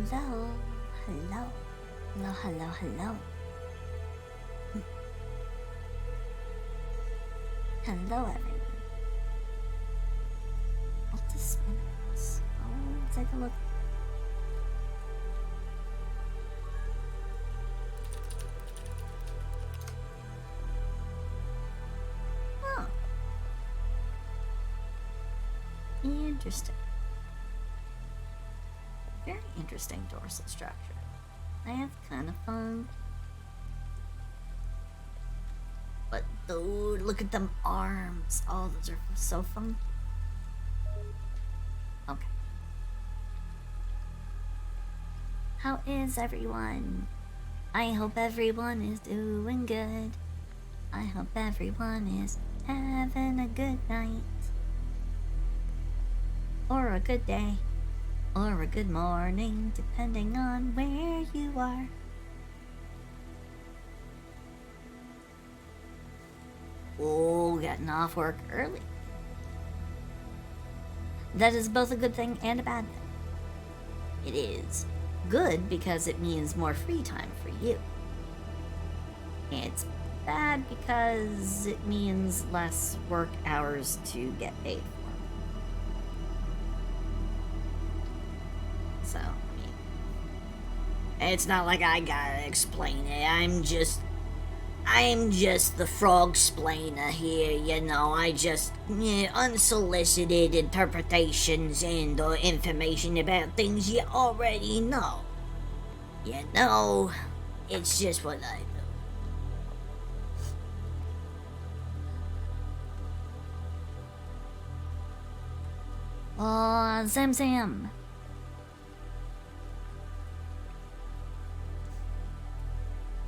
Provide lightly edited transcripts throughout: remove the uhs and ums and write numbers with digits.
Hello, hello, hello, hello, hello. Hello, everyone. What this minutes? Oh, take a look. Oh, interesting. Very interesting dorsal structure. That's kind of fun. But dude, look at them arms. Oh, those are so fun. Okay. How is everyone? I hope everyone is doing good. I hope everyone is having a good night. Or a good day. Or a good morning, depending on where you are. Oh, getting off work early. That is both a good thing and a bad thing. It is good because it means more free time for you. It's bad because it means less work hours to get paid for. So, I mean, it's not like I gotta explain it. I'm just the frog splainer here, you know. I just unsolicited interpretations and or information about things you already know. You know, it's just what I do. Oh, Zam.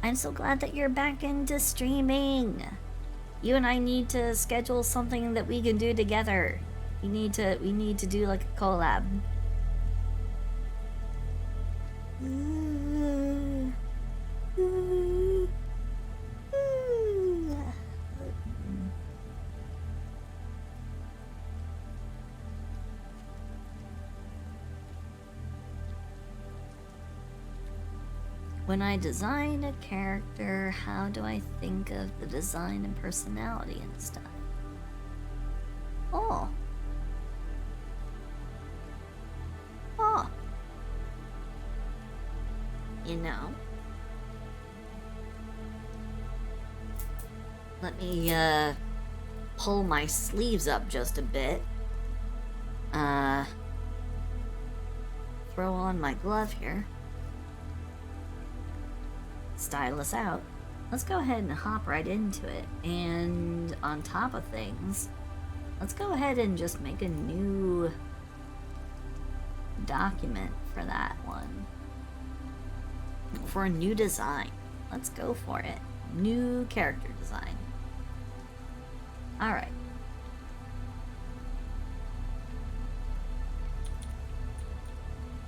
I'm so glad that you're back into streaming. You and I need to schedule something that we can do together. We need to do like a collab. When I design a character, how do I think of the design and personality and stuff? Oh. Oh. You know. Let me, pull my sleeves up just a bit. Throw on my glove here. Stylus out. Let's go ahead and hop right into it. And on top of things, let's go ahead and just make a new document for that one. For a new design. Let's go for it. New character design. Alright.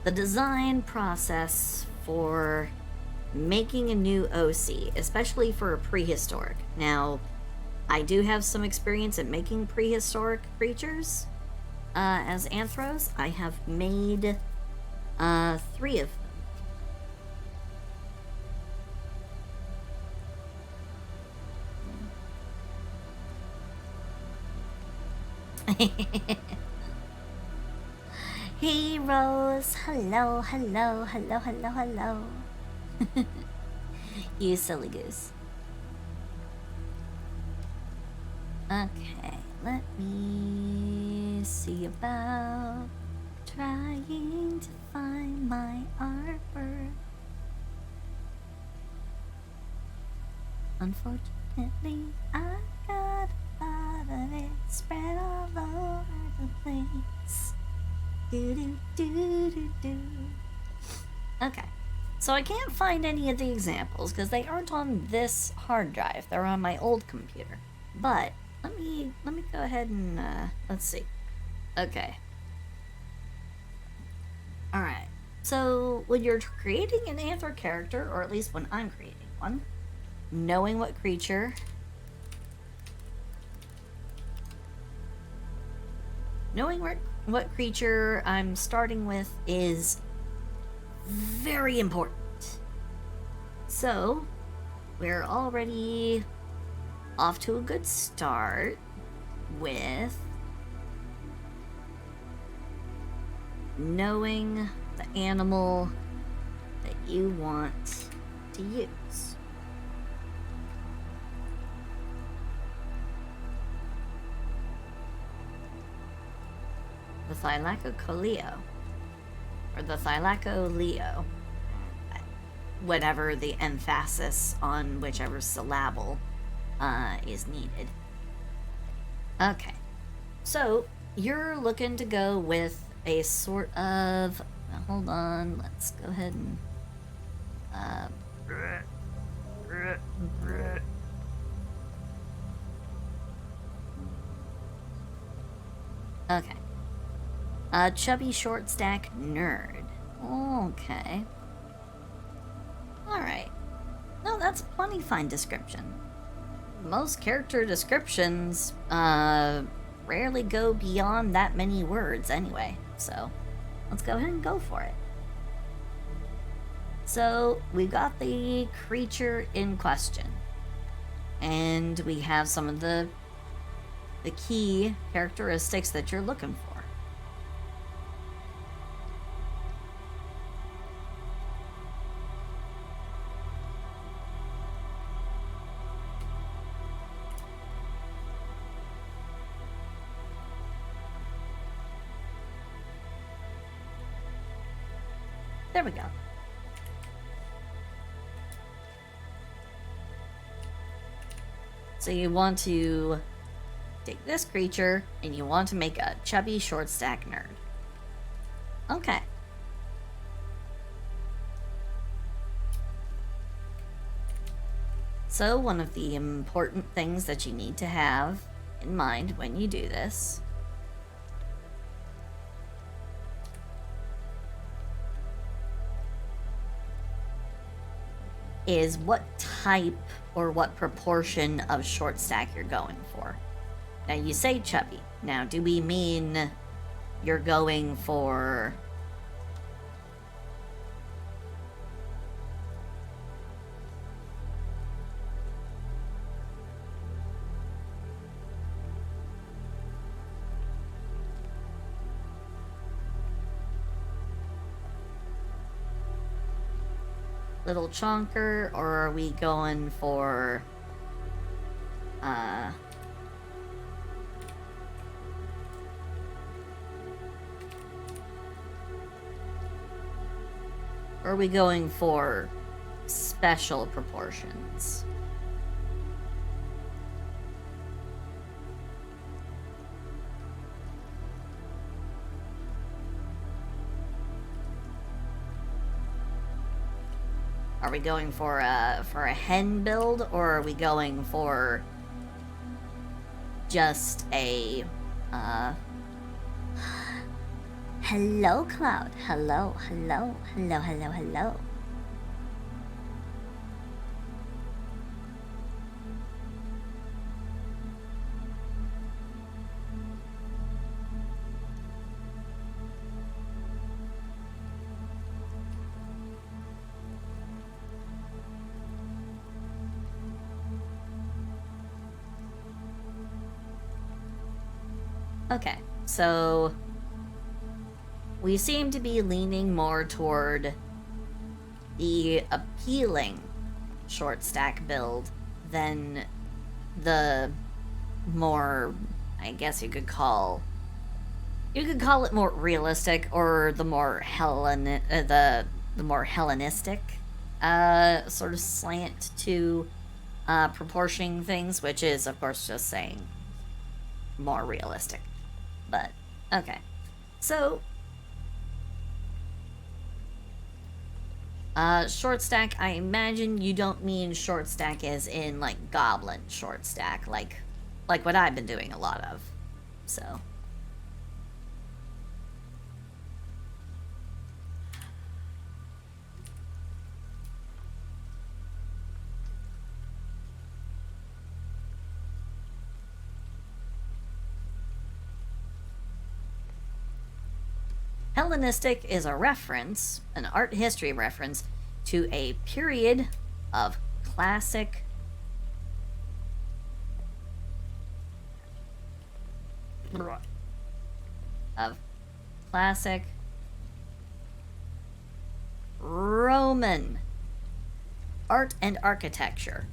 The design process for making a new OC, especially for a prehistoric. Now, I do have some experience in making prehistoric creatures as anthros. I have made 3 of them. Heroes, hello, hello, hello, hello, hello. You silly goose. Okay, let me see about trying to find my artwork. Unfortunately, I got a lot of it spread all over the place. Do. Okay. So I can't find any of the examples because they aren't on this hard drive. They're on my old computer. But let me go ahead and let's see. Okay. All right. So when you're creating an anther character, or at least when I'm creating one, knowing what creature, knowing what creature I'm starting with is very important. So, we're already off to a good start with knowing the animal that you want to use. The Thylacocoleo, or the Thylacoleo, whatever the emphasis on whichever syllable is needed. Okay, so you're looking to go with a sort of, hold on, let's go ahead and okay, a chubby short stack nerd. Okay, all right. No, that's a plenty fine description. Most character descriptions rarely go beyond that many words anyway, so let's go ahead and go for it. So we've got the creature in question, and we have some of the key characteristics that you're looking for. There we go. So you want to take this creature and you want to make a chubby short stack nerd. Okay. So one of the important things that you need to have in mind when you do this is what type or what proportion of short stack you're going for. Now you say chubby. Now do we mean you're going for little chonker, or are we going for or are we going for special proportions? Are we going for a hen build, or are we going for just a hello, Cloud. Hello, hello, hello, hello, hello. Okay, so we seem to be leaning more toward the appealing short stack build than the more, I guess you could call it more realistic, or the more the more Hellenistic sort of slant to proportioning things, which is of course just saying more realistic. But okay, so short stack, I imagine you don't mean short stack as in like goblin short stack, like what I've been doing a lot of. So Hellenistic is a reference, an art history reference, to a period of classic of classic Roman art and architecture.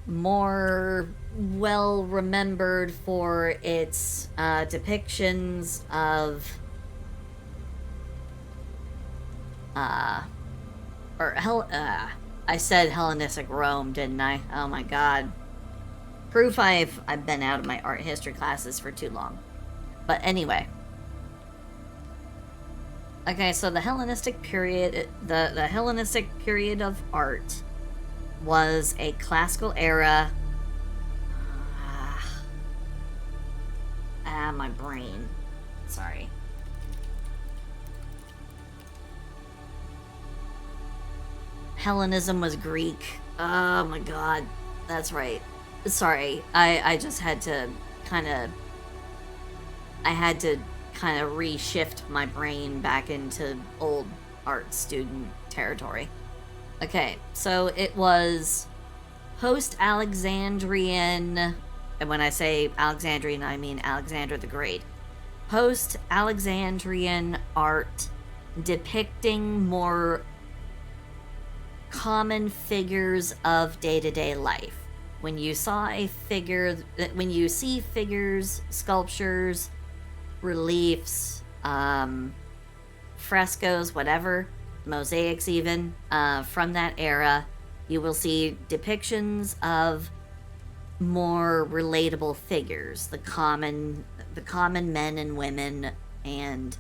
More well remembered for its depictions of I said Hellenistic Rome, didn't I? Oh my god. Proof I've been out of my art history classes for too long. But anyway. Okay, so the Hellenistic period, the Hellenistic period of art was a classical era. My brain. Sorry. Hellenism was Greek. Oh my god. That's right. Sorry. I just had to kind of... I had to kind of reshift my brain back into old art student territory. Okay, so it was post-Alexandrian, and when I say Alexandrian, I mean Alexander the Great. Post-Alexandrian art depicting more common figures of day-to-day life. When you see figures, sculptures, reliefs, frescoes, whatever, mosaics even, from that era, you will see depictions of more relatable figures, the common men and women, and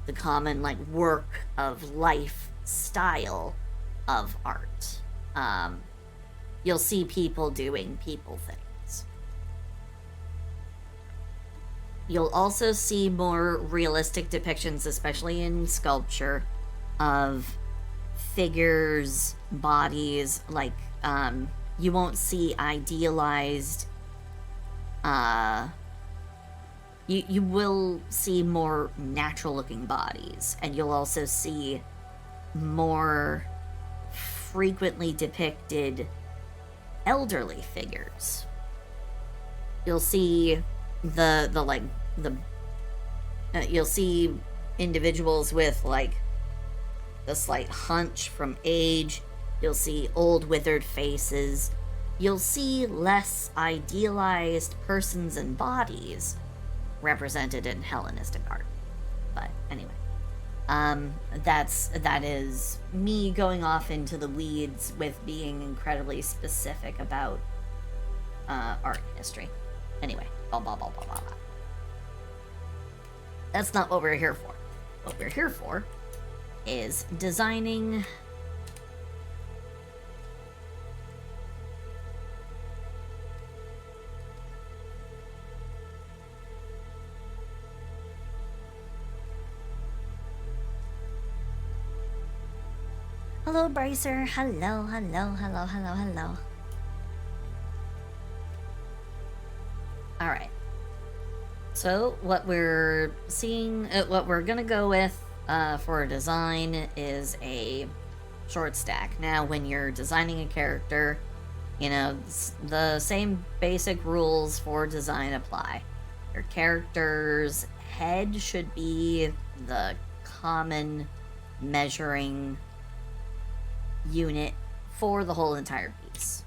the common work of life style of art. You'll see people doing people things. You'll also see more realistic depictions, especially in sculpture, of figures, bodies, you won't see idealized, you will see more natural looking bodies, and you'll also see more frequently depicted elderly figures. You'll see you'll see individuals with the slight hunch from age. You'll see old withered faces. You'll see less idealized persons and bodies represented in Hellenistic art. But anyway, that is me going off into the weeds with being incredibly specific about art history. Anyway, blah blah blah blah blah blah. That's not what we're here for. What we're here for is designing Hello, Bracer. Hello, hello, hello, hello, hello. Alright. So, what we're seeing, what we're gonna go with for a design is a short stack. Now, when you're designing a character, the same basic rules for design apply. Your character's head should be the common measuring unit for the whole entire piece,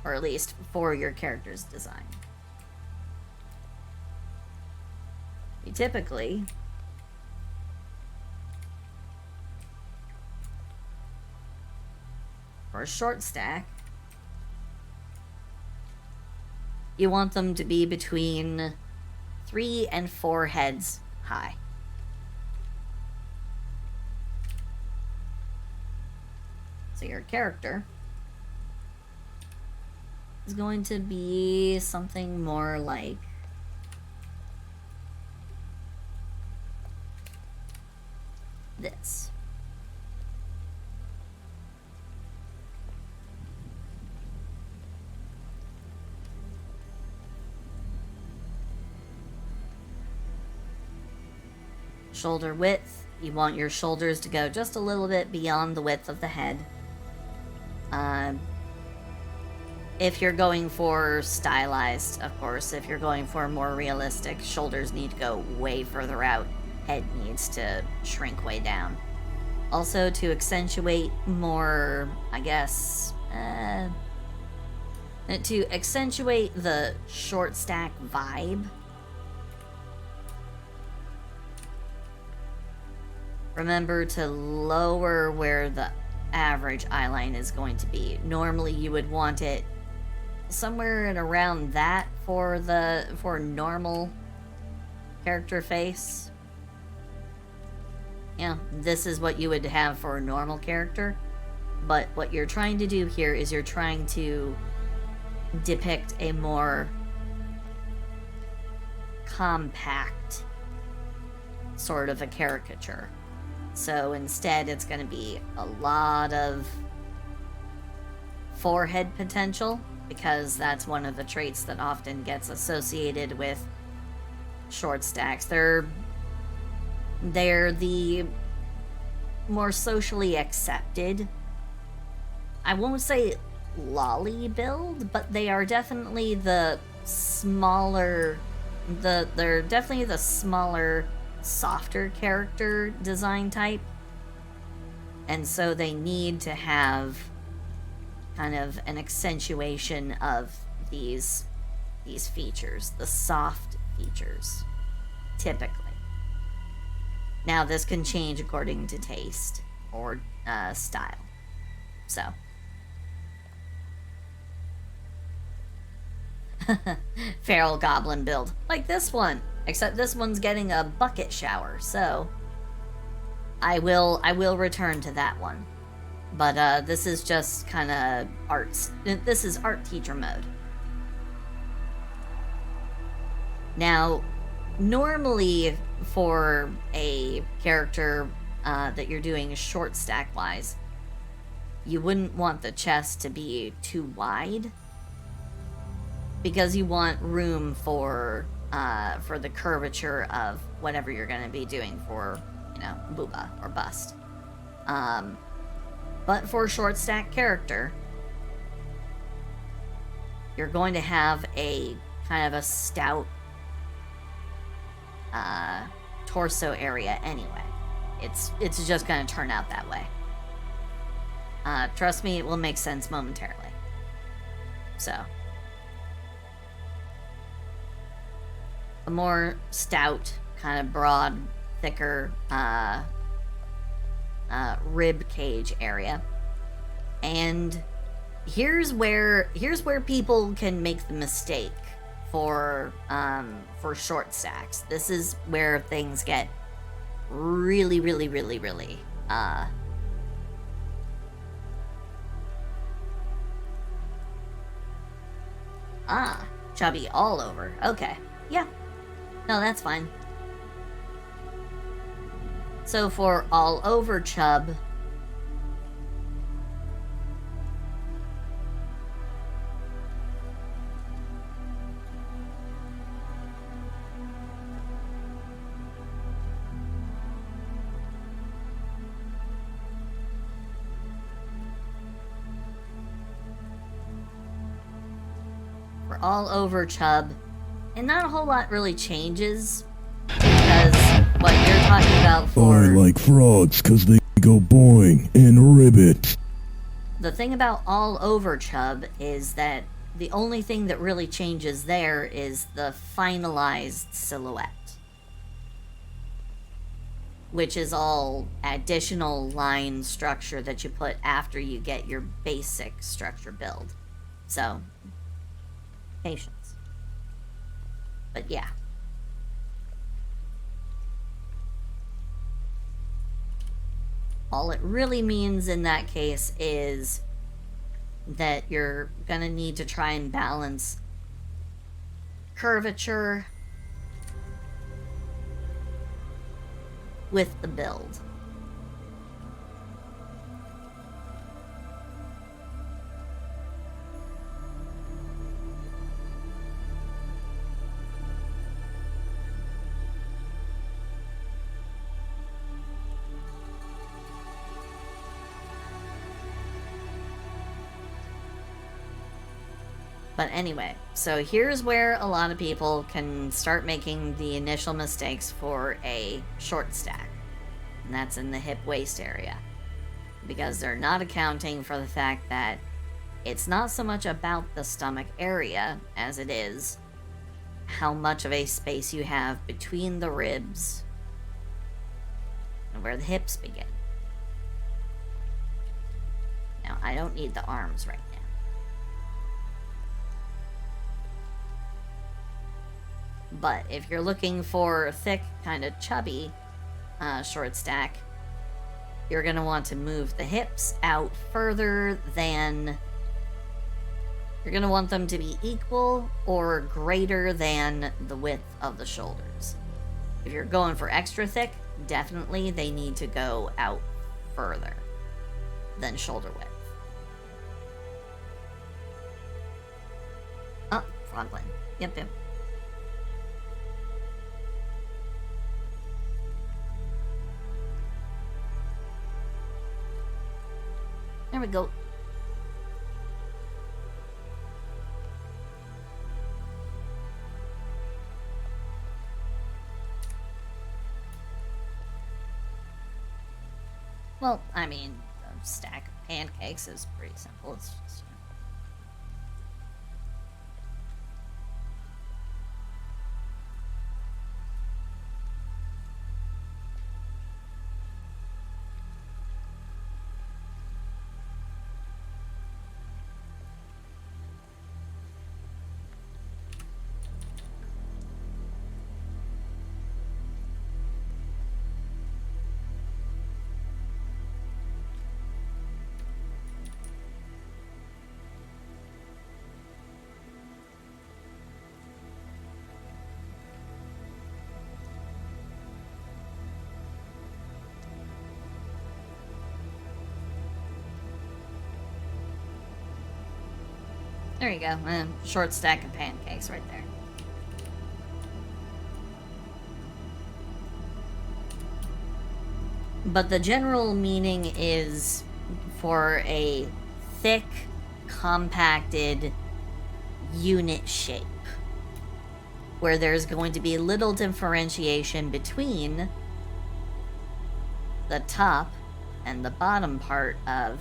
or at least for your character's design. You typically for a short stack, you want them to be between 3 and 4 heads high. So your character is going to be something more like this. Shoulder width, you want your shoulders to go just a little bit beyond the width of the head. If you're going for stylized, of course, if you're going for more realistic, shoulders need to go way further out. Head needs to shrink way down. Also, to accentuate more, I guess, to accentuate the short stack vibe, remember to lower where the average eyeline is going to be. Normally you would want it somewhere in around that for normal character face. Yeah, this is what you would have for a normal character. But what you're trying to do here is you're trying to depict a more compact sort of a caricature. So instead it's going to be a lot of forehead potential, because that's one of the traits that often gets associated with short stacks. They're the more socially accepted, I won't say lolly build, but they are definitely the smaller, they're definitely the smaller, softer character design type. And so they need to have kind of an accentuation of these features, the soft features, typically. Now, this can change according to taste or style. So. Feral goblin build. Like this one. Except this one's getting a bucket shower, so I will return to that one. But this is just kind of arts. This is art teacher mode. Now, normally for a character that you're doing short stack wise, you wouldn't want the chest to be too wide, because you want room for the curvature of whatever you're going to be doing for, booba or bust. But for a short stack character, you're going to have a kind of a stout torso area anyway. It's just going to turn out that way. Trust me, it will make sense momentarily. So, a more stout, kind of broad, thicker rib cage area. And here's where people can make the mistake for short stacks. This is where things get really, really, really, really chubby all over. Okay. Yeah. No, that's fine. So for all over chub, and not a whole lot really changes, because what you're talking about for... I like frogs because they go boing and ribbit. The thing about all over chub is that the only thing that really changes there is the finalized silhouette, which is all additional line structure that you put after you get your basic structure build. So, patience. But yeah. All it really means in that case is that you're gonna need to try and balance curvature with the build. But anyway, so here's where a lot of people can start making the initial mistakes for a short stack. And that's in the hip waist area. Because they're not accounting for the fact that it's not so much about the stomach area as it is how much of a space you have between the ribs and where the hips begin. Now, I don't need the arms right now. But if you're looking for thick, kind of chubby short stack, you're going to want to move the hips out further than... You're going to want them to be equal or greater than the width of the shoulders. If you're going for extra thick, definitely they need to go out further than shoulder width. Oh, Frogland. Yep. There we go. Well, I mean, a stack of pancakes is pretty simple. It's just, there you go. Short stack of pancakes right there. But the general meaning is for a thick, compacted unit shape, where there's going to be little differentiation between the top and the bottom part of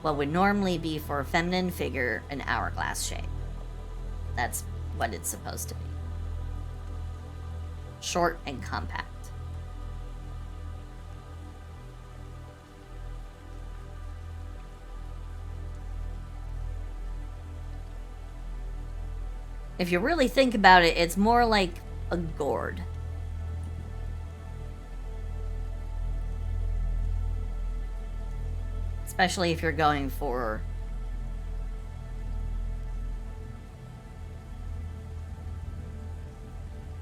what would normally be for a feminine figure an hourglass shape. That's what it's supposed to be. Short and compact. If you really think about it, it's more like a gourd. Especially if you're going for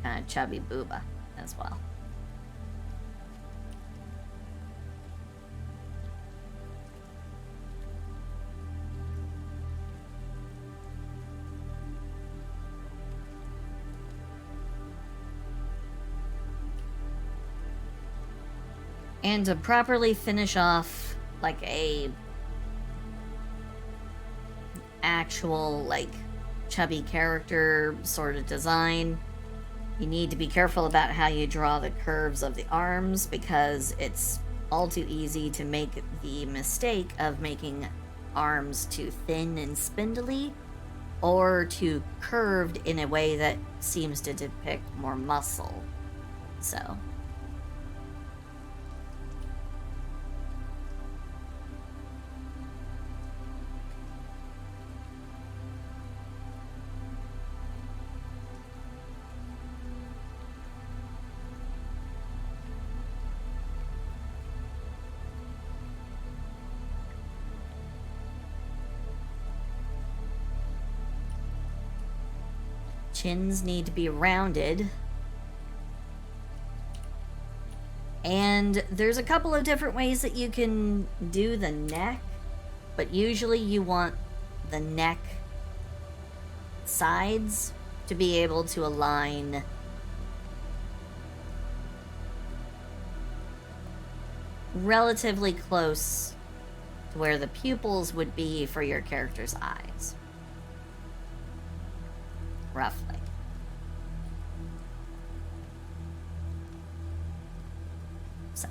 kind of chubby booba as well. And to properly finish off like a actual like chubby character sort of design, you need to be careful about how you draw the curves of the arms, because it's all too easy to make the mistake of making arms too thin and spindly or too curved in a way that seems to depict more muscle. So chins need to be rounded. And there's a couple of different ways that you can do the neck, but usually you want the neck sides to be able to align relatively close to where the pupils would be for your character's eyes. roughly. So.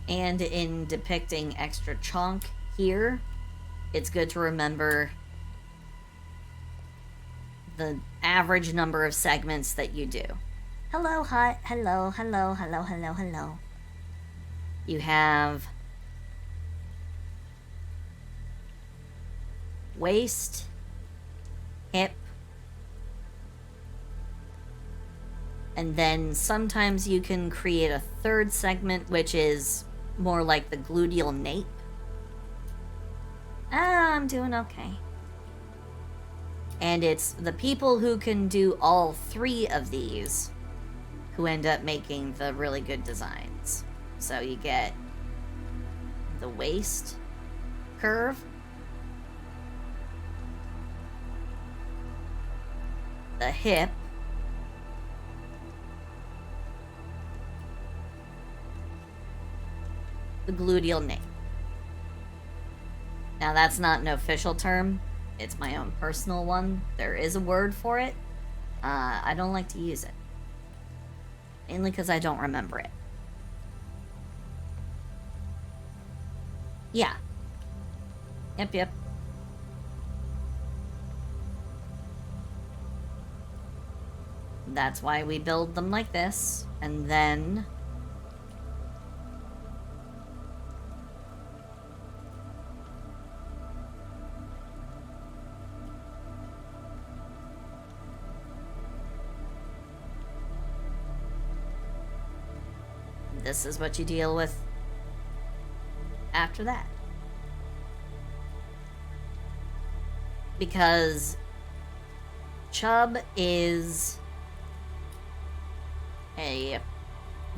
And in depicting extra chonk here, it's good to remember the average number of segments that you do. Hello, hut. Hello, hello, hello, hello, hello. You have waist, hip, and then sometimes you can create a third segment, which is more like the gluteal nape. I'm doing okay. And it's the people who can do all three of these who end up making the really good designs. So you get the waist curve, the hip, the gluteal nape. Now that's not an official term, it's my own personal one. There is a word for it. I don't like to use it. Mainly because I don't remember it. Yeah. Yep. That's why we build them like this, and then this is what you deal with after that. Because chub is a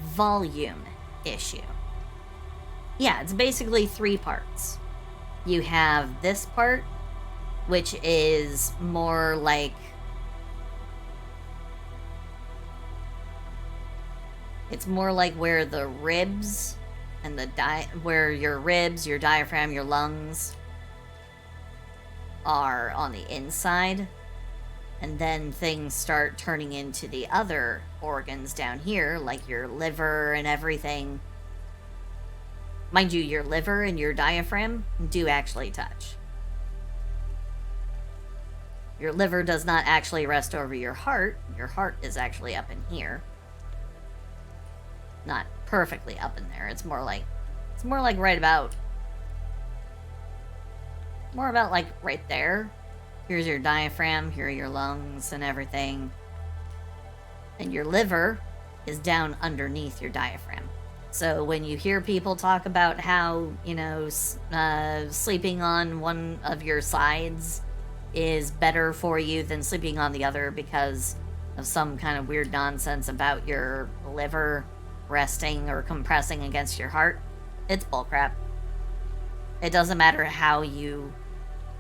volume issue. Yeah, it's basically 3 parts. You have this part, which is more like it's more like where the ribs and where your ribs, your diaphragm, your lungs are on the inside, and then things start turning into the other organs down here, like your liver and everything. Mind you, your liver and your diaphragm do actually touch. Your liver does not actually rest over your heart. Your heart is actually up in here. Not perfectly up in there. It's more like right about like right there. Here's your diaphragm, here are your lungs and everything. And your liver is down underneath your diaphragm. So when you hear people talk about how, sleeping on one of your sides is better for you than sleeping on the other because of some kind of weird nonsense about your liver resting or compressing against your heart, it's bullcrap. It doesn't matter how you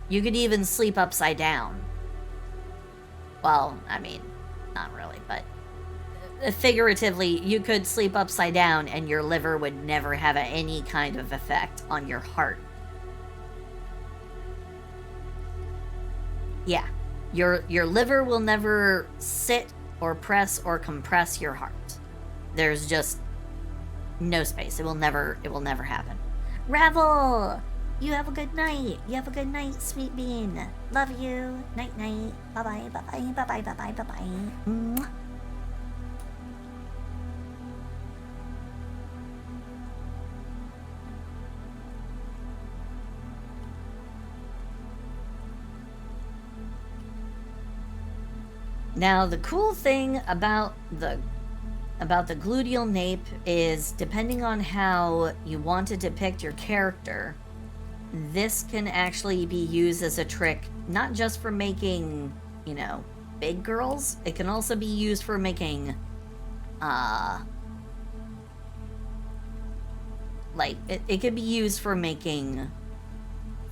could even sleep upside down. Well, I mean, not really, but figuratively, you could sleep upside down and your liver would never have any kind of effect on your heart. Yeah, your liver will never sit or press or compress your heart. There's just no space. It will never happen. Ravel, you have a good night. You have a good night, sweet bean. Love you. Night night. Bye bye. Bye bye. Bye bye. Bye bye. Bye bye. Now the cool thing about the gluteal nape is, depending on how you want to depict your character, this can actually be used as a trick, not just for making, big girls. It can also be used for making, it could be used for making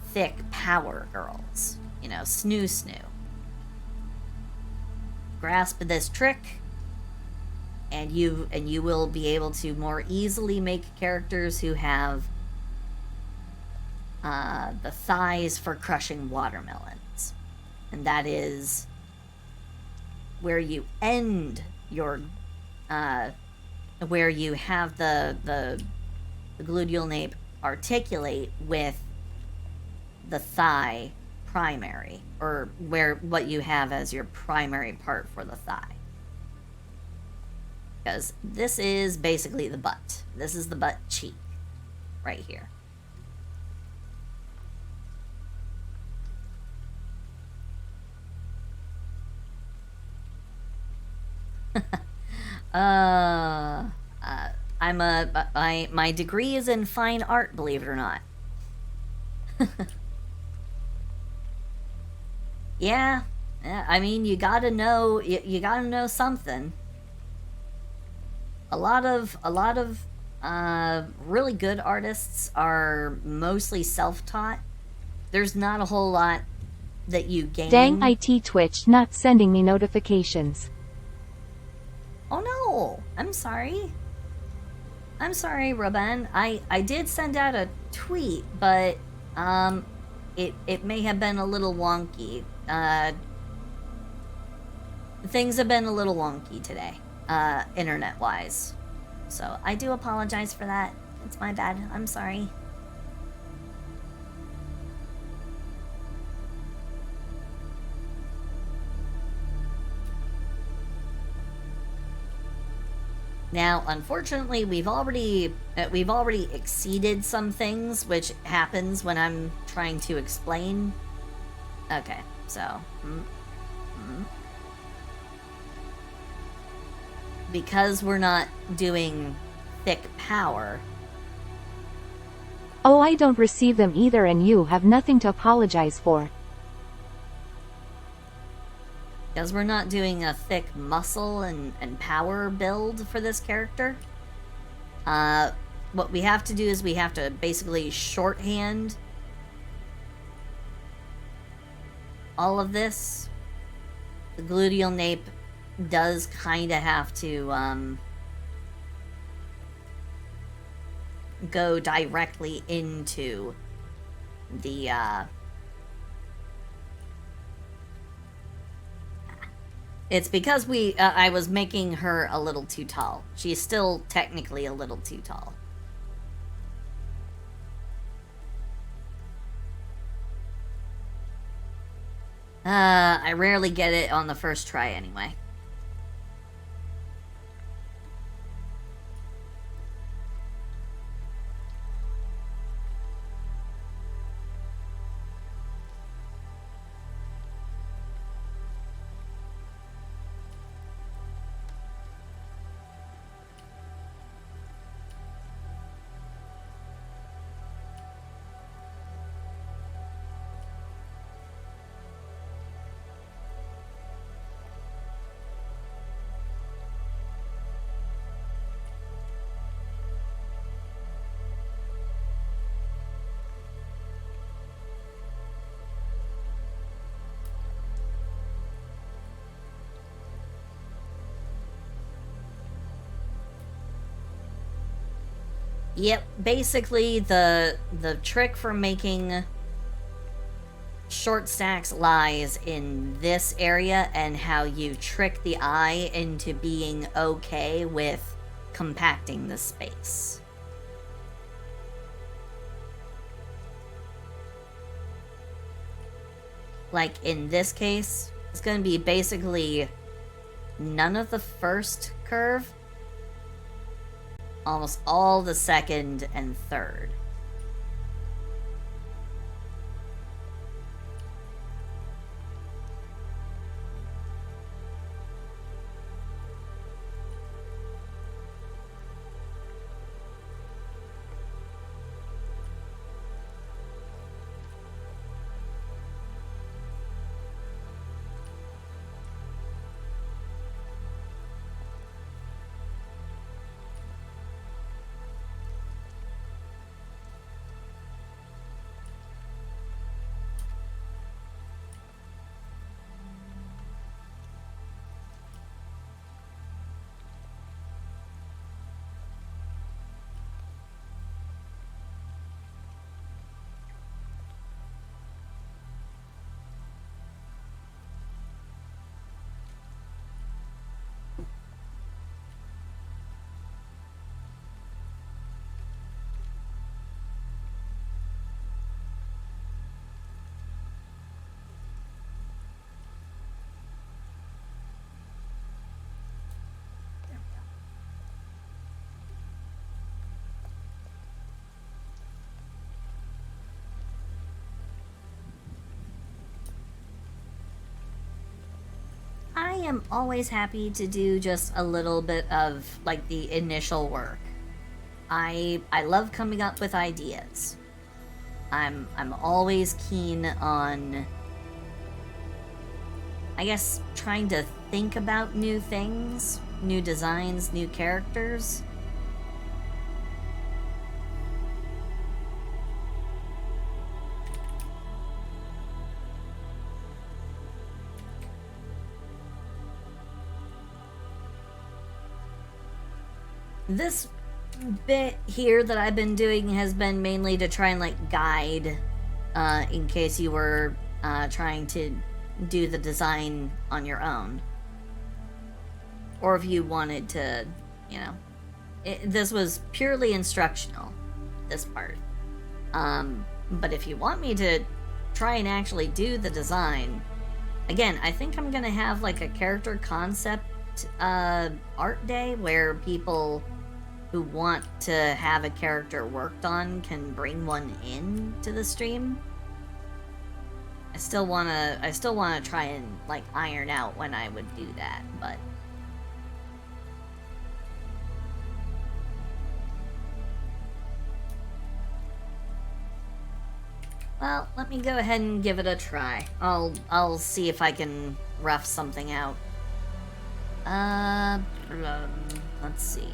thick power girls, snoo. grasp this trick, and you will be able to more easily make characters who have the thighs for crushing watermelons. And that is where you end your where you have the gluteal nape articulate with the thigh primary, or where what you have as your primary part for the thigh. Because this is basically the butt. This is the butt cheek right here. My degree is in fine art, believe it or not. Yeah, I mean, you gotta know, you gotta know something. A lot of really good artists are mostly self-taught. There's not a whole lot that you gain. Dang IT Twitch not sending me notifications. Oh no, I'm sorry. I'm sorry, Ruben. I did send out a tweet, but it may have been a little wonky. Things have been a little wonky today, internet-wise. So I do apologize for that. It's my bad. I'm sorry. Now, unfortunately, we've already exceeded some things, which happens when I'm trying to explain. Okay, so because we're not doing thick power. Oh, I don't receive them either, and you have nothing to apologize for. Because we're not doing a thick muscle and power build for this character. What we have to do is we have to basically shorthand all of this. The gluteal nape does kind of have to go directly into the it's because I was making her a little too tall. She's still technically a little too tall. I rarely get it on the first try anyway. Yep, basically the trick for making short stacks lies in this area, and how you trick the eye into being okay with compacting the space. Like in this case, it's going to be basically none of the first curve, almost all the second and third. am always happy to do just a little bit of like the initial work. I love coming up with ideas. I'm always keen on, I guess, trying to think about new things, new designs, new characters. This bit here that I've been doing has been mainly to try and like guide, in case you were trying to do the design on your own, or if you wanted to, you know, this was purely instructional, this part. But if you want me to try and actually do the design, again, I think I'm gonna have like a character concept art day where people who want to have a character worked on can bring one in to the stream. I still wanna try and like iron out when I would do that, but well, let me go ahead and give it a try. I'll see if I can rough something out. Let's see.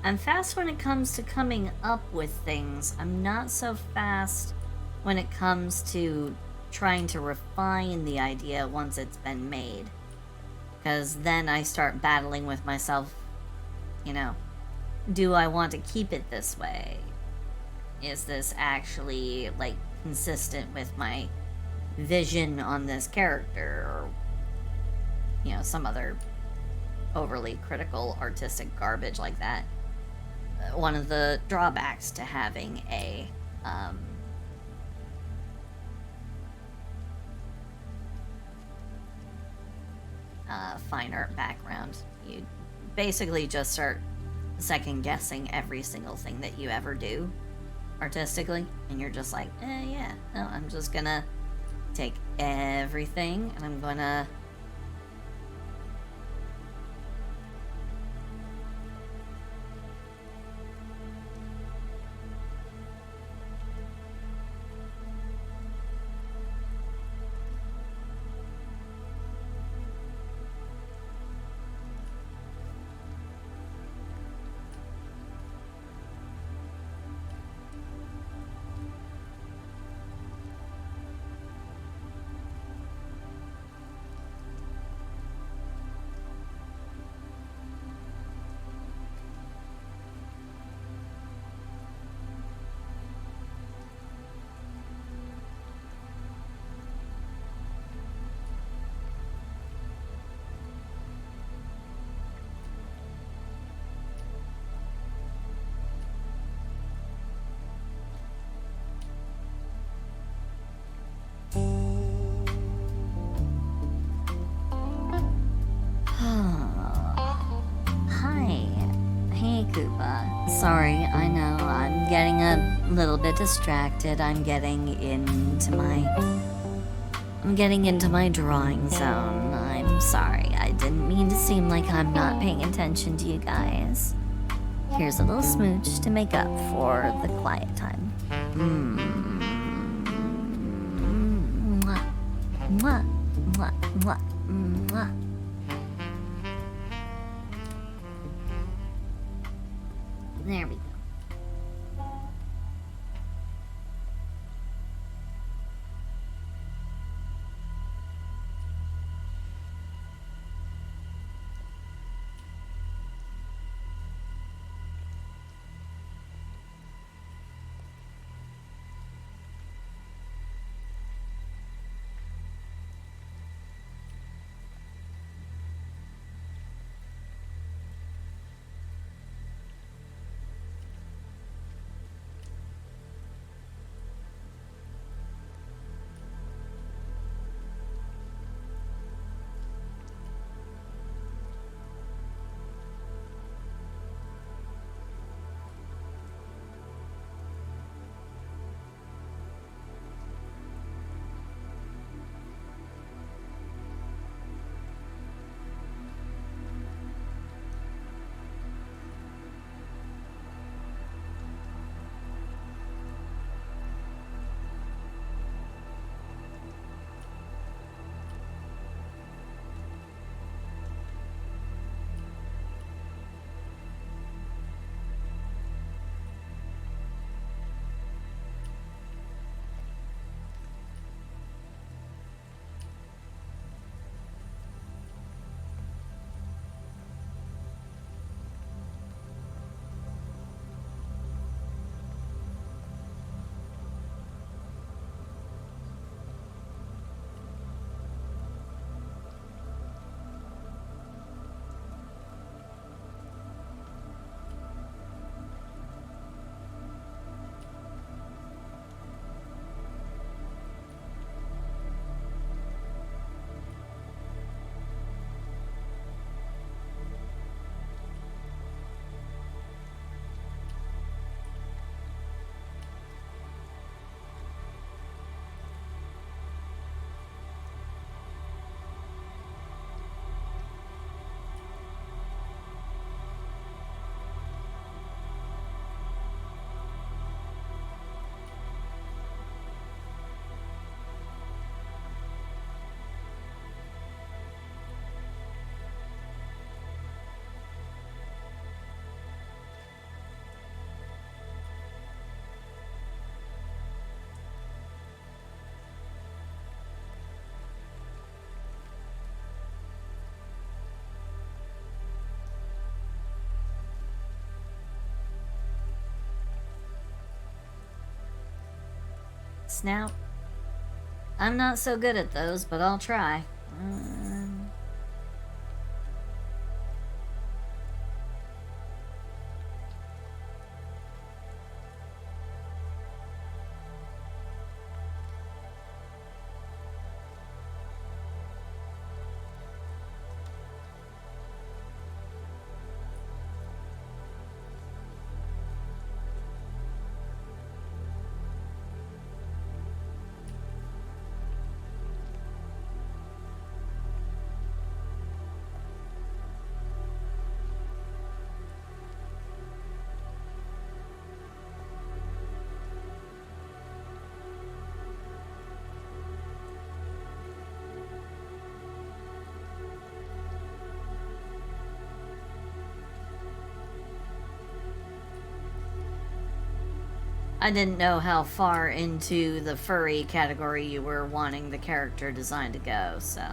I'm fast when it comes to coming up with things. I'm not so fast when it comes to trying to refine the idea once it's been made. Because then I start battling with myself, you know, do I want to keep it this way? Is this actually, like, consistent with my vision on this character? Or, you know, some other overly critical artistic garbage like that. One of the drawbacks to having a fine art background, you basically just start second guessing every single thing that you ever do artistically, and you're just like, yeah, no, I'm just gonna take everything and I'm gonna Hi. Hey, Koopa. Sorry, I know, I'm getting a little bit distracted. I'm getting into my drawing zone. I'm sorry. I didn't mean to seem like I'm not paying attention to you guys. Here's a little smooch to make up for the quiet time. Mwah. Mwah. Mwah. Mwah. Mwah. There we go. snout. I'm not so good at those, but I'll try. I didn't know how far into the furry category you were wanting the character design to go, so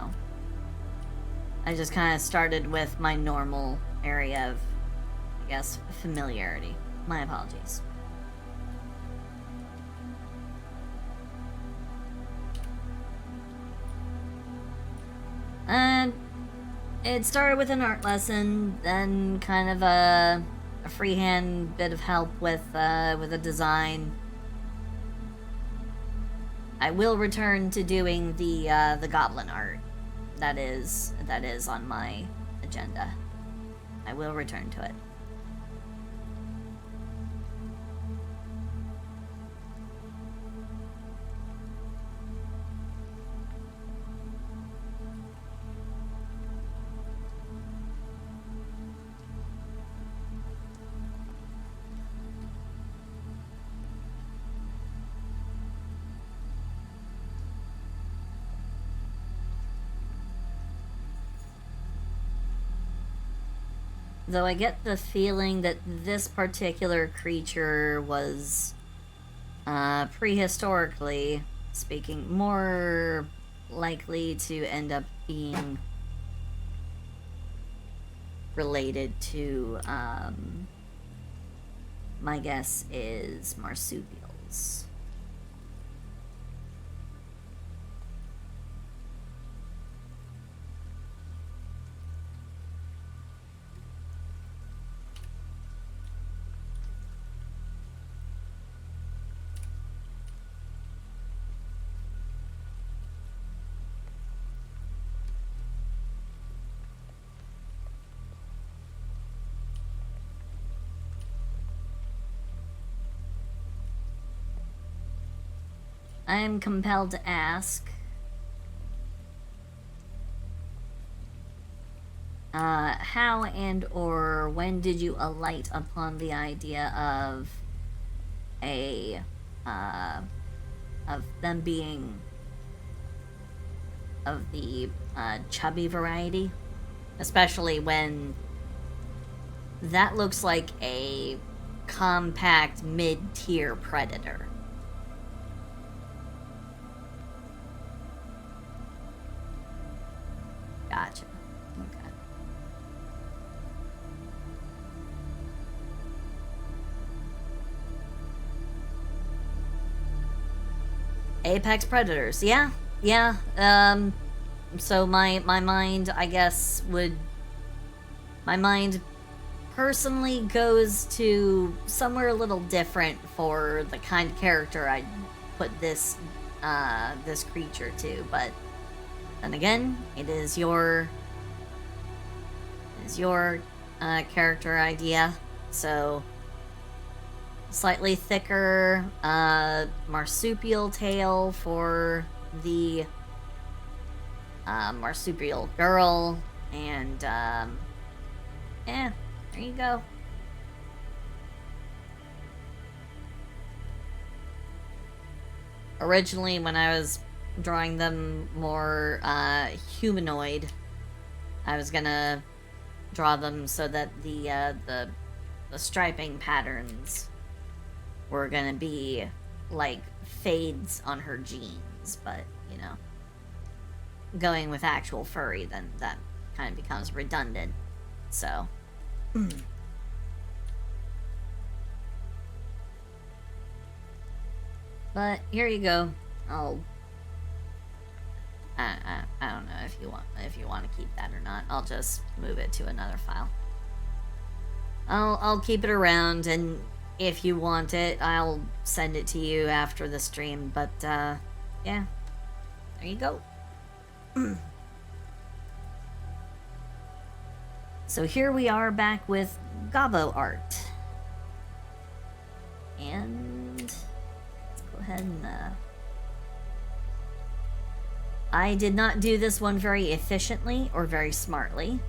I just kind of started with my normal area of, I guess, familiarity. My apologies. And it started with an art lesson, then kind of a freehand bit of help with a design. I will return to doing the goblin art. That is on my agenda. I will return to it. Though I get the feeling that this particular creature was, prehistorically speaking, more likely to end up being related to, my guess is marsupials. I am compelled to ask, how and or when did you alight upon the idea of of them being of the chubby variety? Especially when that looks like a compact mid-tier predator. Gotcha. Okay. Apex predators. Yeah. Yeah. So my mind, I guess, my mind personally goes to somewhere a little different for the kind of character I'd put this creature to, but then again, it is your character idea, so slightly thicker marsupial tail for the marsupial girl, and yeah, there you go. Originally, when I was drawing them more humanoid, I was gonna draw them so that the striping patterns were gonna be like fades on her jeans, but you know, going with actual furry, then that kind of becomes redundant. So But here you go. I'll. I don't know if you want to keep that or not. I'll just move it to another file. I'll keep it around, and if you want it, I'll send it to you after the stream. But yeah, there you go. So here we are back with Gabo art. And let's go ahead and I did not do this one very efficiently or very smartly.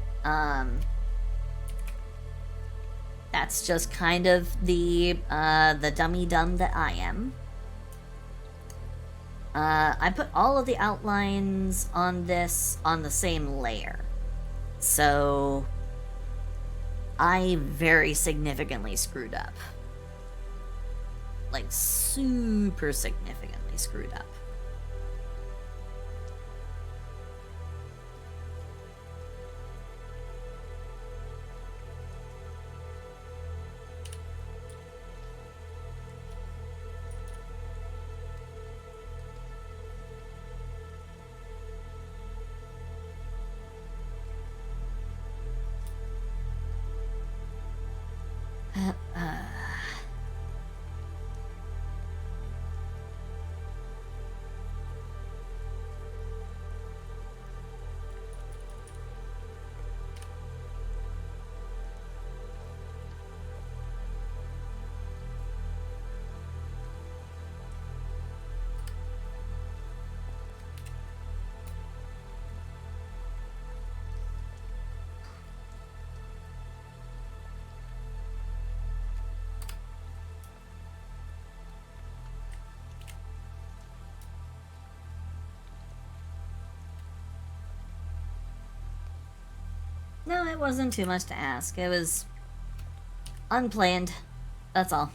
That's just kind of the dummy dumb that I am. I put all of the outlines on this on the same layer. So I very significantly screwed up. Like, super significantly screwed up. No, it wasn't too much to ask. It was unplanned. That's all.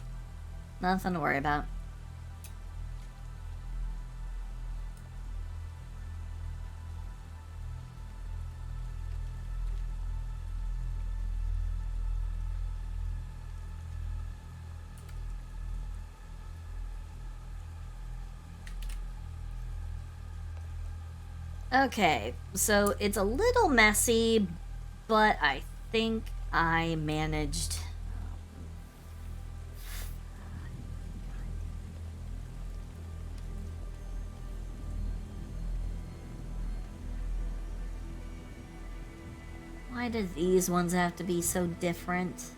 Nothing to worry about. Okay, so it's a little messy, but I think I managed. Why do these ones have to be so different?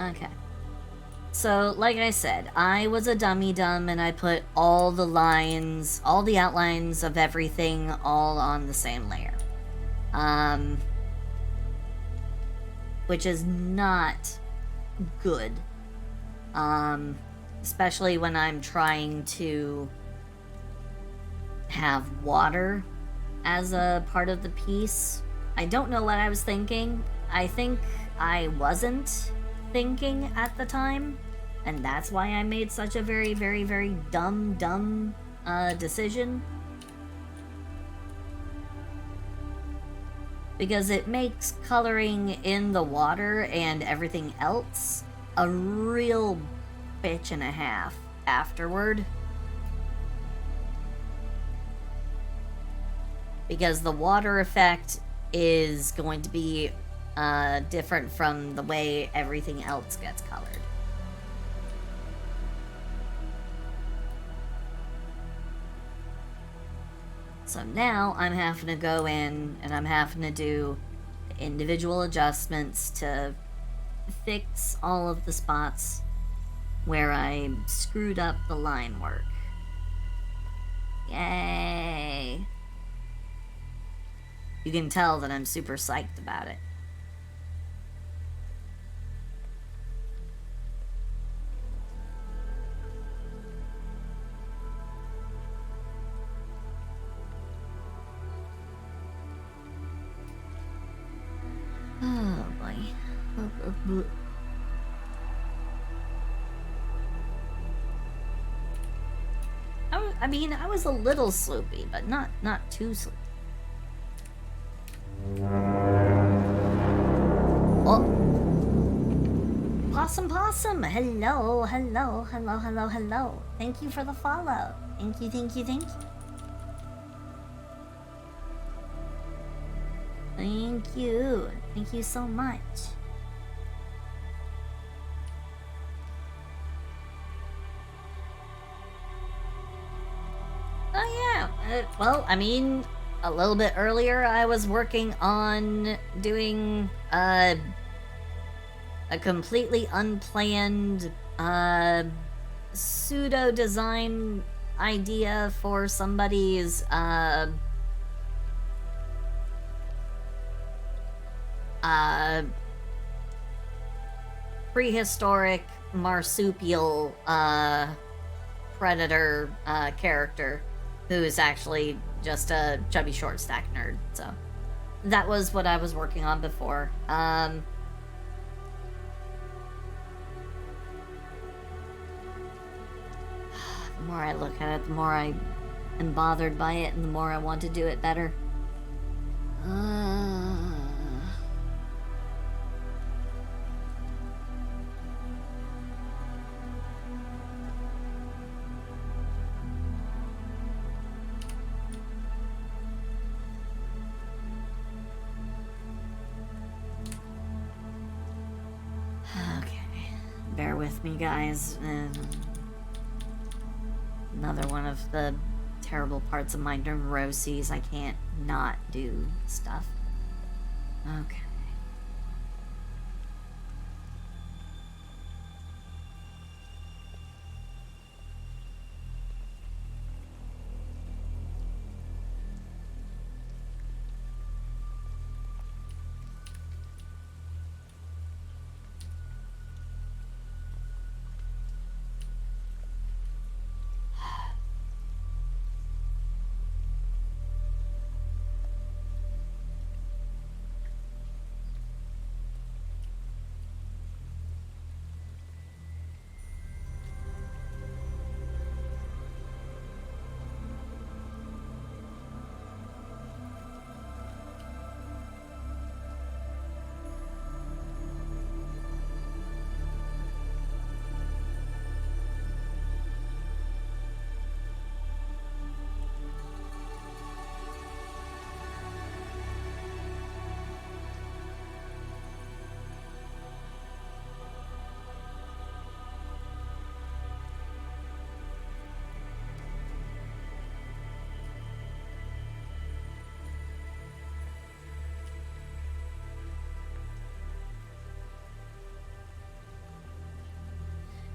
Okay. So, like I said, I was a dummy dumb and I put all the lines, all the outlines of everything all on the same layer. Which is not good. Especially when I'm trying to have water as a part of the piece. I don't know what I was thinking. I think I wasn't thinking at the time, and that's why I made such a very, very, very dumb decision. Because it makes coloring in the water and everything else a real bitch and a half afterward. Because the water effect is going to be different from the way everything else gets colored. So now I'm having to go in and I'm having to do individual adjustments to fix all of the spots where I screwed up the line work. Yay! You can tell that I'm super psyched about it. Oh boy. Oh boy. I mean, I was a little sloopy, but not too sloopy. Oh. Possum, hello. Thank you for the follow. Thank you. Thank you so much. Oh yeah, well, I mean, a little bit earlier I was working on doing, a completely unplanned, pseudo-design idea for somebody's, prehistoric marsupial, predator, character who's actually just a chubby short stack nerd, so that was what I was working on before. The more I look at it, the more I am bothered by it, and the more I want to do it better. Okay, bear with me, guys. Another one of the terrible parts of my neuroses. I can't not do stuff. Okay.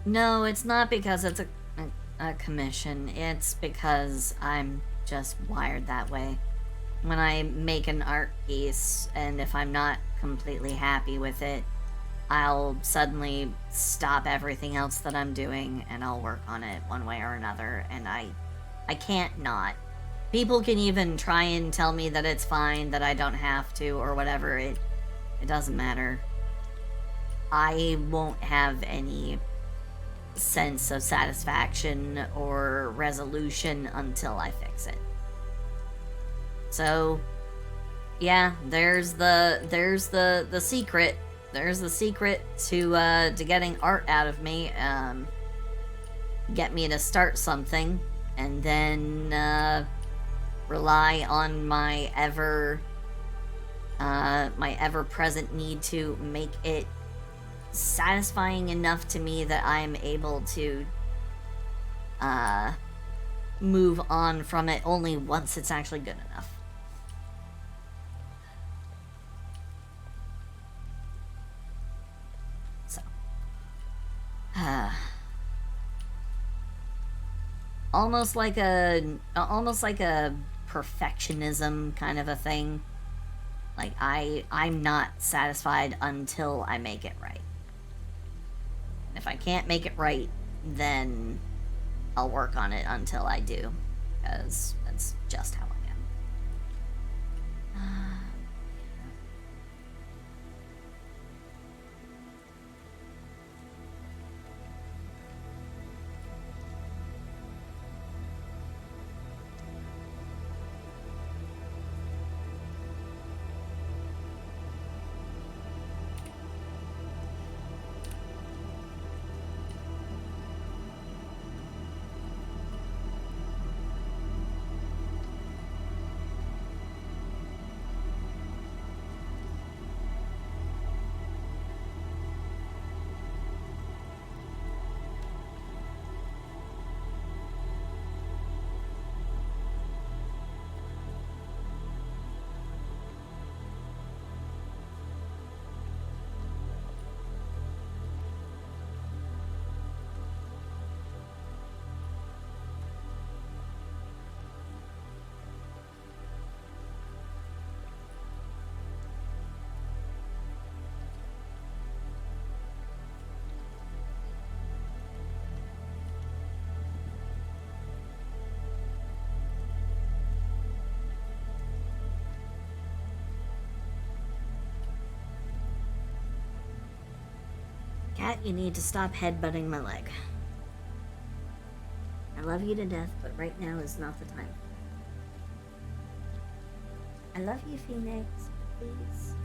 No, it's not because it's a commission. It's because I'm just wired that way. When I make an art piece, and if I'm not completely happy with it, I'll suddenly stop everything else that I'm doing, and I'll work on it one way or another, and I can't not. People can even try and tell me that it's fine, that I don't have to, or whatever. It doesn't matter. I won't have any sense of satisfaction or resolution until I fix it. So, yeah, there's the secret. There's the secret to getting art out of me. Get me to start something, and then rely on my ever-present need to make it satisfying enough to me that I'm able to move on from it only once it's actually good enough. So almost like a perfectionism kind of a thing. Like I'm not satisfied until I make it right. If I can't make it right, then I'll work on it until I do, because that's just how I am. Cat, you need to stop headbutting my leg. I love you to death, but right now is not the time. I love you, Phoenix. Please.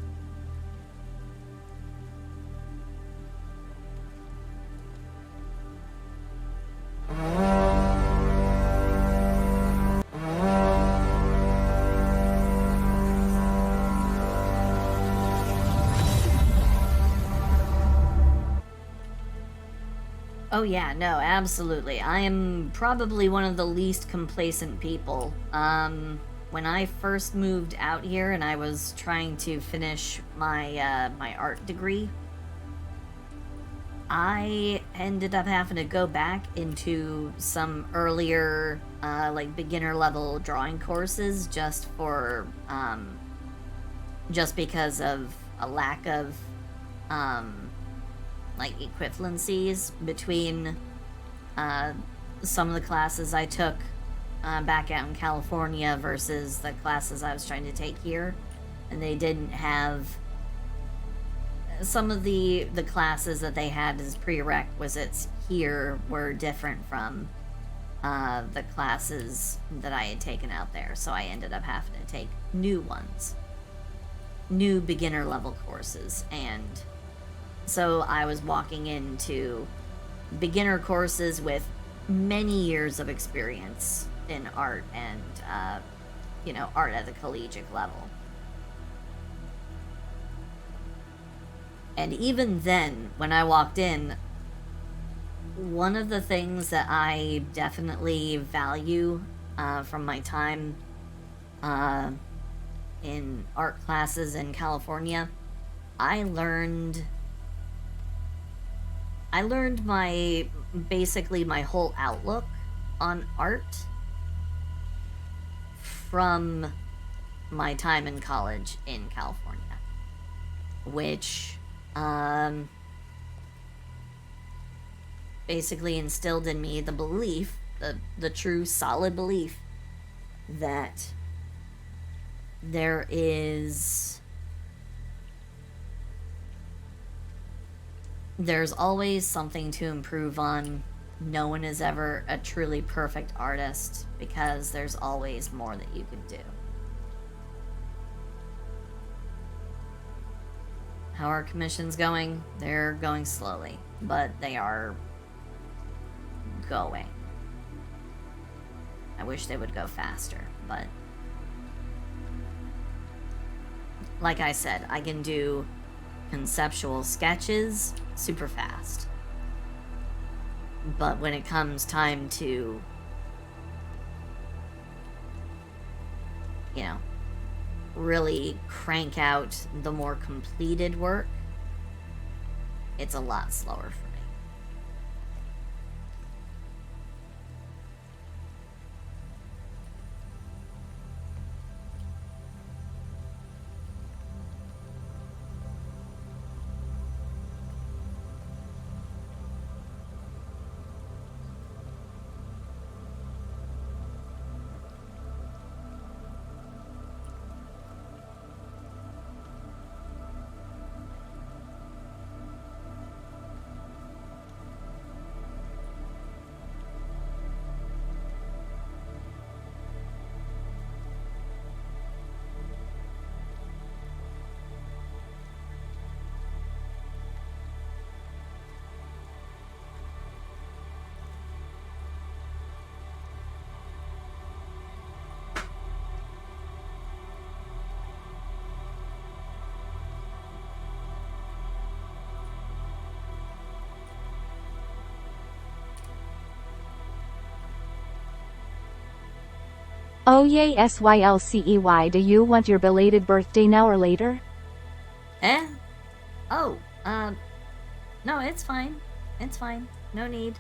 Oh yeah, no, absolutely. I am probably one of the least complacent people. When I first moved out here and I was trying to finish my my art degree, I ended up having to go back into some earlier like beginner level drawing courses just for just because of a lack of like equivalencies between some of the classes I took back out in California versus the classes I was trying to take here, and they didn't have some of the classes that they had as prerequisites here were different from the classes that I had taken out there, so I ended up having to take new ones, new beginner level courses, and so I was walking into beginner courses with many years of experience in art and, you know, art at the collegiate level. And even then, when I walked in, one of the things that I definitely value from my time in art classes in California, I learned my basically my whole outlook on art from my time in college in California, which basically instilled in me the belief, the true solid belief that there's always something to improve on. No one is ever a truly perfect artist because there's always more that you could do. How are commissions going? They're going slowly, but they are going. I wish they would go faster, but like I said, I can do conceptual sketches super fast. But when it comes time to, you know, really crank out the more completed work, it's a lot slower for me. Oh yay SYLCEY, do you want your belated birthday now or later? Eh? Oh, no, it's fine. It's fine. No need.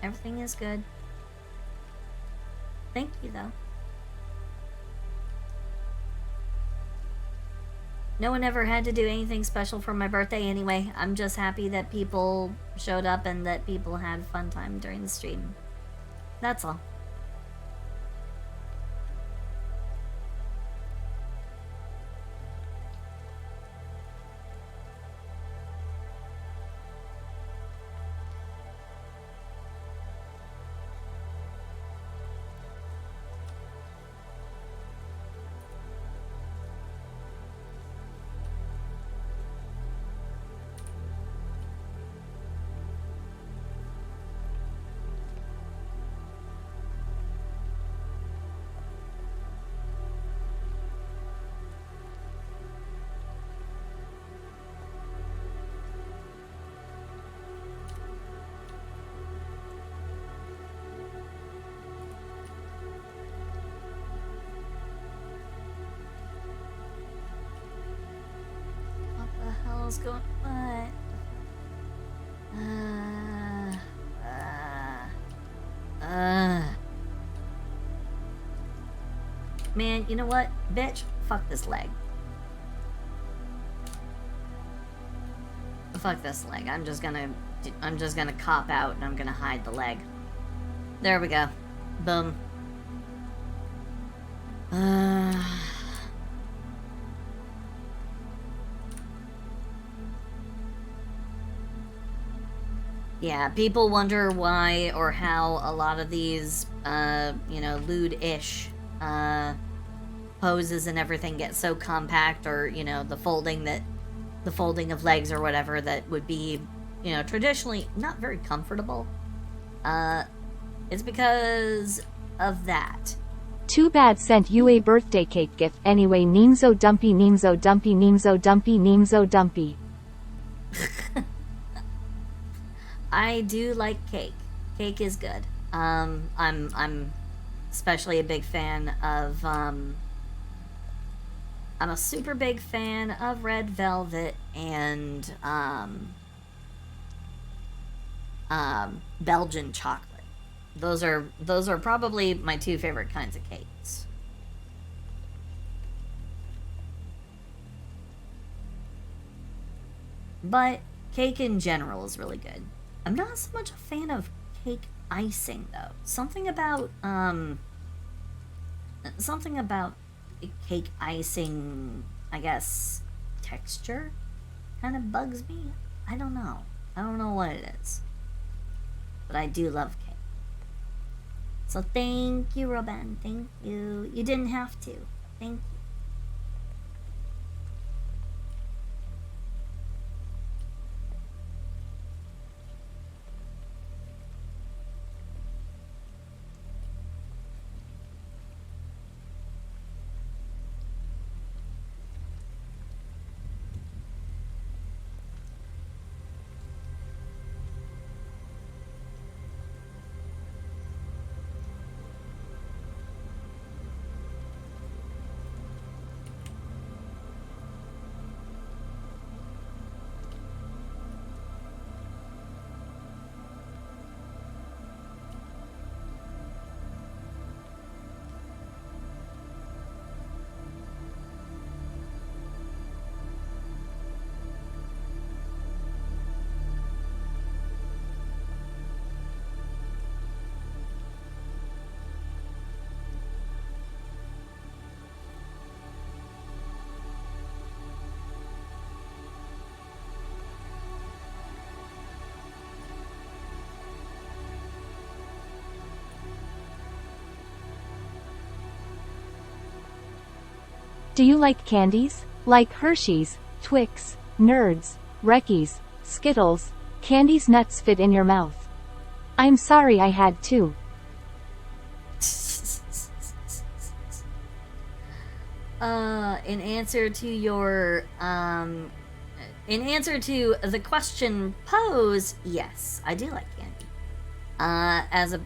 Everything is good. Thank you, though. No one ever had to do anything special for my birthday anyway. I'm just happy that people showed up and that people had fun time during the stream. That's all. is going... What? Man, you know what? Bitch, fuck this leg. Fuck this leg. I'm just gonna cop out and I'm gonna hide the leg. There we go. Boom. Yeah, people wonder why or how a lot of these, you know, lewd-ish, poses and everything get so compact, or, you know, the folding of legs or whatever that would be, you know, traditionally not very comfortable. It's because of that. Too bad sent you a birthday cake gift anyway. Neemzo dumpy, Neemzo dumpy, Neemzo dumpy, Neemzo dumpy. I do like cake. Cake is good. I'm especially a big fan of, I'm a super big fan of red velvet and, Belgian chocolate. Those are probably my two favorite kinds of cakes. But cake in general is really good. I'm not so much a fan of cake icing though. Something about cake icing, I guess, texture kind of bugs me. I don't know what it is. But I do love cake. So thank you, Robin. Thank you. You didn't have to. Thank you. Do you like candies? Like Hershey's, Twix, Nerds, Reckies, Skittles, candies nuts fit in your mouth? I'm sorry I had to. In answer to the question posed, yes, I do like candy. As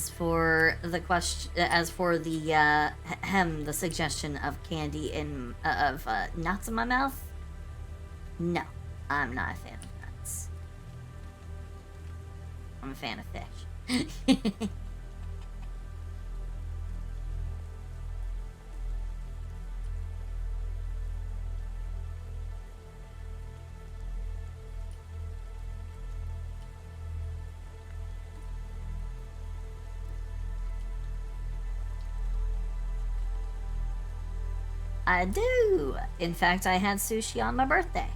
for the the suggestion of candy of nuts in my mouth, no, I'm not a fan of nuts. I'm a fan of fish. I do. In fact, I had sushi on my birthday,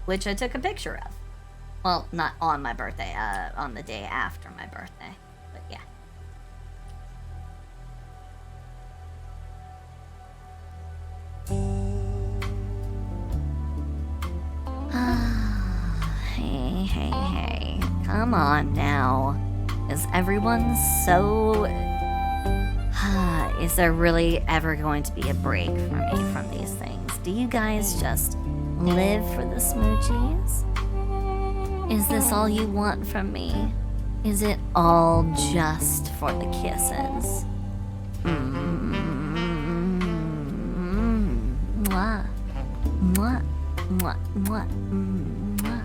which I took a picture of. Well, not on my birthday, on the day after my birthday. But yeah. Hey. Come on now. Is everyone so... Is there really ever going to be a break for me from these things? Do you guys just live for the smoochies? Is this all you want from me? Is it all just for the kisses? Mwah. Mwah. Mwah. Mwah, mwah, mwah.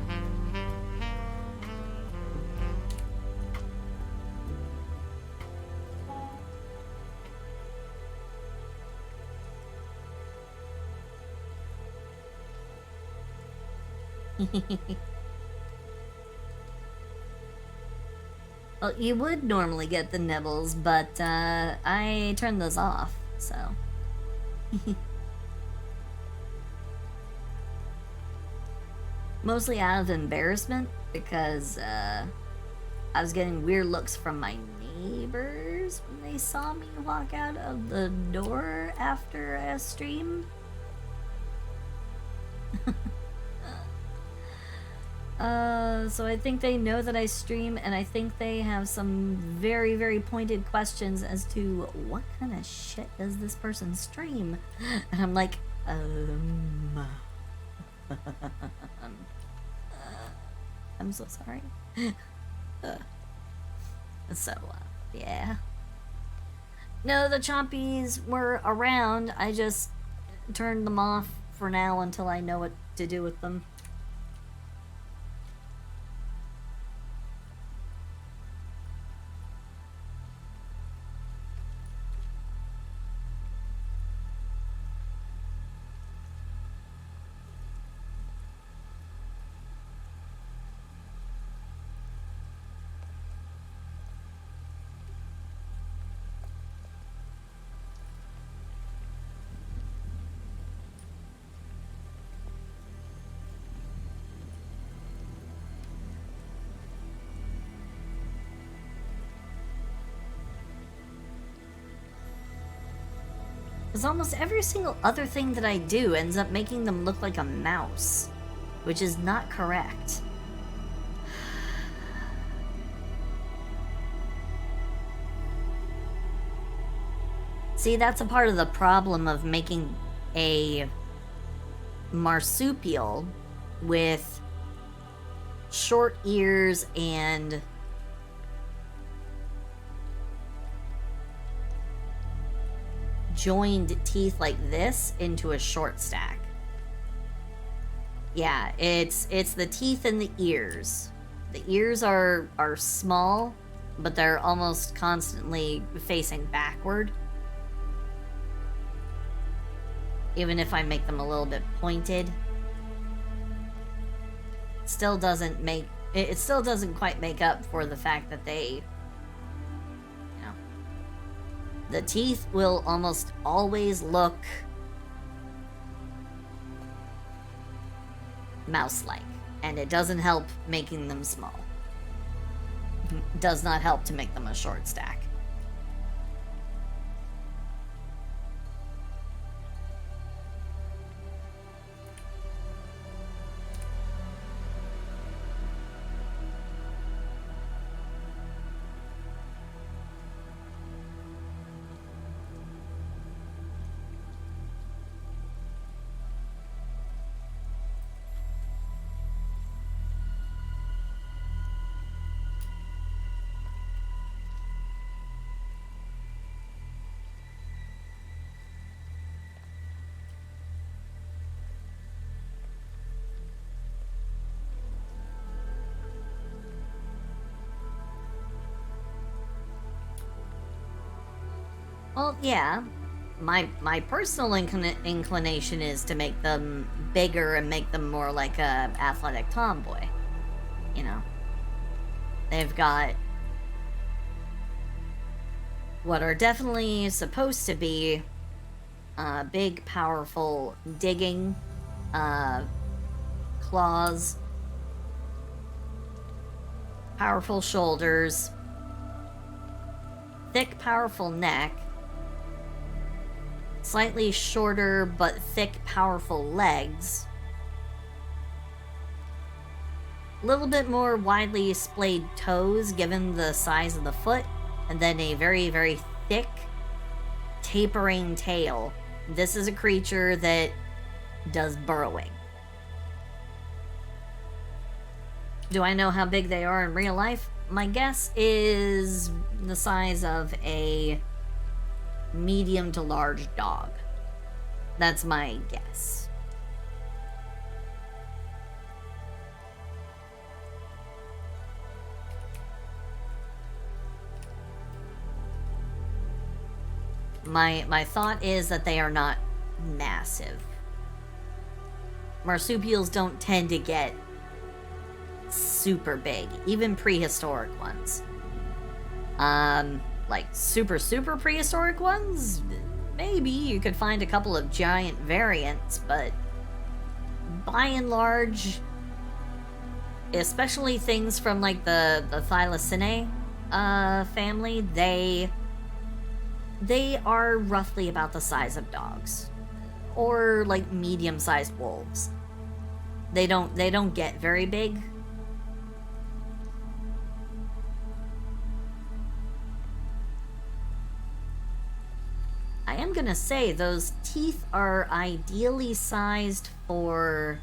Well, you would normally get the nibbles, but I turned those off, so. Mostly out of embarrassment, because I was getting weird looks from my neighbors when they saw me walk out of the door after a stream. So I think they know that I stream, and I think they have some very, very pointed questions as to what kind of shit does this person stream? And I'm like, I'm so sorry. Yeah. No, the chompies were around. I just turned them off for now until I know what to do with them. Because almost every single other thing that I do ends up making them look like a mouse, which is not correct. See, that's a part of the problem of making a marsupial with short ears and joined teeth like this into a short stack. Yeah, it's the teeth and the ears. The ears are small, but they're almost constantly facing backward. Even if I make them a little bit pointed, it still doesn't quite make up for the fact that they, the teeth will almost always look mouse-like, and it doesn't help making them small. Does not help to make them a short stack. Well, yeah. My personal inclination is to make them bigger and make them more like a athletic tomboy. You know, they've got what are definitely supposed to be big, powerful digging claws, powerful shoulders, thick, powerful neck, slightly shorter but thick, powerful legs, a little bit more widely splayed toes given the size of the foot, and then a very, very thick, tapering tail. This is a creature that does burrowing. Do I know how big they are in real life? My guess is the size of a medium to large dog. That's my guess. My thought is that they are not massive. Marsupials don't tend to get super big, even prehistoric ones. Like super prehistoric ones, maybe you could find a couple of giant variants, but by and large, especially things from like the Thylacinae family, they are roughly about the size of dogs, or like medium-sized wolves. They don't get very big. I am gonna say those teeth are ideally sized for...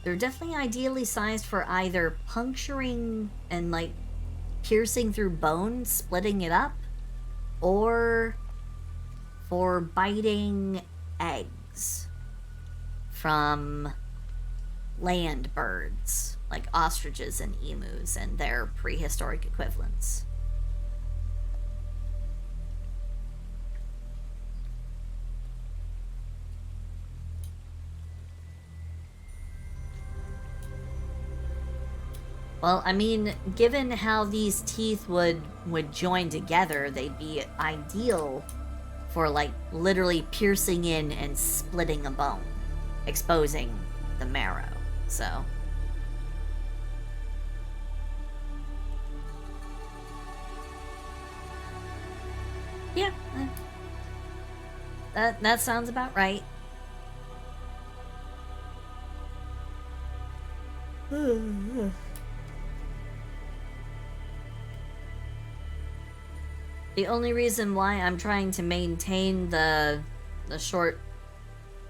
They're definitely ideally sized for either puncturing and, like, piercing through bone, splitting it up, or for biting eggs from land birds, like ostriches and emus and their prehistoric equivalents. Well, I mean, given how these teeth would join together, they'd be ideal for, like, literally piercing in and splitting a bone, exposing the marrow, so... Yeah, that sounds about right. The only reason why I'm trying to maintain the short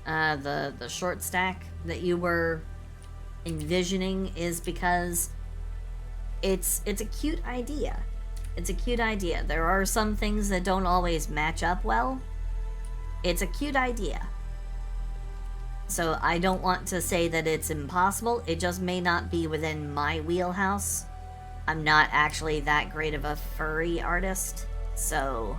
the short stack that you were envisioning is because it's a cute idea. It's a cute idea. There are some things that don't always match up well. It's a cute idea. So I don't want to say that it's impossible. It just may not be within my wheelhouse. I'm not actually that great of a furry artist. So,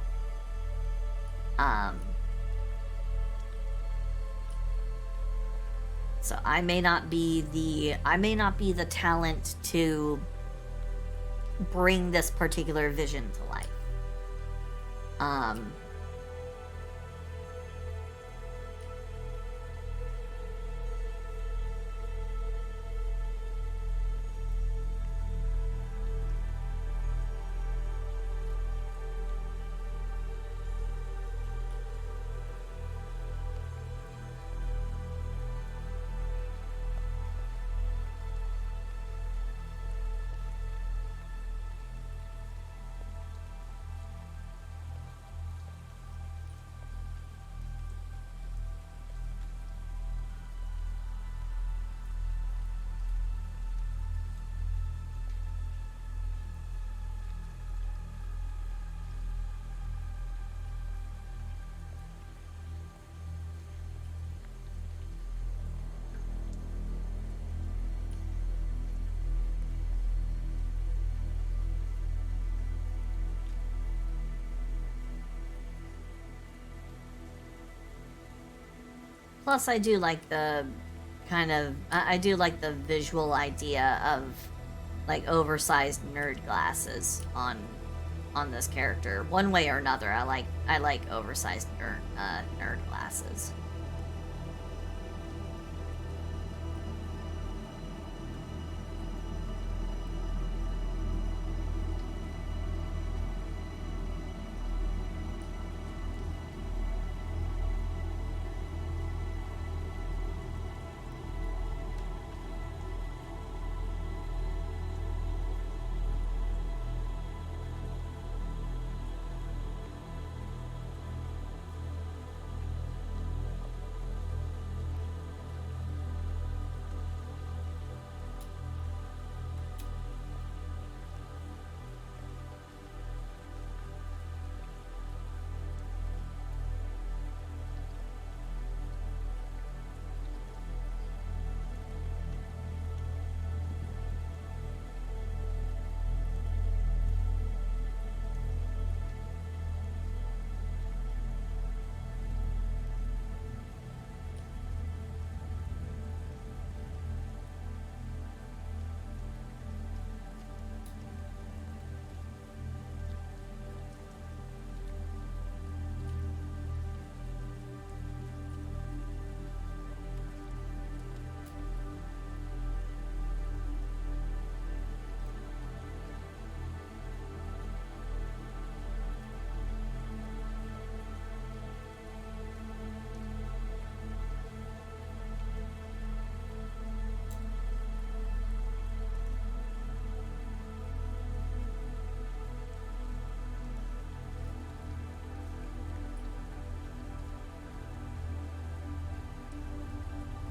so I may not be the talent to bring this particular vision to life. Plus, I do like the I do like the visual idea of, like, oversized nerd glasses on this character. One way or another, I like oversized nerd glasses.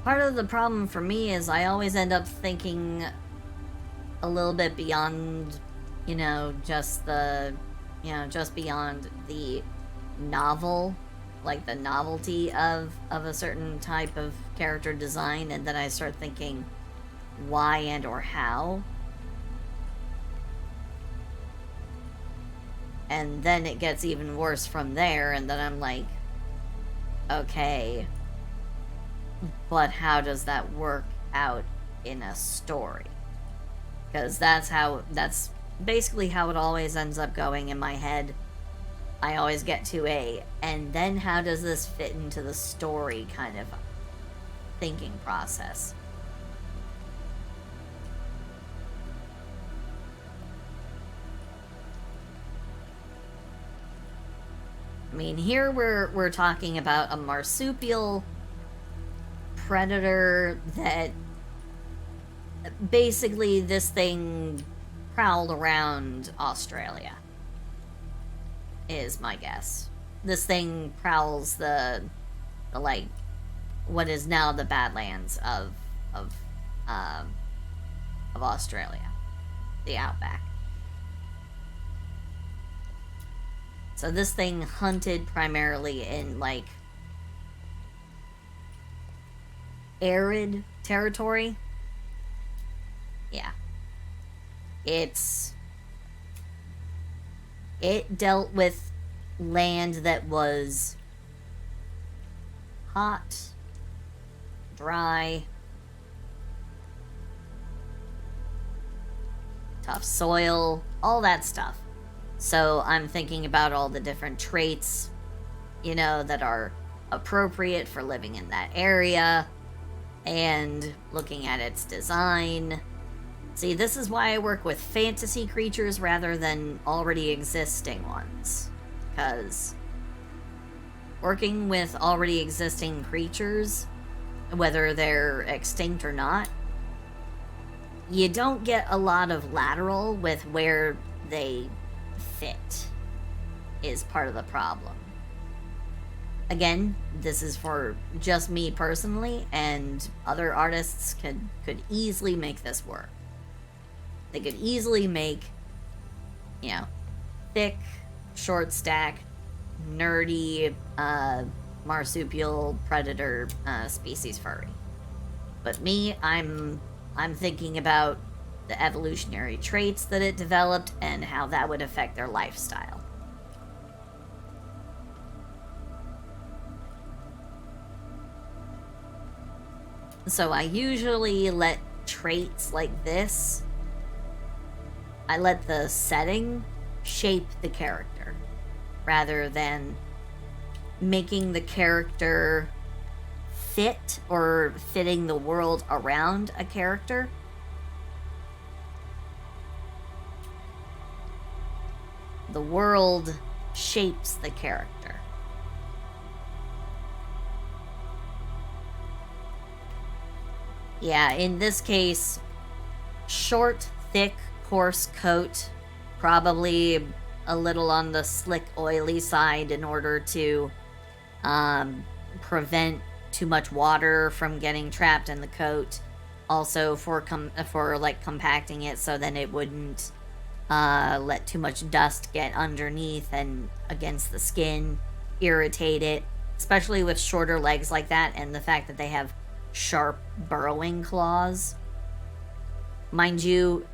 part of the problem for me is I always end up thinking a little bit beyond, just just beyond the novel, like the novelty of a certain type of character design, and then I start thinking why and or how. And then it gets even worse from there, and then I'm like, okay, but how does that work out in a story? Because that's basically how it always ends up going in my head. I always get to and then how does this fit into the story kind of thinking process. I mean, here we're talking about a marsupial predator that basically this thing prowled around Australia, is my guess. This thing prowls the like what is now the Badlands of Australia, the outback. So this thing hunted primarily in, like, arid territory. Yeah. It dealt with land that was hot, dry, tough soil, all that stuff. So I'm thinking about all the different traits, that are appropriate for living in that area, and looking at its design. See, this is why I work with fantasy creatures rather than already existing ones. Because working with already existing creatures, whether they're extinct or not, you don't get a lot of lateral with where they fit, is part of the problem. Again, this is for just me personally, and other artists could easily make this work. They could easily make, thick, short stack, nerdy, marsupial predator species furry. But me, I'm thinking about the evolutionary traits that it developed and how that would affect their lifestyle. So I usually let traits like this, I let the setting shape the character rather than making the character fit or fitting the world around a character. The world shapes the character. Yeah, in this case, short, thick, coarse coat, probably a little on the slick, oily side in order to prevent too much water from getting trapped in the coat. Also for compacting it so then it wouldn't let too much dust get underneath and against the skin, irritate it, especially with shorter legs like that and the fact that they have sharp burrowing claws. Mind you,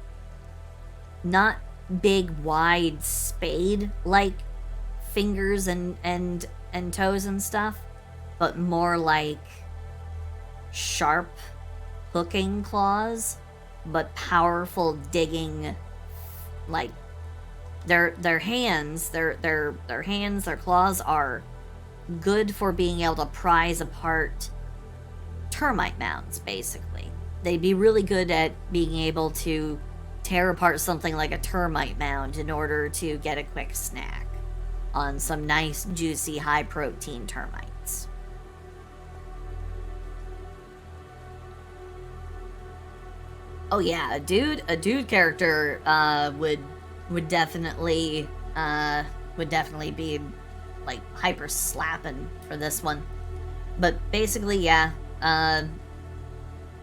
not big, wide spade-like fingers and toes and stuff, but more like sharp hooking claws, but powerful digging, like their hands, their claws are good for being able to prise apart termite mounds, basically. They'd be really good at being able to tear apart something like a termite mound in order to get a quick snack on some nice, juicy, high-protein termites. Oh yeah, a dude character would definitely be like hyper slapping for this one. But basically, yeah,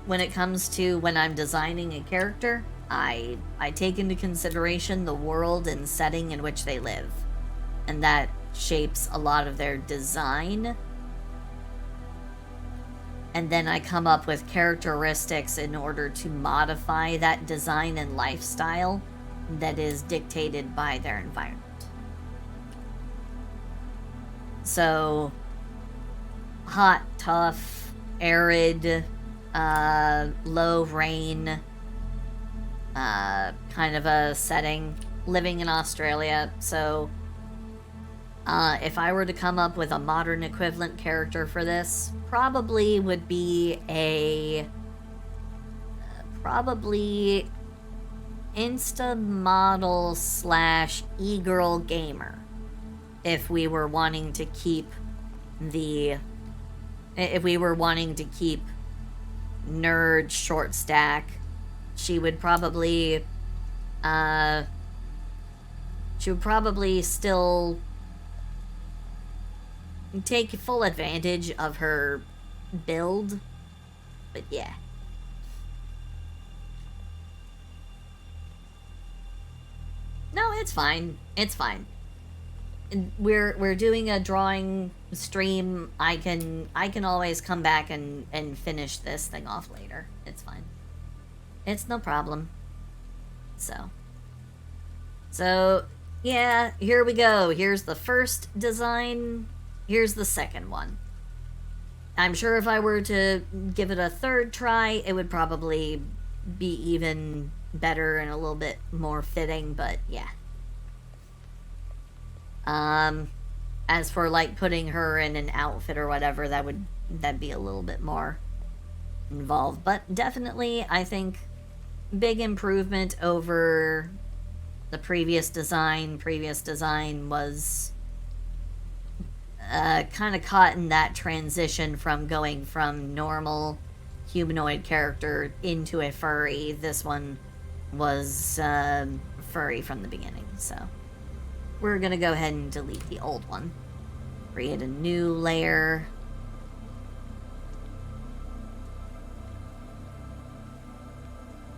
when it comes to when I'm designing a character, I take into consideration the world and setting in which they live. And that shapes a lot of their design. And then I come up with characteristics in order to modify that design and lifestyle that is dictated by their environment. So, hot, tough, arid, low rain, kind of a setting, living in Australia. So, if I were to come up with a modern equivalent character for this, probably would be a probably Insta model slash e-girl gamer. If we were wanting to keep nerd short stack, she would probably still take full advantage of her build, but yeah. No, it's fine. It's fine. We're doing a drawing stream. I can always come back and finish this thing off later. It's fine. It's no problem. So yeah, here we go. Here's the first design. Here's the second one. I'm sure if I were to give it a third try, it would probably be even better and a little bit more fitting, but yeah. As for like putting her in an outfit or whatever, that'd be a little bit more involved. But definitely, I think big improvement over the previous design. Previous design was kind of caught in that transition from going from normal humanoid character into a furry. This one was furry from the beginning, so we're gonna go ahead and delete the old one. Create a new layer.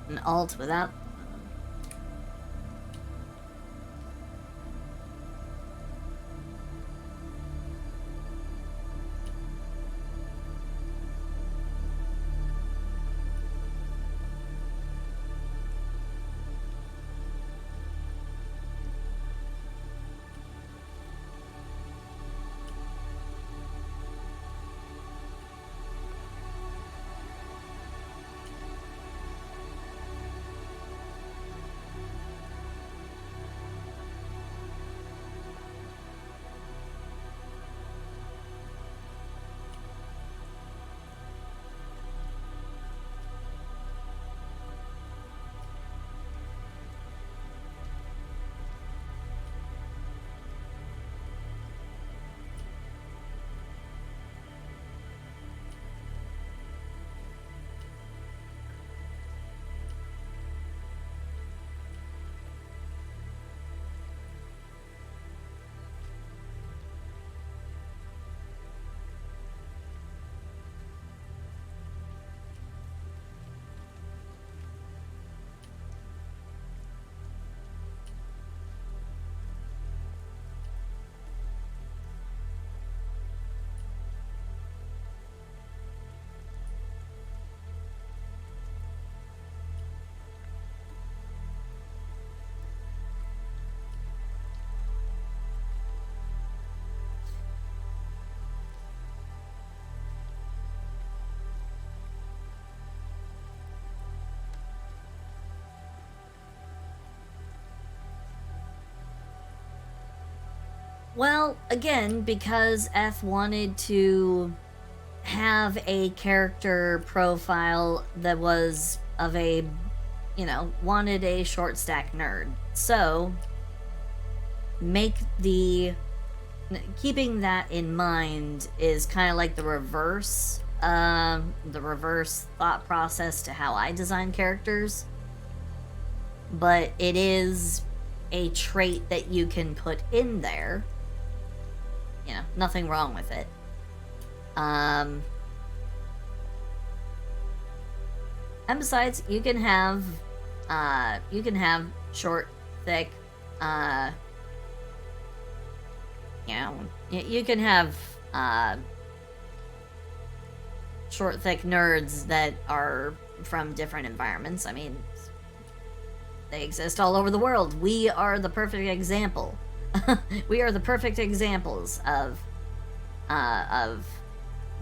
An alt without... Well, again, because F wanted to have a character profile that was of a, wanted a short stack nerd. So, keeping that in mind is kind of like the reverse thought process to how I design characters. But it is a trait that you can put in there. Nothing wrong with it. And besides, you can have short, thick, you know, you can have, short, thick nerds that are from different environments. I mean, they exist all over the world. We are the perfect example. We are the perfect examples of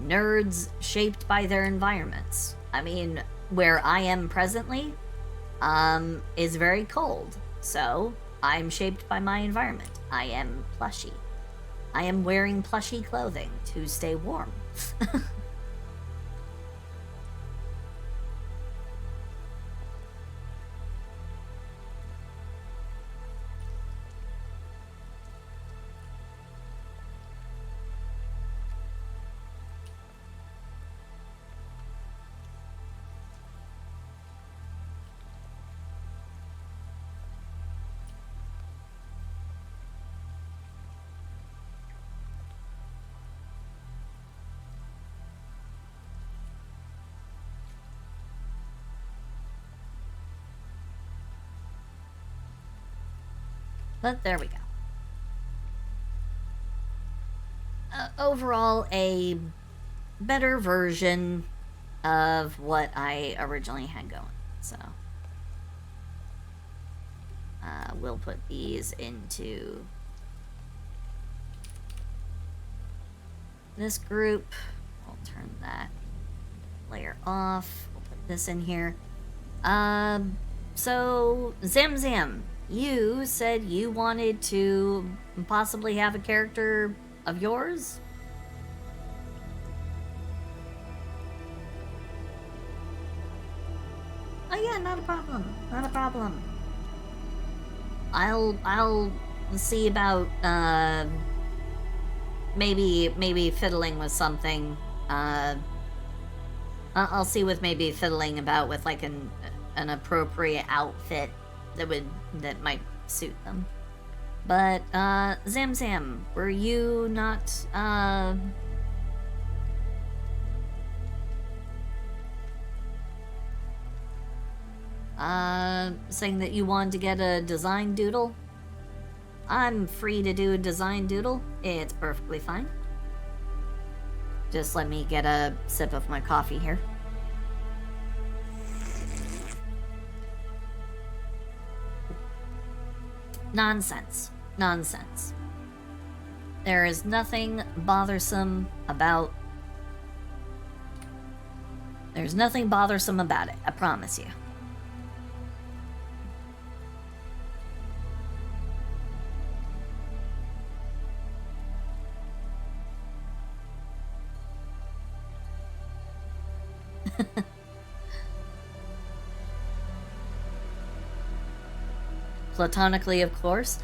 nerds shaped by their environments. I mean, where I am presently, is very cold, so I'm shaped by my environment. I am plushy. I am wearing plushy clothing to stay warm. But there we go. Overall, a better version of what I originally had going. So, we'll put these into this group. We'll turn that layer off. We'll put this in here. So, Zamzam, you said you wanted to possibly have a character of yours? Oh yeah, not a problem. Not a problem. I'll see about maybe fiddling with something. I'll see with maybe fiddling about with like an appropriate outfit that might suit them. But Zamzam, were you not saying that you wanted to get a design doodle? I'm free to do a design doodle. It's perfectly fine. Just let me get a sip of my coffee here. Nonsense. Nonsense. There is nothing bothersome about... There's nothing bothersome about it, I promise you. Platonically, of course.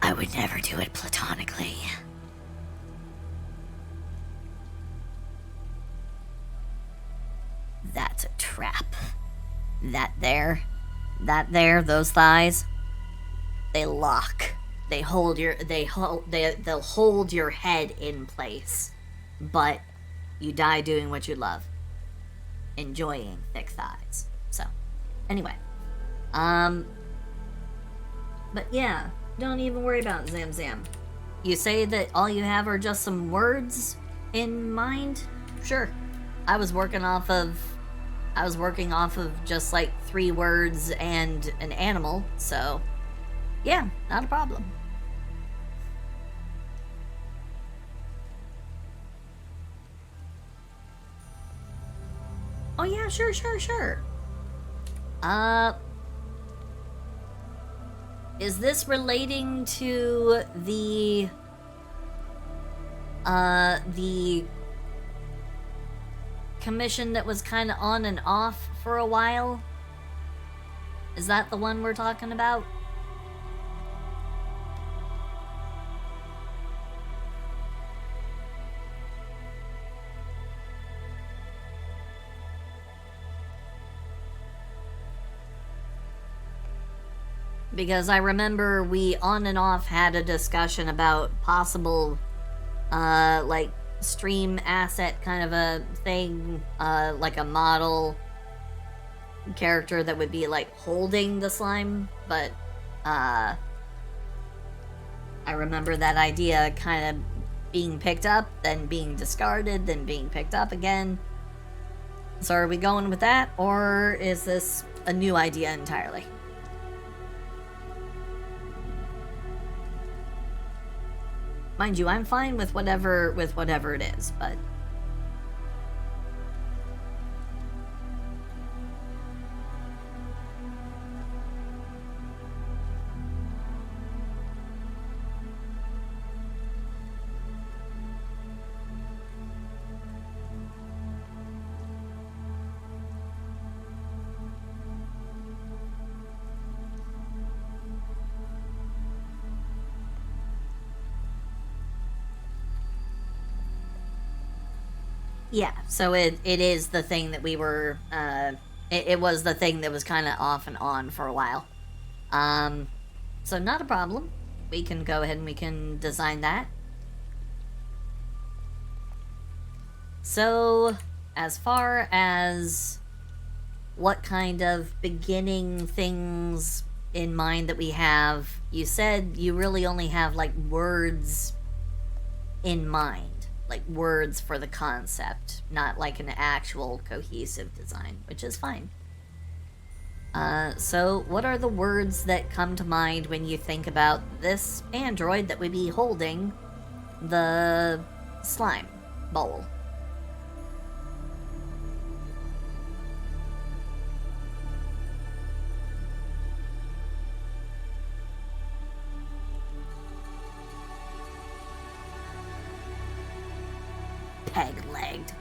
I would never do it platonically. That's a trap. That there, those thighs, they lock. They'll hold your head in place. But you die doing what you love. Enjoying thick thighs. So, anyway. But yeah, don't even worry about Zamzam. You say that all you have are just some words in mind? Sure. I was working off of just like 3 words and an animal, so yeah, not a problem. Oh yeah, sure. Is this relating to the commission that was kind of on and off for a while? Is that the one we're talking about? Because I remember we on and off had a discussion about possible, like, stream asset kind of a thing, like a model character that would be like holding the slime, but I remember that idea kind of being picked up, then being discarded, then being picked up again. So are we going with that, or is this a new idea entirely? Mind you, I'm fine with whatever it is, but yeah, so it is the thing that we were, it was the thing that was kind of off and on for a while. So not a problem. We can go ahead and we can design that. So, as far as what kind of beginning things in mind that we have, you said you really only have, like, words in mind. Like words for the concept, not like an actual cohesive design, which is fine. So what are the words that come to mind when you think about this android that would be holding the slime bowl? Peg-legged.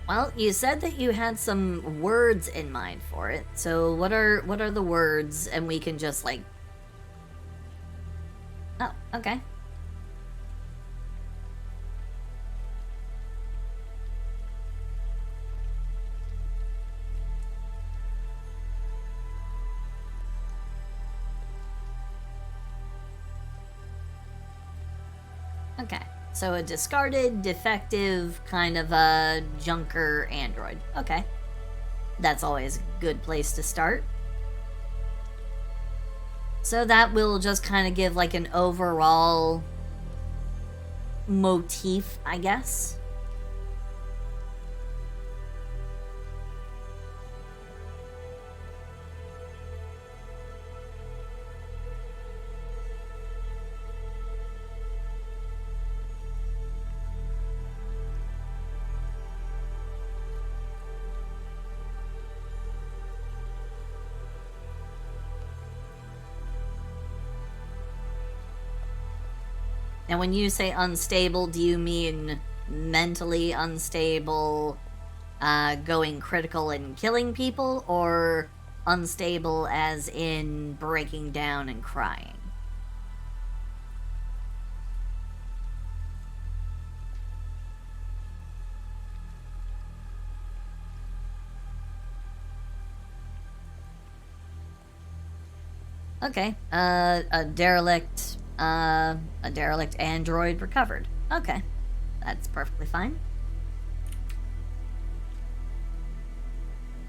Well, you said that you had some words in mind for it. So what are the words, and we can just like... Oh, okay. Okay, so a discarded, defective, kind of a junker android. Okay. That's always a good place to start. So that will just kind of give like an overall motif, I guess. Now, when you say unstable, do you mean mentally unstable, going critical and killing people, or unstable as in breaking down and crying? Okay, a derelict android recovered. Okay, that's perfectly fine.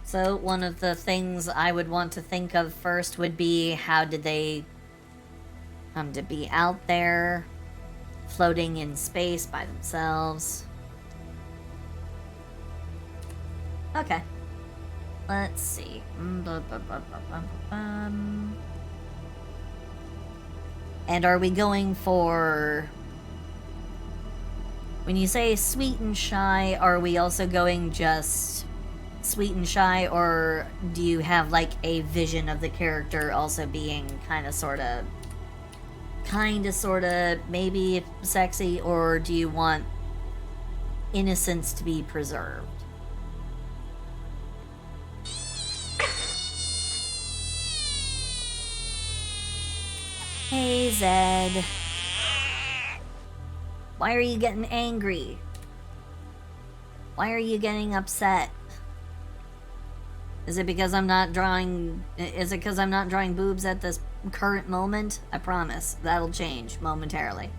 So one of the things I would want to think of first would be, how did they come to be out there, floating in space by themselves? Okay, let's see. And are we going for... When you say sweet and shy, are we also going just sweet and shy, or do you have like a vision of the character also being kind of sort of maybe sexy, or do you want innocence to be preserved? Hey, Zed. Why are you getting angry? Why are you getting upset? Is it because I'm not drawing boobs at this current moment, I promise, that'll change momentarily.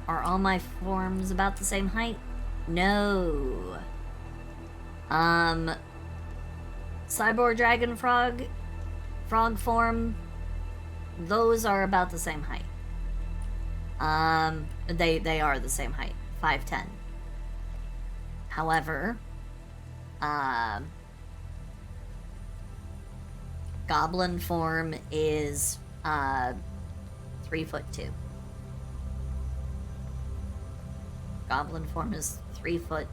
Are all my forms about the same height? No. Cyborg Dragon Frog form, those are about the same height. They are the same height, 5'10". However, Goblin form is, 3'2". Goblin form is 3'2".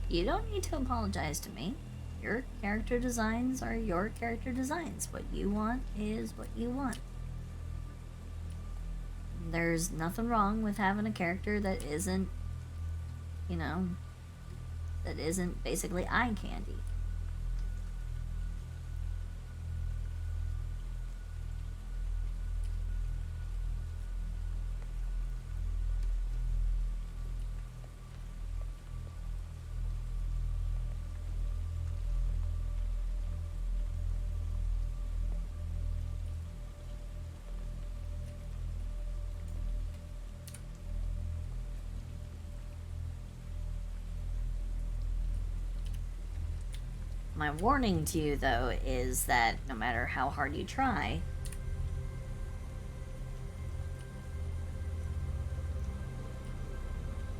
You don't need to apologize to me. Your character designs are your character designs. What you want is what you want. There's nothing wrong with having a character that isn't, you know, that isn't basically eye candy. My warning to you, though, is that no matter how hard you try,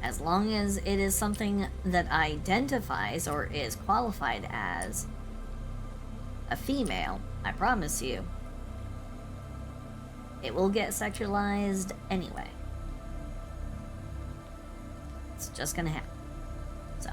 as long as it is something that identifies or is qualified as a female, I promise you, it will get sexualized anyway. It's just gonna happen. So.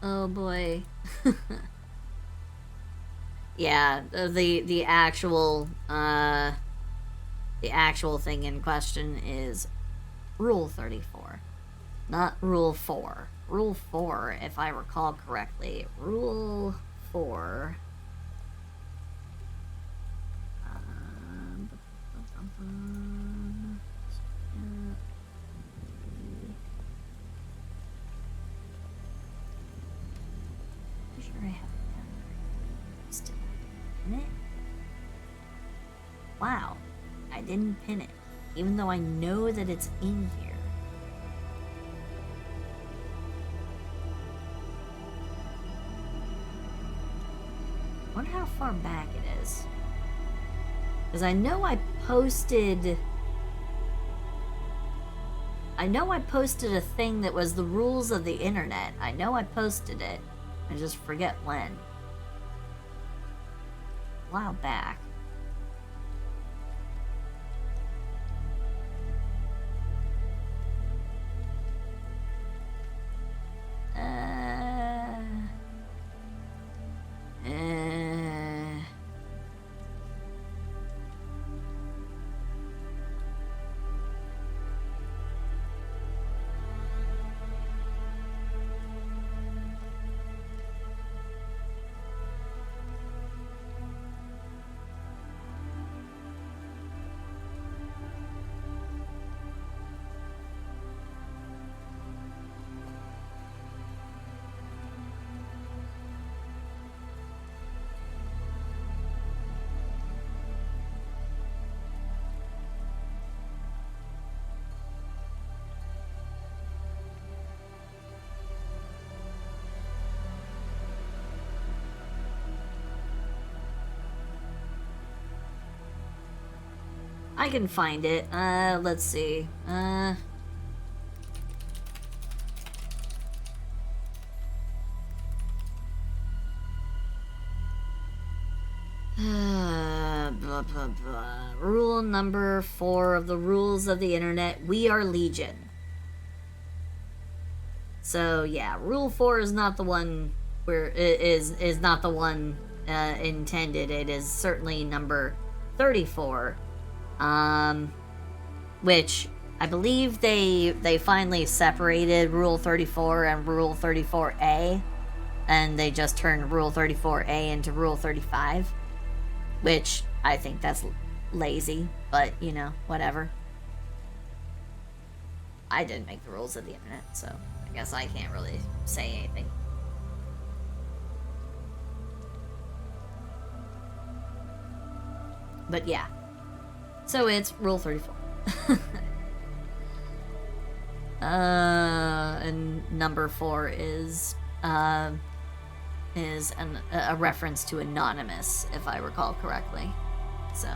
Oh boy. Yeah, the actual The actual thing in question is Rule 34, not Rule 4. Rule 4, if I recall correctly, Rule 4... sure I have it down there. Still pin it. Wow, I didn't pin it, even though I know that it's in here. Wonder how far back it is. Because I know I posted a thing that was the rules of the internet. I know I posted it. I just forget when. A while back. I can find it. Let's see. Blah, blah, blah. Rule number 4 of the rules of the internet. We are Legion. So yeah, rule 4 is not the one where is not the one intended. It is certainly number 34. Which I believe they finally separated Rule 34 and Rule 34A, and they just turned Rule 34A into Rule 35, which I think that's lazy, but you know, whatever. I didn't make the rules of the internet, so I guess I can't really say anything. But yeah. So it's Rule 34. And number 4 is a reference to Anonymous, if I recall correctly. So.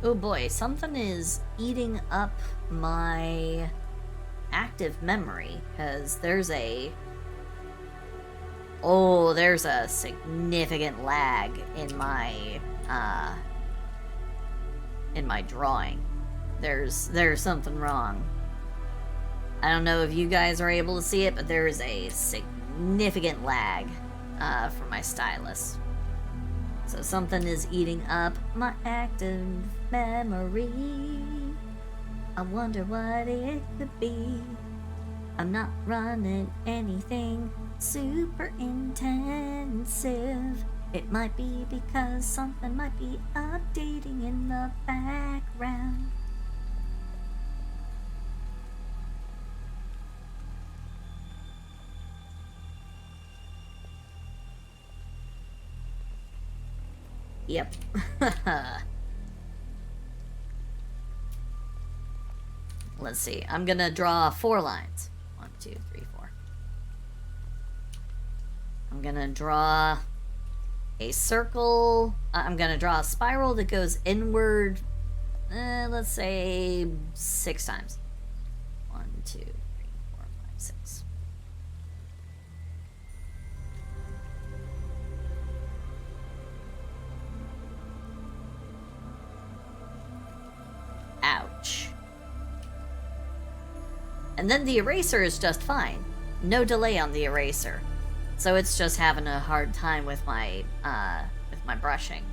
Oh boy, something is eating up my active memory, because there's a significant lag in my drawing. There's something wrong. I don't know if you guys are able to see it, but there is a significant lag for my stylus. So something is eating up my active memory. I wonder what it could be. I'm not running anything super intensive. It might be because something might be updating in the background. Yep. Let's see. I'm gonna draw 4 lines. 1, 2, 3, 4. I'm gonna draw a circle. I'm gonna draw a spiral that goes inward let's say 6 times. 1, 2, 3, 4, 5, 6. Ouch. And then the eraser is just fine. No delay on the eraser. So it's just having a hard time with my brushing.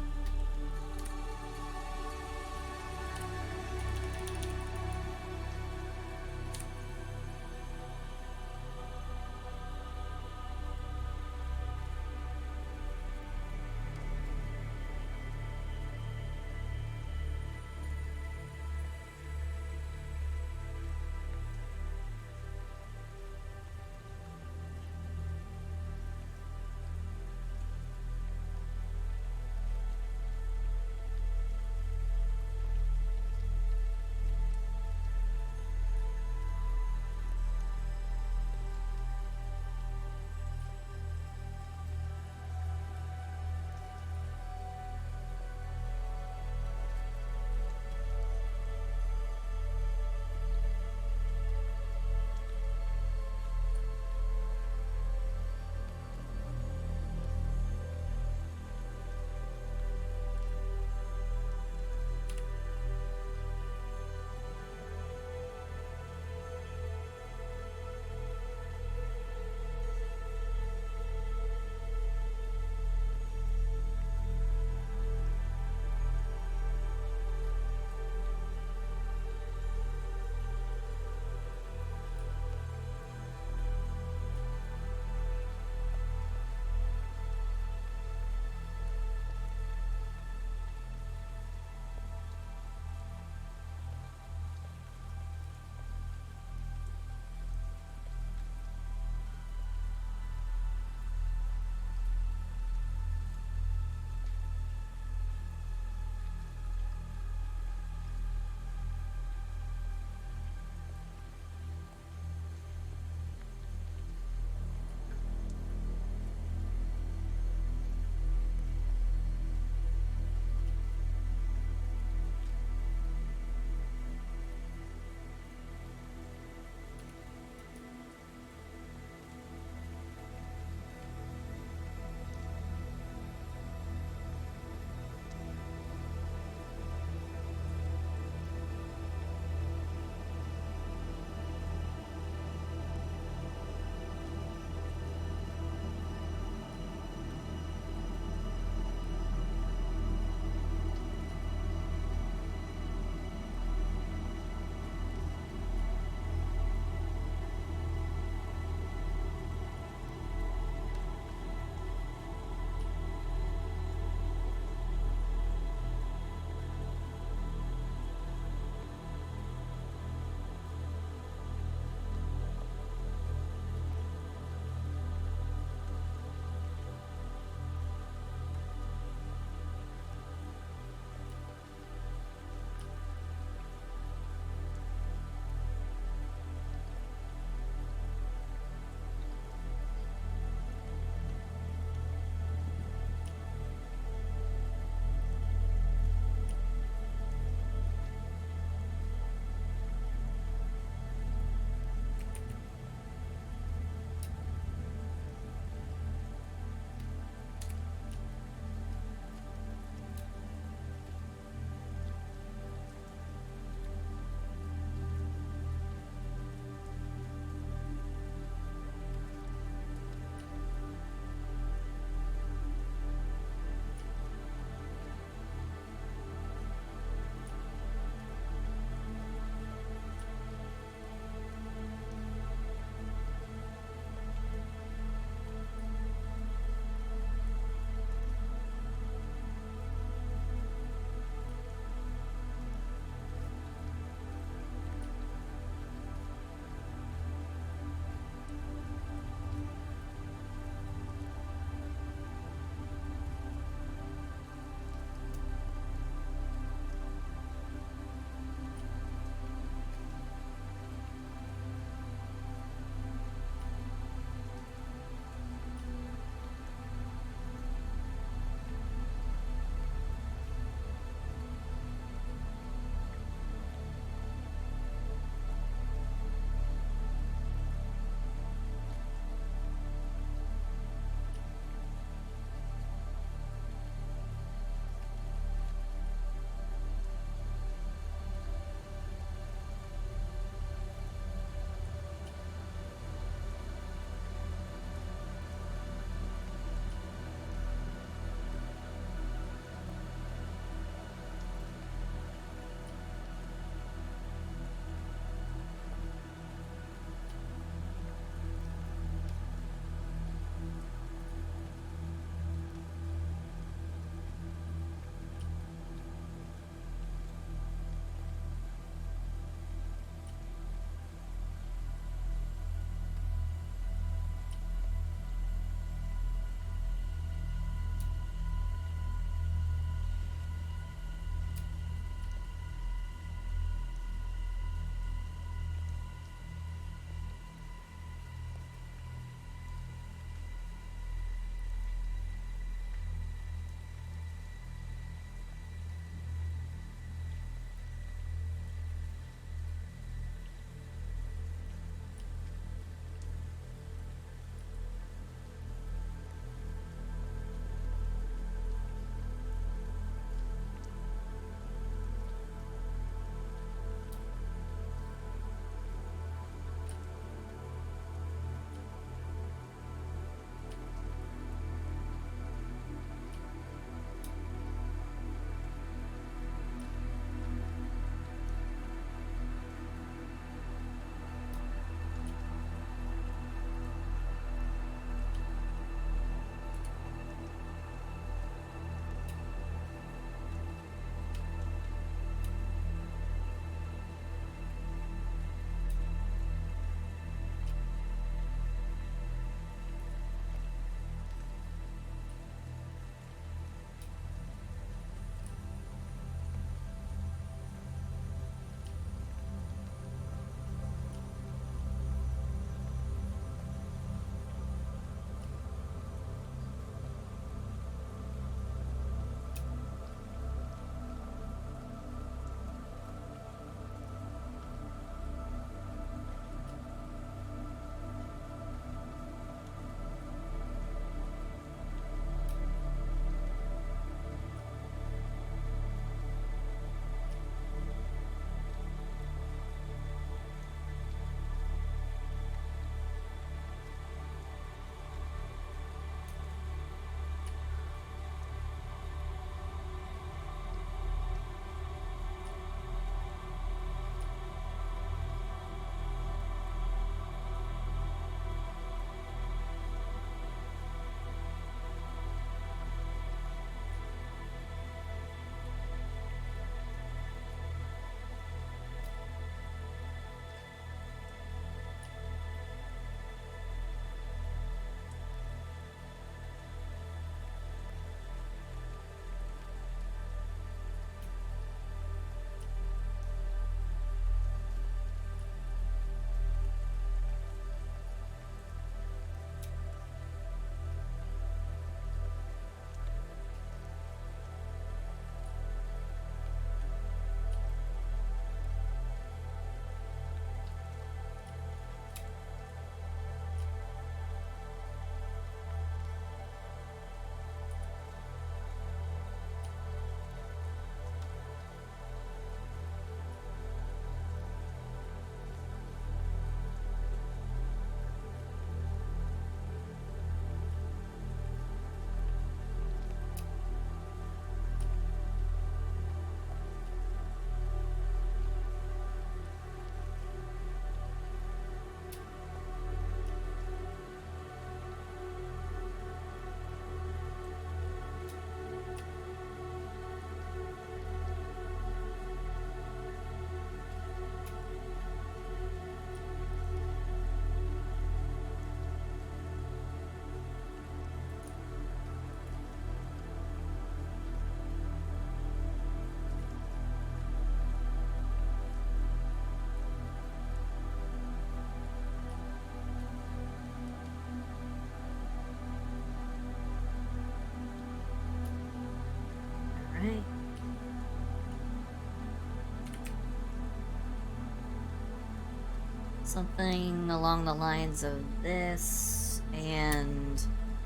Something along the lines of this, and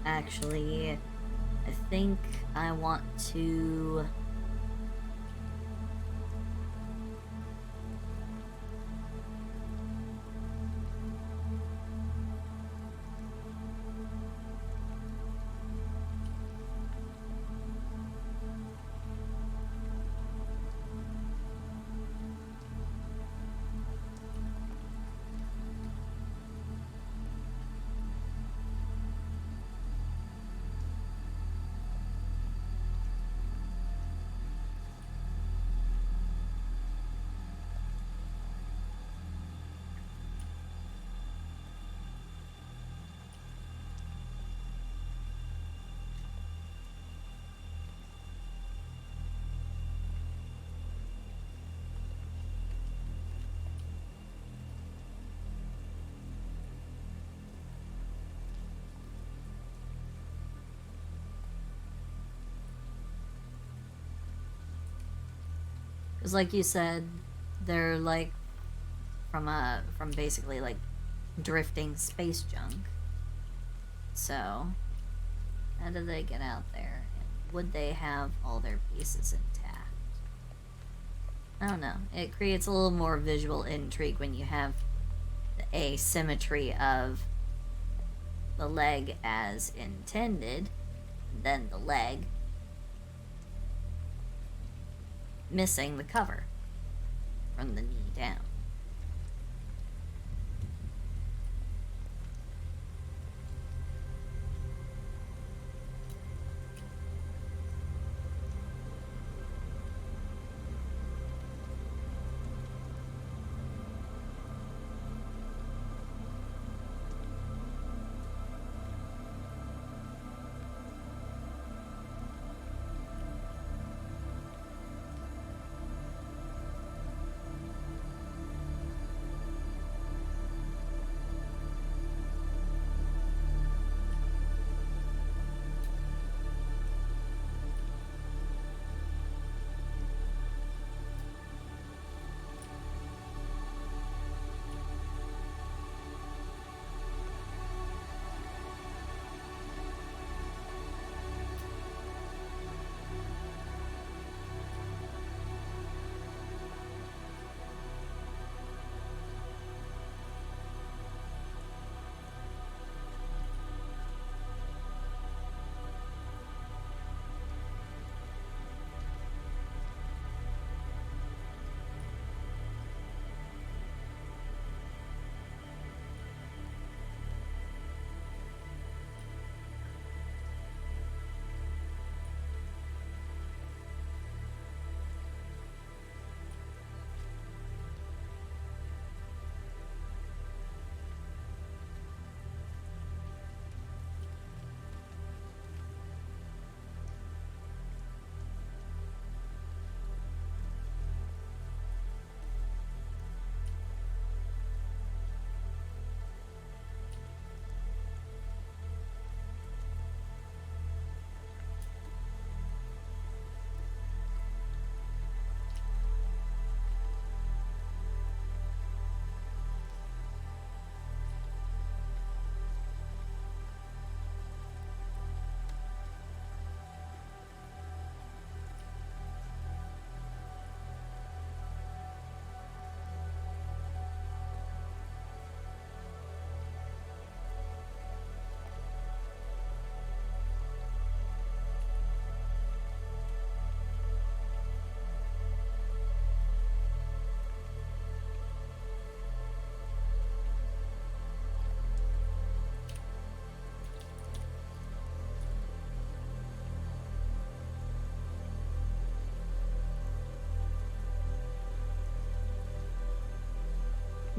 actually, I think I want to... Because like you said, they're like from basically like drifting space junk. So, how did they get out there? And would they have all their pieces intact? I don't know. It creates a little more visual intrigue when you have the asymmetry of the leg as intended, and then the leg missing the cover from the knee down.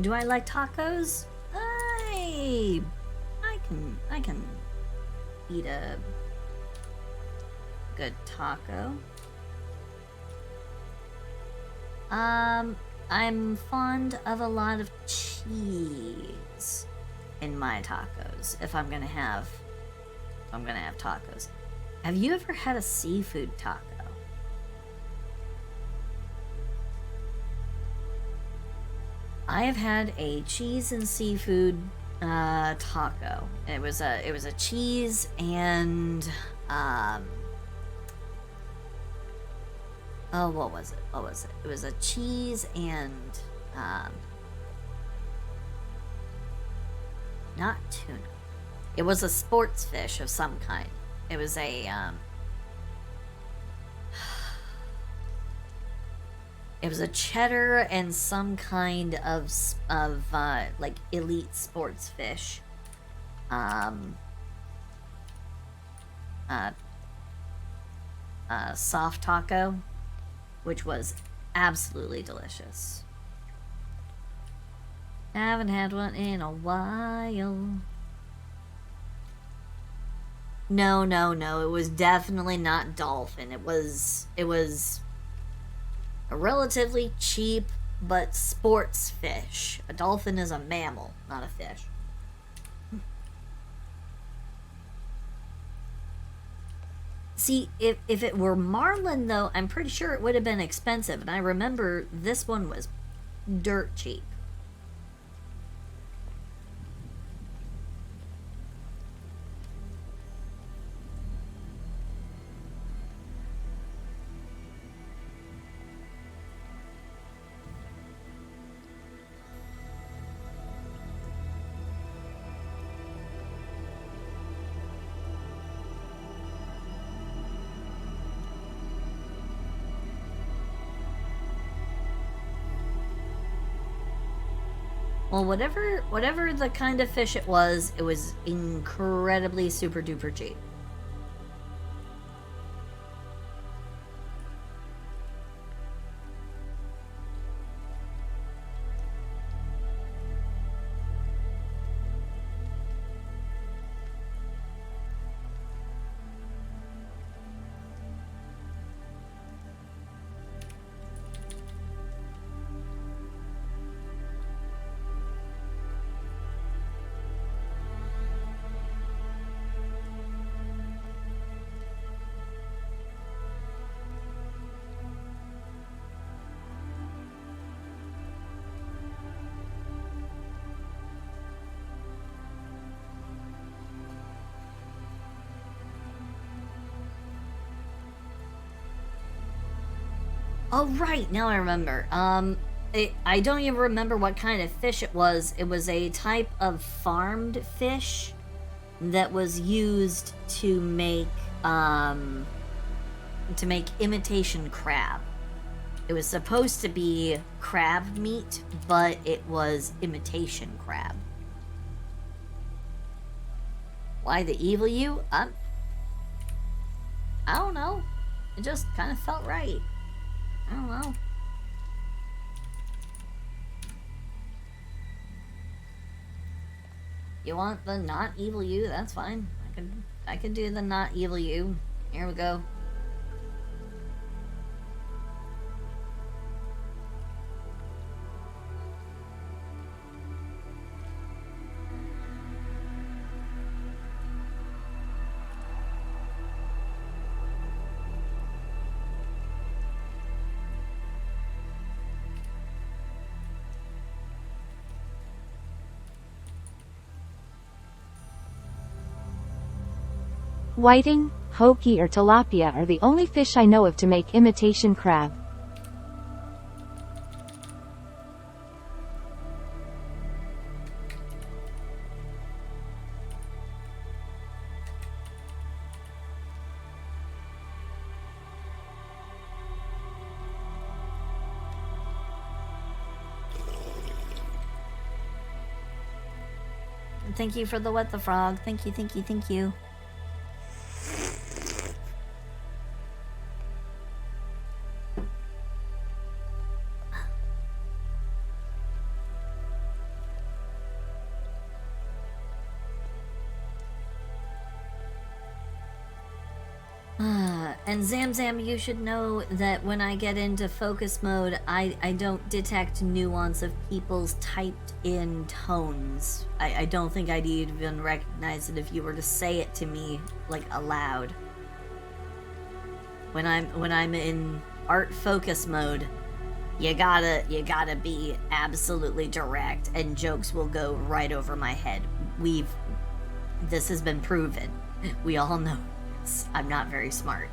Do I like tacos? I can eat a good taco. I'm fond of a lot of cheese in my tacos if I'm gonna have tacos. Have you ever had a seafood taco? I have had a cheese and seafood taco. It was a cheese and oh, what was it? It was a cheese and not tuna. It was a sports fish of some kind. It was a it was a cheddar and some kind of like elite sports fish. Soft taco, which was absolutely delicious. Haven't had one in a while. No. It was definitely not dolphin. It was a relatively cheap but sports fish. A dolphin is a mammal, not a fish. See, if it were marlin, though, I'm pretty sure it would have been expensive. And I remember this one was dirt cheap. Well, whatever the kind of fish it was incredibly super duper cheap. Oh, right, now I remember. I don't even remember what kind of fish it was. It was a type of farmed fish that was used to make imitation crab. It was supposed to be crab meat, but it was imitation crab. Why the evil you? I don't know. It just kind of felt right. I don't know. You want the not evil you? That's fine. I could do the not evil you. Here we go. Whiting, hoki or tilapia are the only fish I know of to make imitation crab. Thank you for the what the frog. Thank you. And Zamzam, you should know that when I get into focus mode, I don't detect nuance of people's typed in tones. I don't think I'd even recognize it if you were to say it to me, like, aloud. When I'm in art focus mode, You gotta be absolutely direct, and jokes will go right over my head. This has been proven. We all know this. I'm not very smart.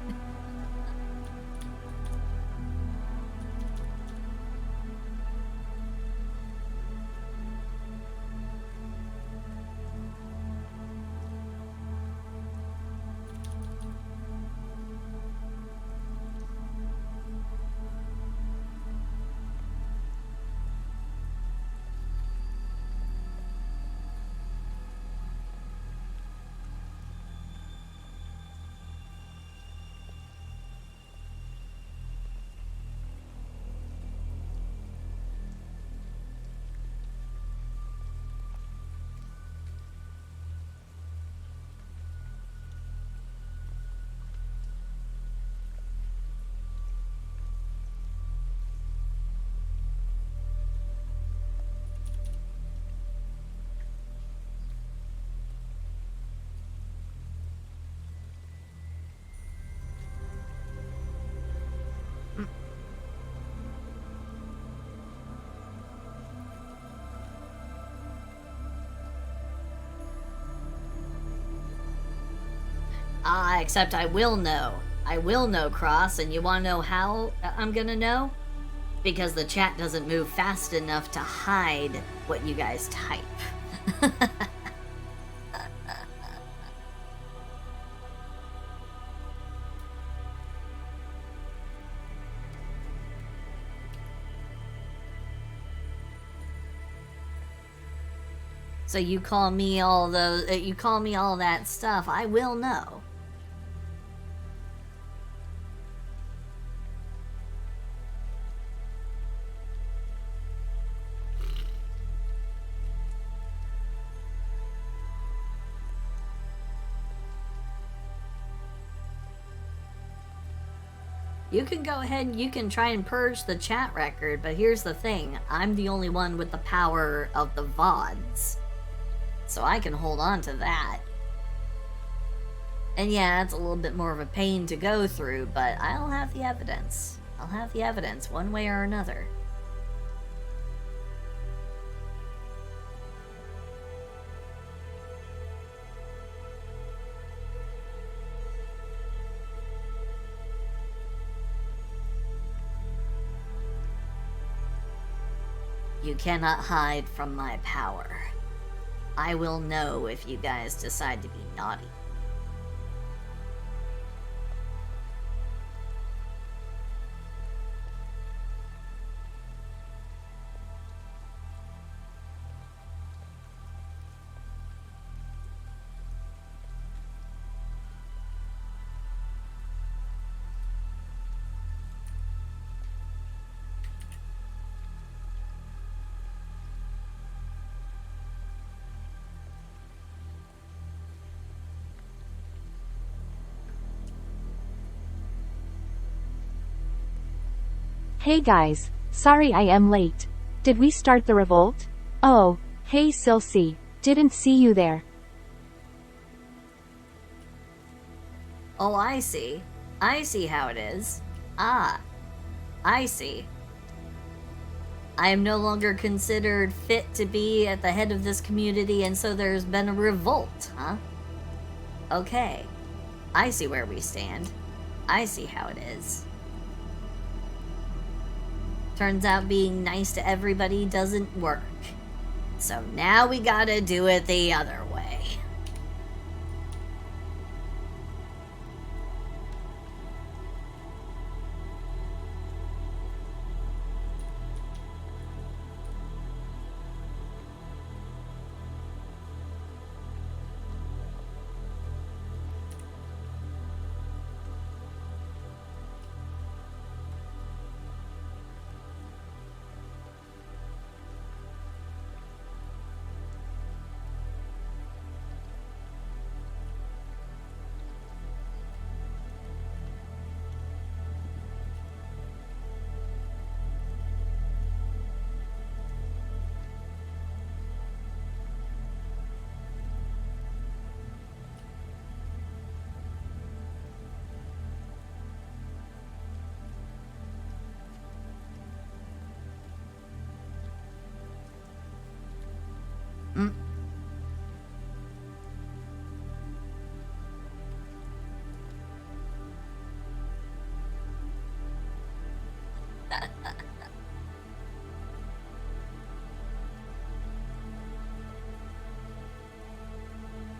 Except I will know. I will know, Cross, and you want to know how I'm gonna know? Because the chat doesn't move fast enough to hide what you guys type. So you call me all that stuff, I will know. You can go ahead and you can try and purge the chat record, but here's the thing. I'm the only one with the power of the VODs. So I can hold on to that. And yeah, it's a little bit more of a pain to go through, but I'll have the evidence. I'll have the evidence one way or another. You cannot hide from my power. I will know if you guys decide to be naughty. Hey guys, sorry I am late. Did we start the revolt? Oh, hey Silsey, didn't see you there. Oh, I see. I see how it is. Ah, I see. I am no longer considered fit to be at the head of this community, and so there's been a revolt, huh? Okay. I see where we stand. I see how it is. Turns out being nice to everybody doesn't work. So now we gotta do it the other way.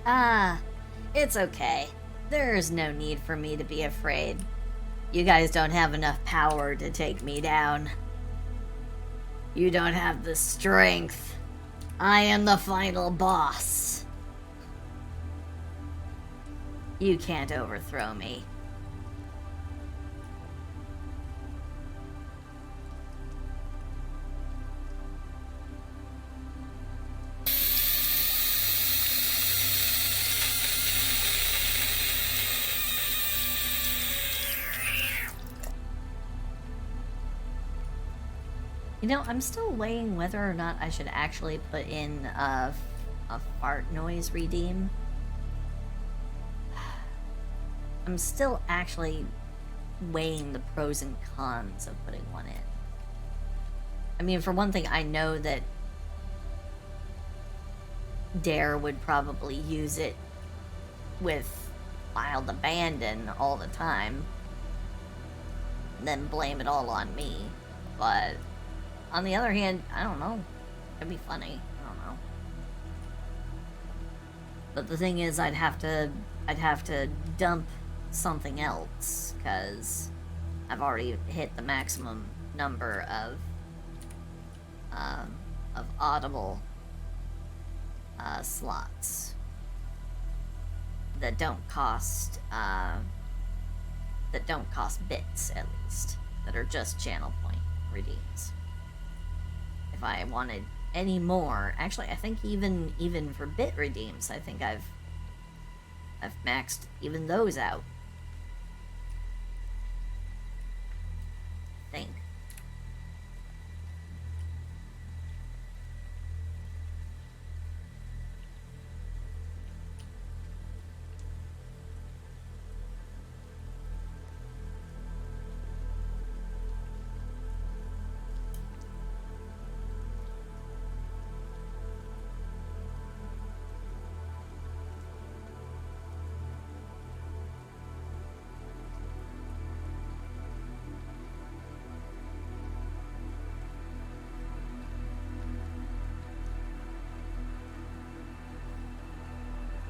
Ah, it's okay. There's no need for me to be afraid. You guys don't have enough power to take me down. You don't have the strength. I am the final boss. You can't overthrow me. You know, I'm still weighing whether or not I should actually put in a fart noise redeem. I'm still actually weighing the pros and cons of putting one in. I mean, for one thing, I know that Dare would probably use it with mild abandon all the time, and then blame it all on me. But on the other hand, I don't know. It'd be funny. I don't know. But the thing is, I'd have to dump something else, because I've already hit the maximum number of audible slots that don't cost bits, at least, that are just channel point redeems. If I wanted any more, actually, I think even for bit redeems, I think I've maxed even those out. I think.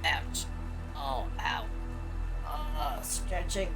Ouch. Oh, ow. Stretching.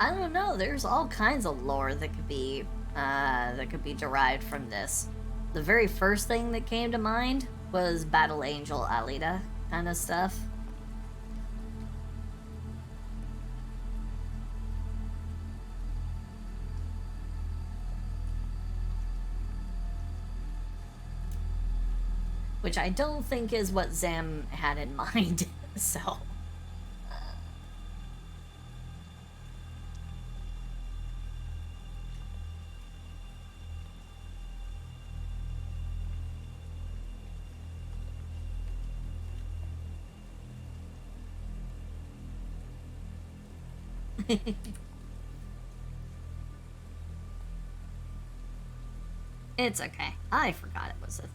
I don't know. There's all kinds of lore that could be derived from this. The very first thing that came to mind was Battle Angel Alita kind of stuff. Which I don't think is what Zam had in mind, so... It's okay. I forgot it was a thing.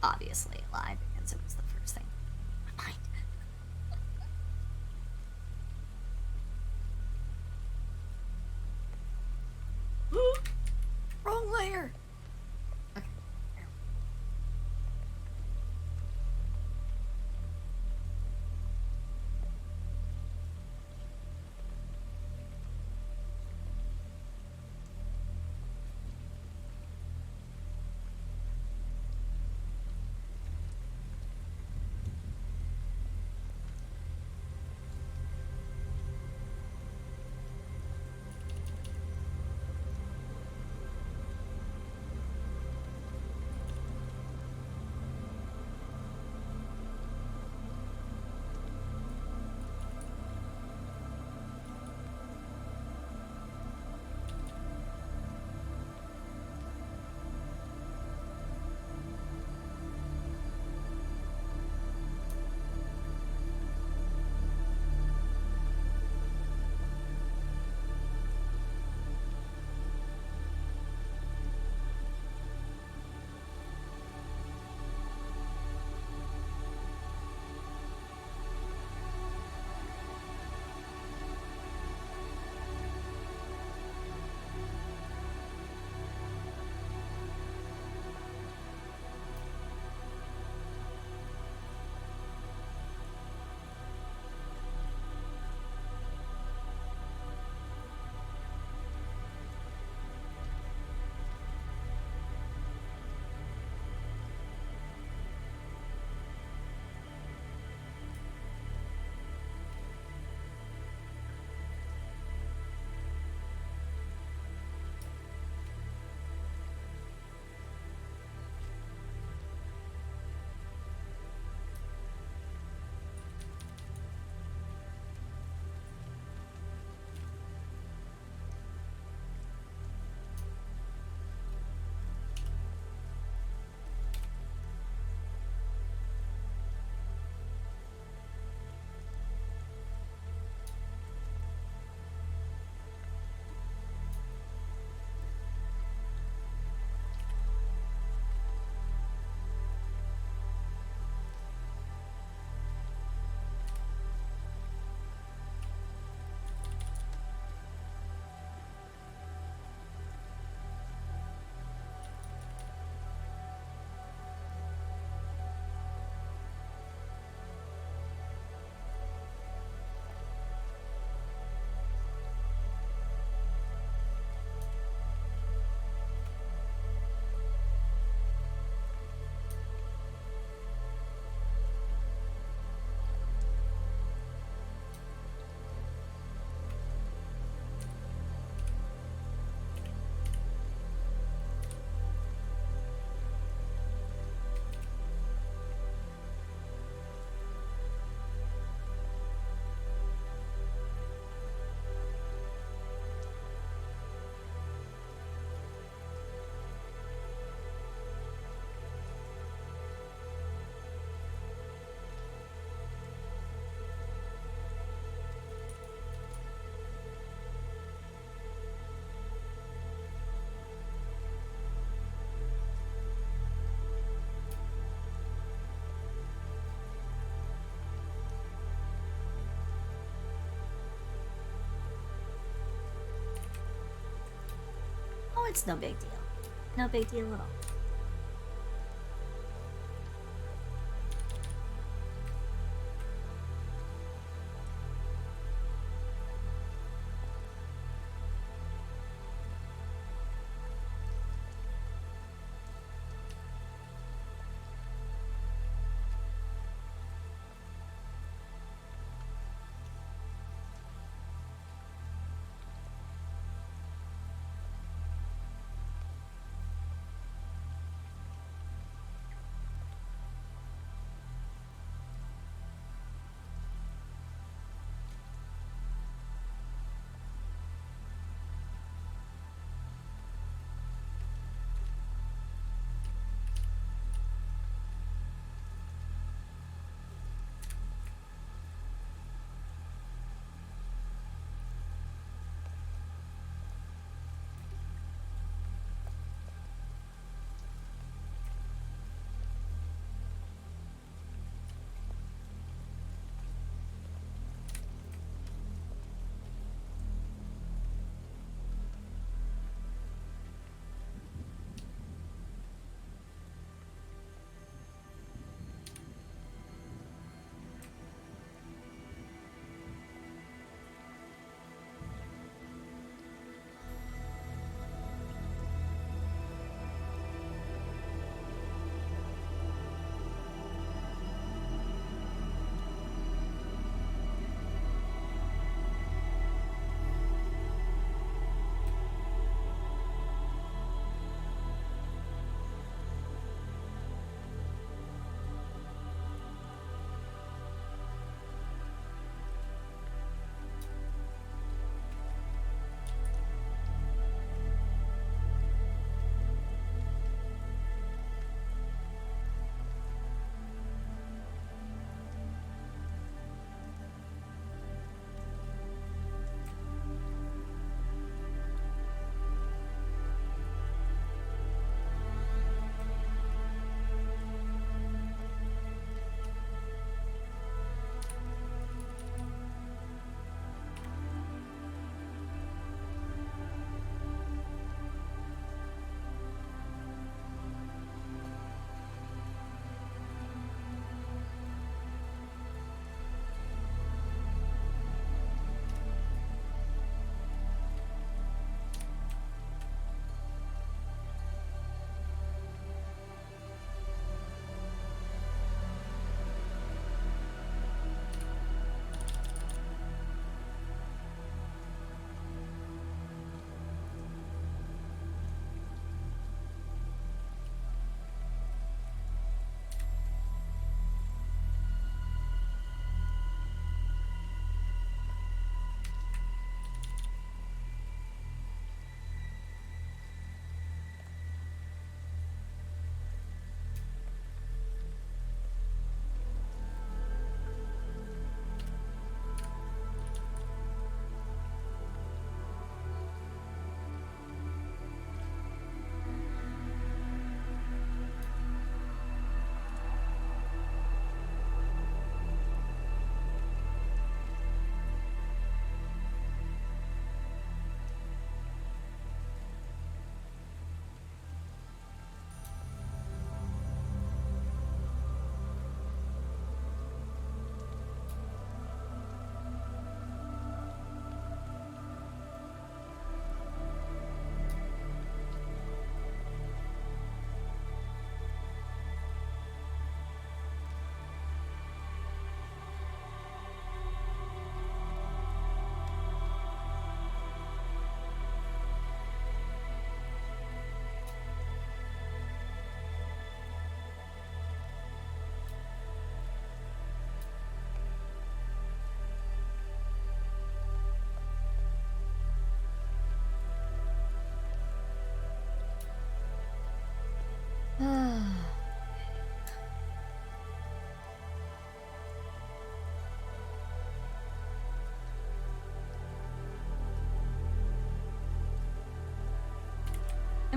Obviously a lie, because it was the first thing in my mind. Wrong layer! Okay. It's no big deal. No big deal at all.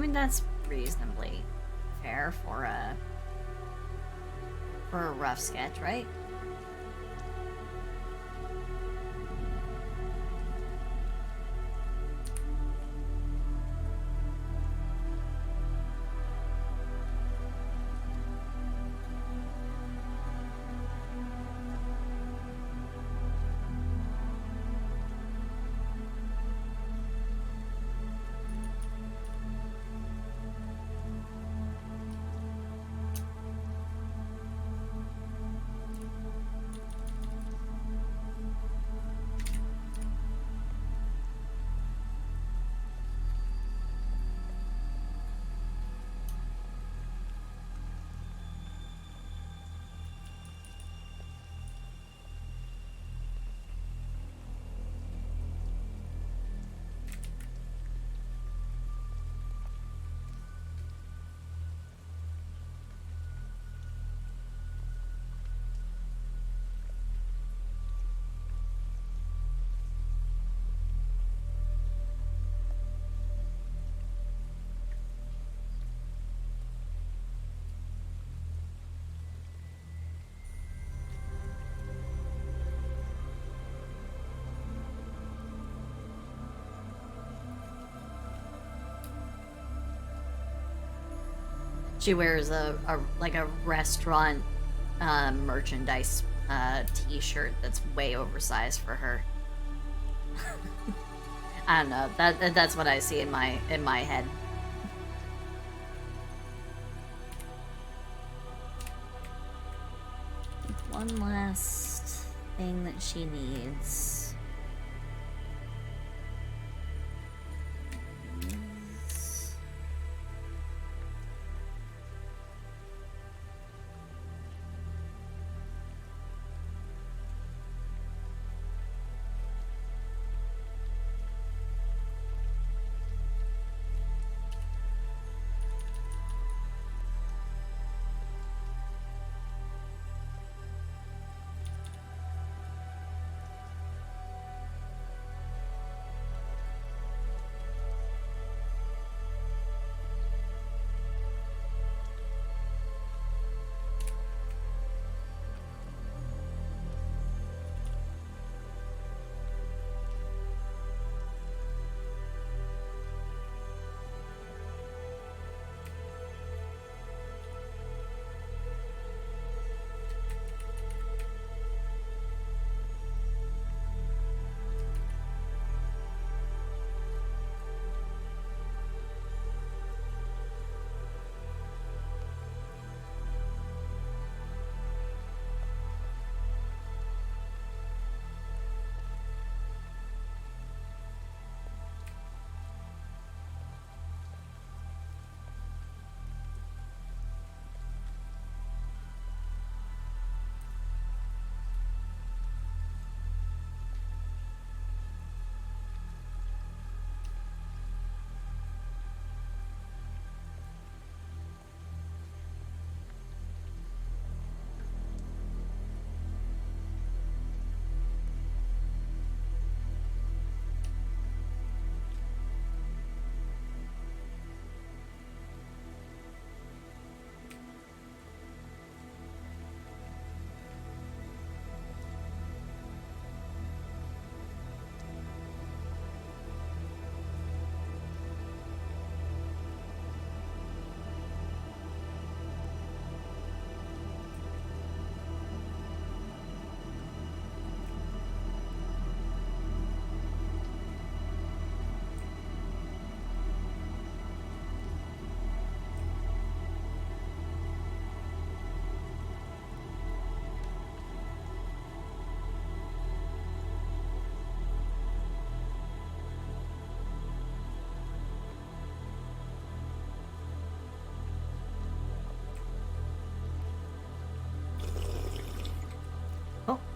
mean, that's reasonably fair for a rough sketch, right? She wears a like a restaurant merchandise t-shirt that's way oversized for her. I don't know. That's what I see in my head. One last thing that she needs.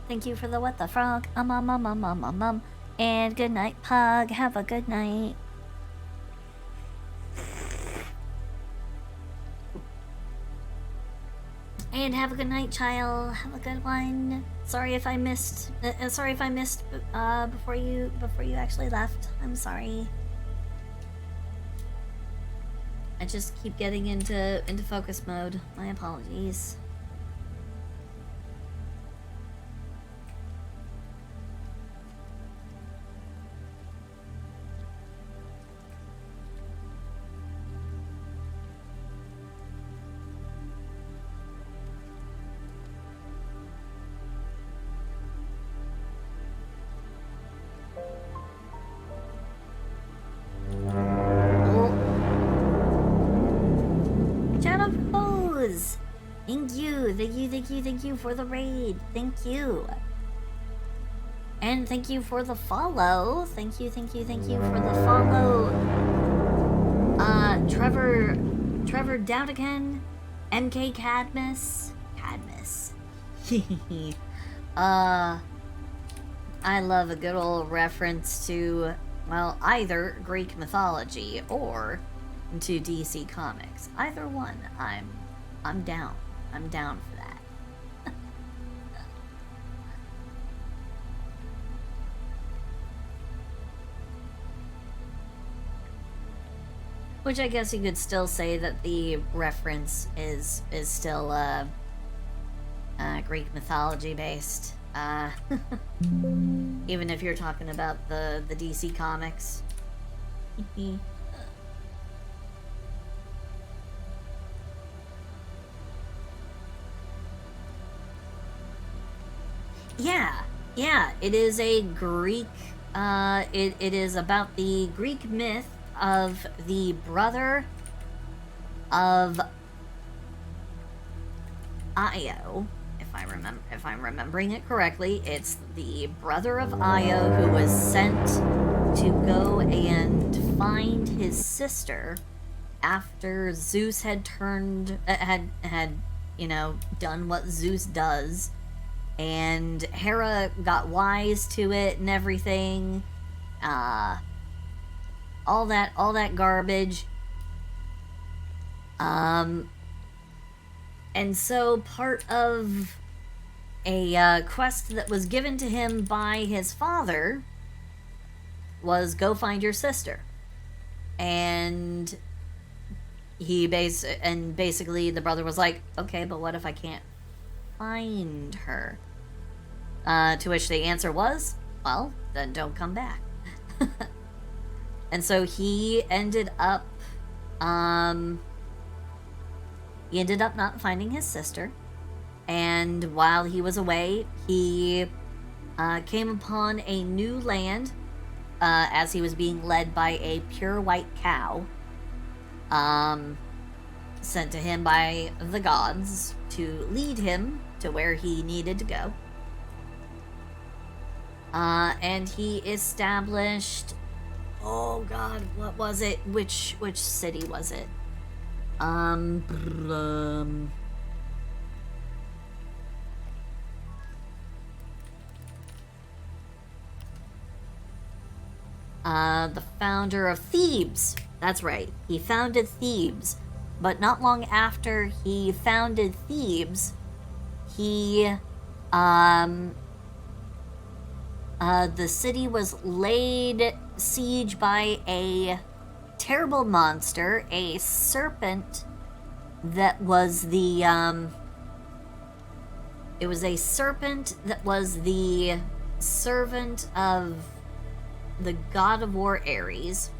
Thank you for the what the frog. And good night, Pug. Have a good night. And have a good night, child. Have a good one. Sorry if I missed. Sorry if I missed before you actually left. I'm sorry. I just keep getting into focus mode. My apologies. Thank you for the raid. Thank you. And thank you for the follow. Thank you for the follow. Trevor Dowdigan, MK Cadmus. I love a good old reference to, well, either Greek mythology or to DC Comics. Either one, I'm down. I'm down for that. Which I guess you could still say that the reference is still Greek mythology based. Even if you're talking about the DC Comics. Yeah, it is a Greek, it is about the Greek myth of the brother of Io, if I'm remembering it correctly. It's the brother of Io who was sent to go and find his sister after Zeus had done what Zeus does. And Hera got wise to it and everything. All that garbage. And so part of a quest that was given to him by his father was go find your sister. And basically the brother was like, okay, but what if I can't find her? To which the answer was, well, then don't come back. And so he ended up not finding his sister. And while he was away, he came upon a new land as he was being led by a pure white cow sent to him by the gods to lead him to where he needed to go. And he established, oh god, what was it? Which city was it? The founder of Thebes. That's right. He founded Thebes. But not long after he founded Thebes, the city was laid siege by a terrible monster, a serpent that was the, it was a serpent that was the servant of the god of war Ares,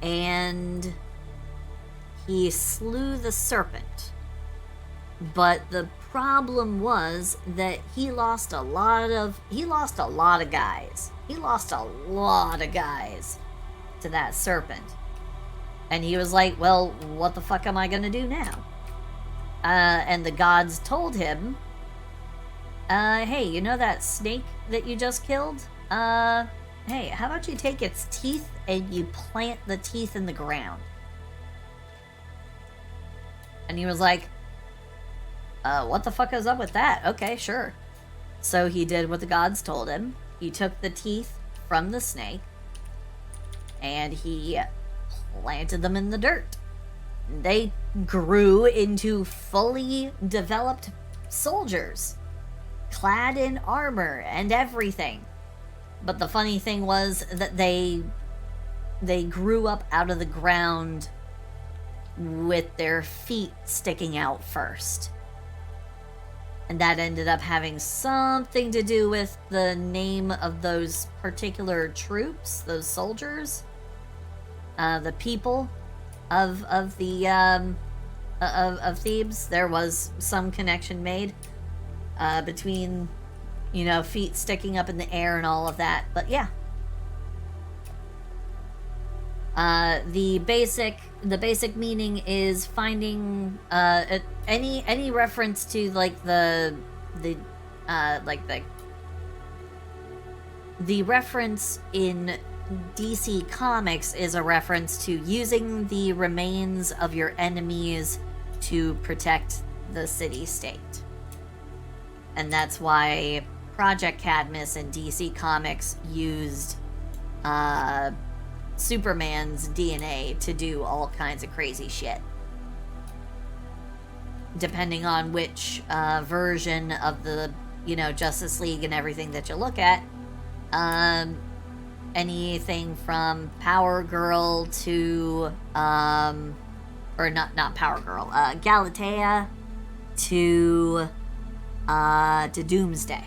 and he slew the serpent. But the problem was that he lost a lot of guys. He lost a lot of guys to that serpent. And he was like, well, what the fuck am I gonna do now? And the gods told him, hey, you know that snake that you just killed? Hey, how about you take its teeth and you plant the teeth in the ground? And he was like, what the fuck is up with that? Okay, sure. So he did what the gods told him. He took the teeth from the snake and he planted them in the dirt. They grew into fully developed soldiers, clad in armor and everything. But the funny thing was that they grew up out of the ground with their feet sticking out first. And that ended up having something to do with the name of those particular troops, those soldiers, the people of Thebes. There was some connection made between, you know, feet sticking up in the air and all of that. But yeah. The basic meaning is finding any reference to like the reference in DC Comics is a reference to using the remains of your enemies to protect the city-state. And that's why Project Cadmus in DC Comics used Superman's DNA to do all kinds of crazy shit. Depending on which version of the, you know, Justice League and everything that you look at, anything from Power Girl to, or not Power Girl, Galatea to Doomsday.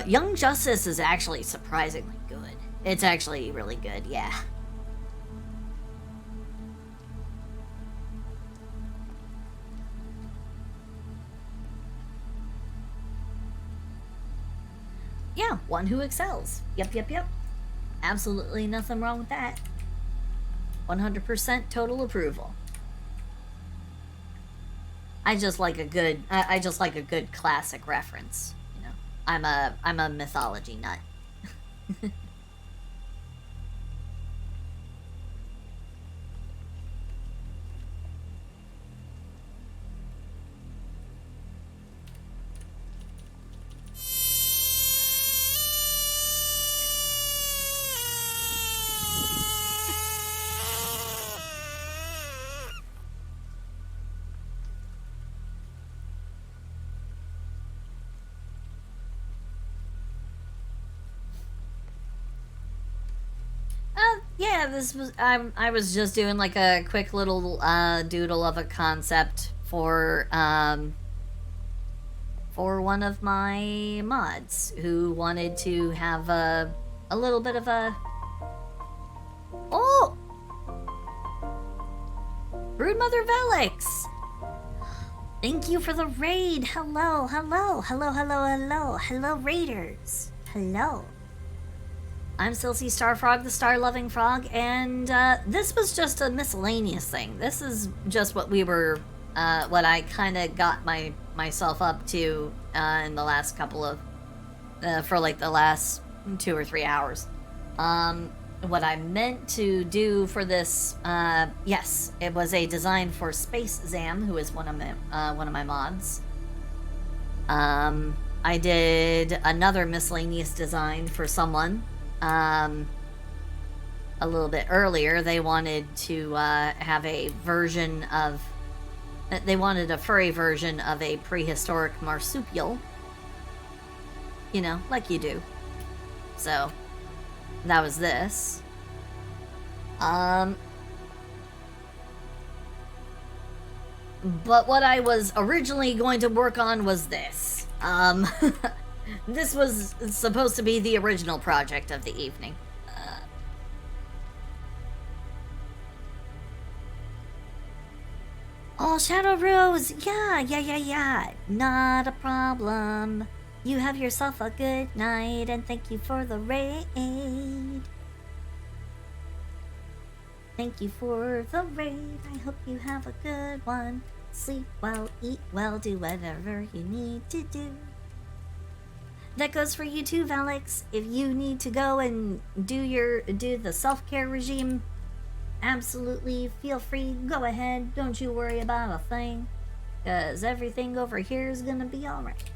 Young Justice is actually surprisingly good. It's actually really good, yeah. Yeah, one who excels. Yep. Absolutely nothing wrong with that. 100% total approval. I just like a good classic reference. I'm a mythology nut. Yeah, this was I was just doing like a quick little doodle of a concept for one of my mods who wanted to have a little bit of a Broodmother Velix. Thank you for the raid. Hello raiders. Hello. I'm Silsey Starfrog, the star-loving frog, and this was just a miscellaneous thing. This is just what we were, what I kind of got myself up to in the last couple of, for like the last 2 or 3 hours. What I meant to do for this, yes, it was a design for Space Zam, who is one of my mods. I did another miscellaneous design for someone. A little bit earlier. They wanted to have a version of... They wanted a furry version of a prehistoric marsupial. You know, like you do. So, that was this. But what I was originally going to work on was this. This was supposed to be the original project of the evening. Oh, Shadow Rose! Yeah. Not a problem. You have yourself a good night, and thank you for the raid. Thank you for the raid. I hope you have a good one. Sleep well, eat well, do whatever you need to do. That goes for you too, Velix. If you need to go and do the self-care regime, absolutely feel free. Go ahead. Don't you worry about a thing. 'Cause everything over here is gonna be alright.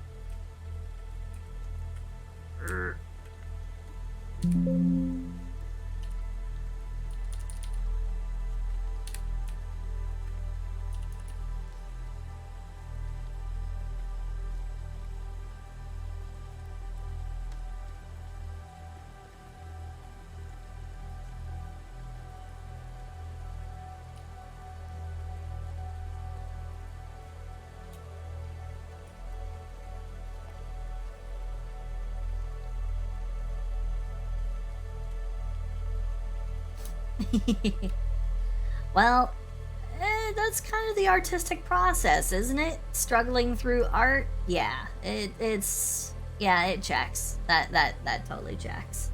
Well, that's kind of the artistic process, isn't it? Struggling through art. Yeah, it's yeah, it checks. That totally checks.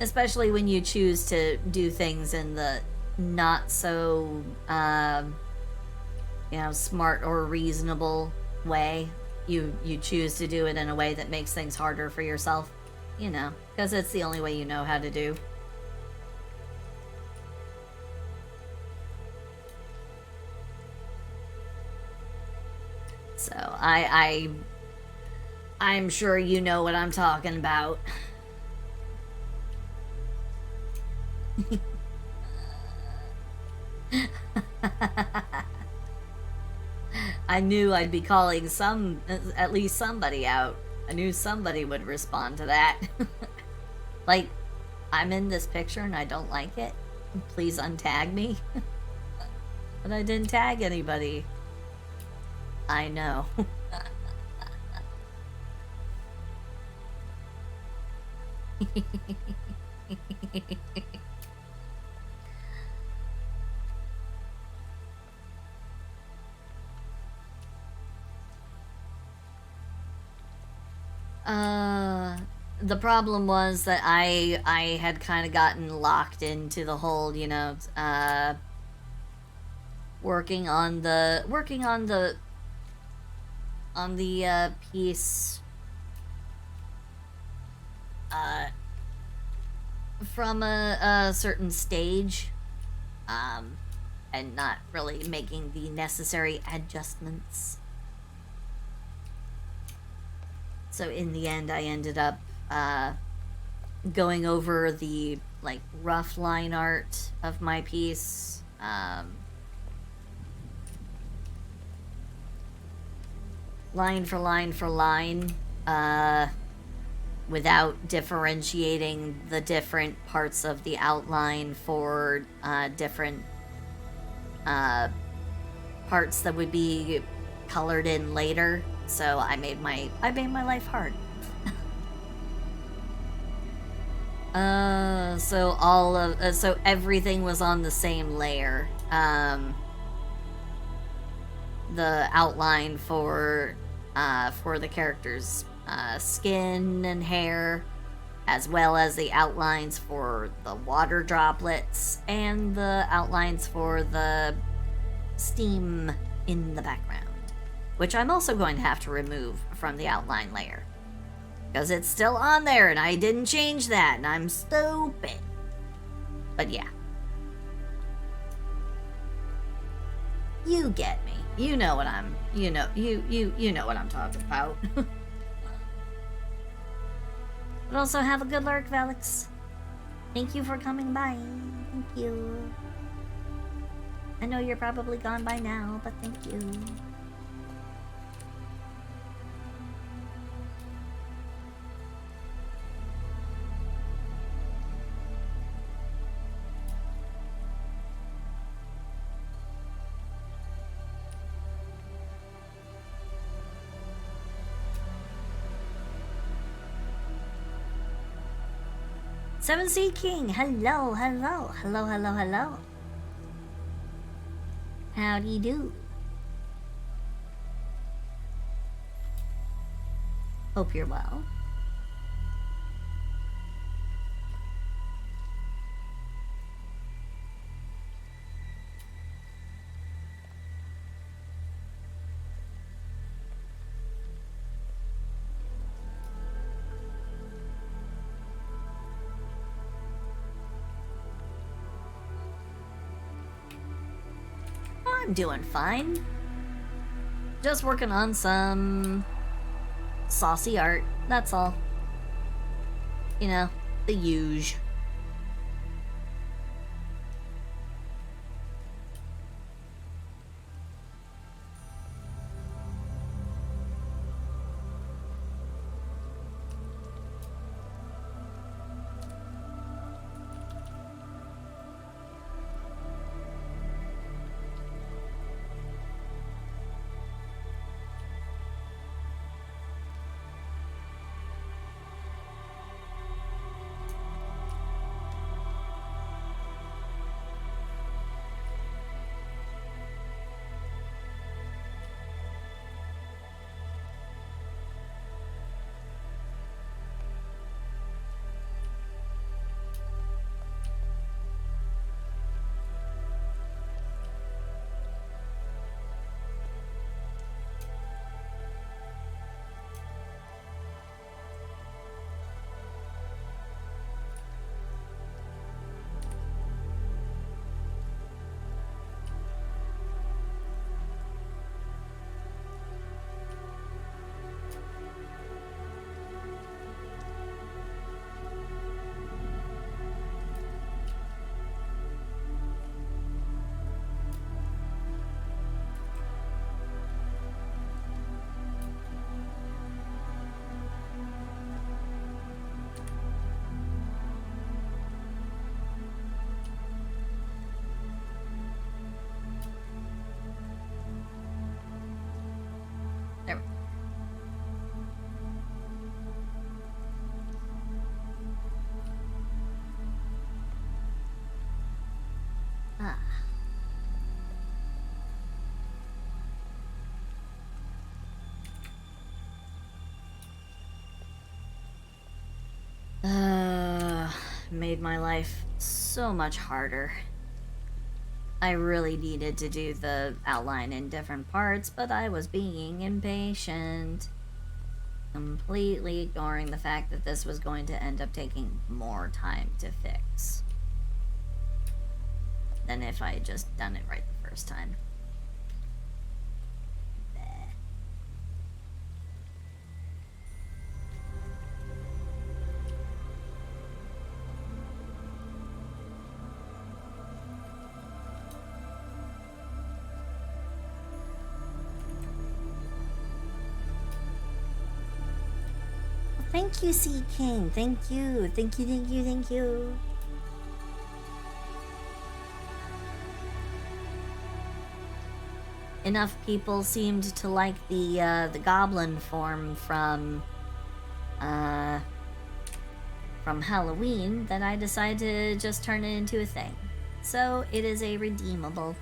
Especially when you choose to do things in the not so smart or reasonable way. You choose to do it in a way that makes things harder for yourself, because it's the only way you know how to do. So I'm sure you know what I'm talking about. I knew I'd be calling at least somebody out. I knew somebody would respond to that. Like, I'm in this picture and I don't like it. Please untag me. But I didn't tag anybody. I know. The problem was that I had kind of gotten locked into the whole, working on the piece from a certain stage, and not really making the necessary adjustments. So in the end, I ended up going over the rough line art of my piece, line for line for line, without differentiating the different parts of the outline for different parts that would be colored in later. So I made my life hard. So everything was on the same layer. The outline for the character's skin and hair, as well as the outlines for the water droplets and the outlines for the steam in the background, which I'm also going to have to remove from the outline layer because it's still on there and I didn't change that and I'm stupid. But yeah, you get me. You know what I'm you know what I'm talking about. But also have a good lurk, Velix. Thank you for coming by. Thank you. I know you're probably gone by now, but thank you. Seven Sea King, hello. Howdy do. Hope you're well. I'm doing fine. Just working on some saucy art, that's all. You know, the usual. made my life so much harder. I really needed to do the outline in different parts, but I was being impatient. Completely ignoring the fact that this was going to end up taking more time to fix than if I had just done it right the first time. Thank you, Sea King. Thank you. Thank you, thank you, thank you. Enough people seemed to like the goblin form from Halloween that I decided to just turn it into a thing. So it is a redeemable.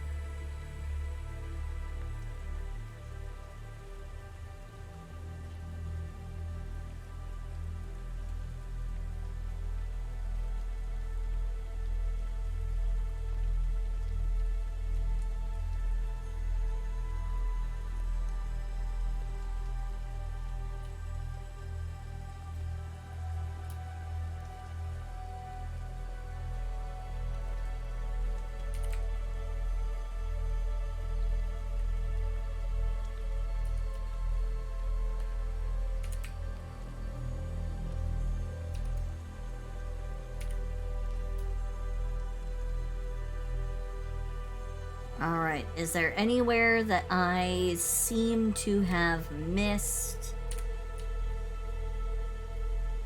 Alright, is there anywhere that I seem to have missed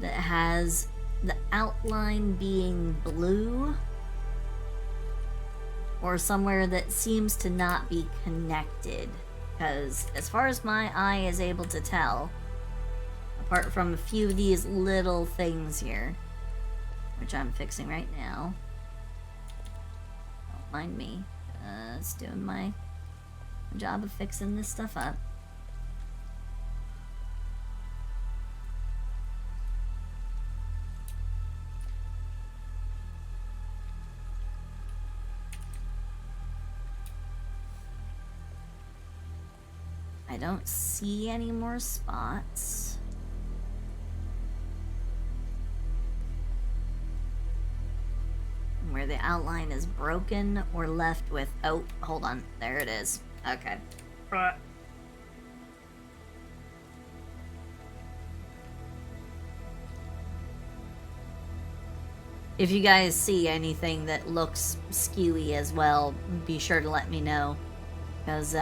that has the outline being blue? Or somewhere that seems to not be connected? Because as far as my eye is able to tell, apart from a few of these little things here, which I'm fixing right now, don't mind me. It's doing my job of fixing this stuff up. I don't see any more spots. Where the outline is broken or left with... Oh, hold on. There it is. Okay. If you guys see anything that looks skewy as well, be sure to let me know. Because,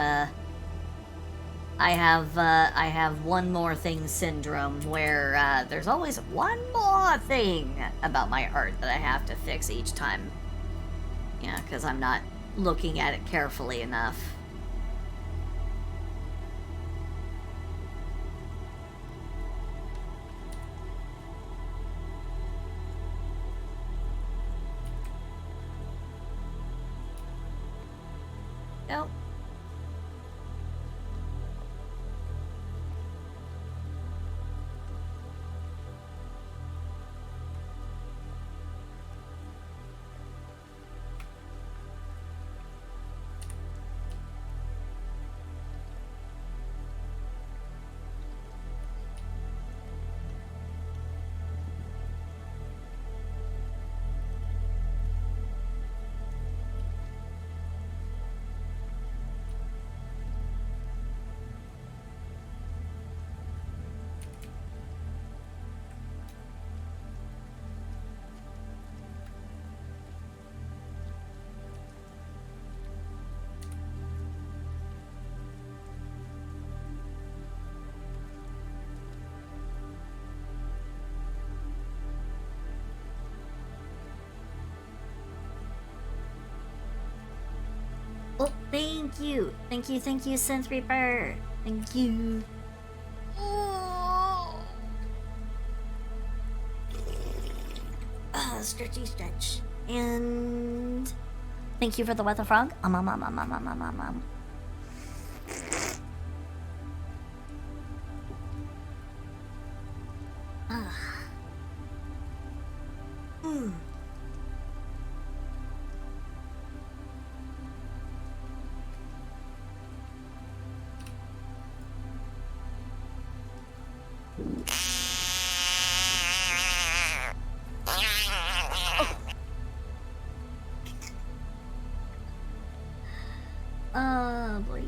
I have one more thing syndrome where there's always one more thing about my art that I have to fix each time. Yeah, because I'm not looking at it carefully enough. Nope. Oh, thank you. Thank you, Synth Reaper. Thank you. Oh. Stretchy stretch. And thank you for the weather frog. Oh, boy.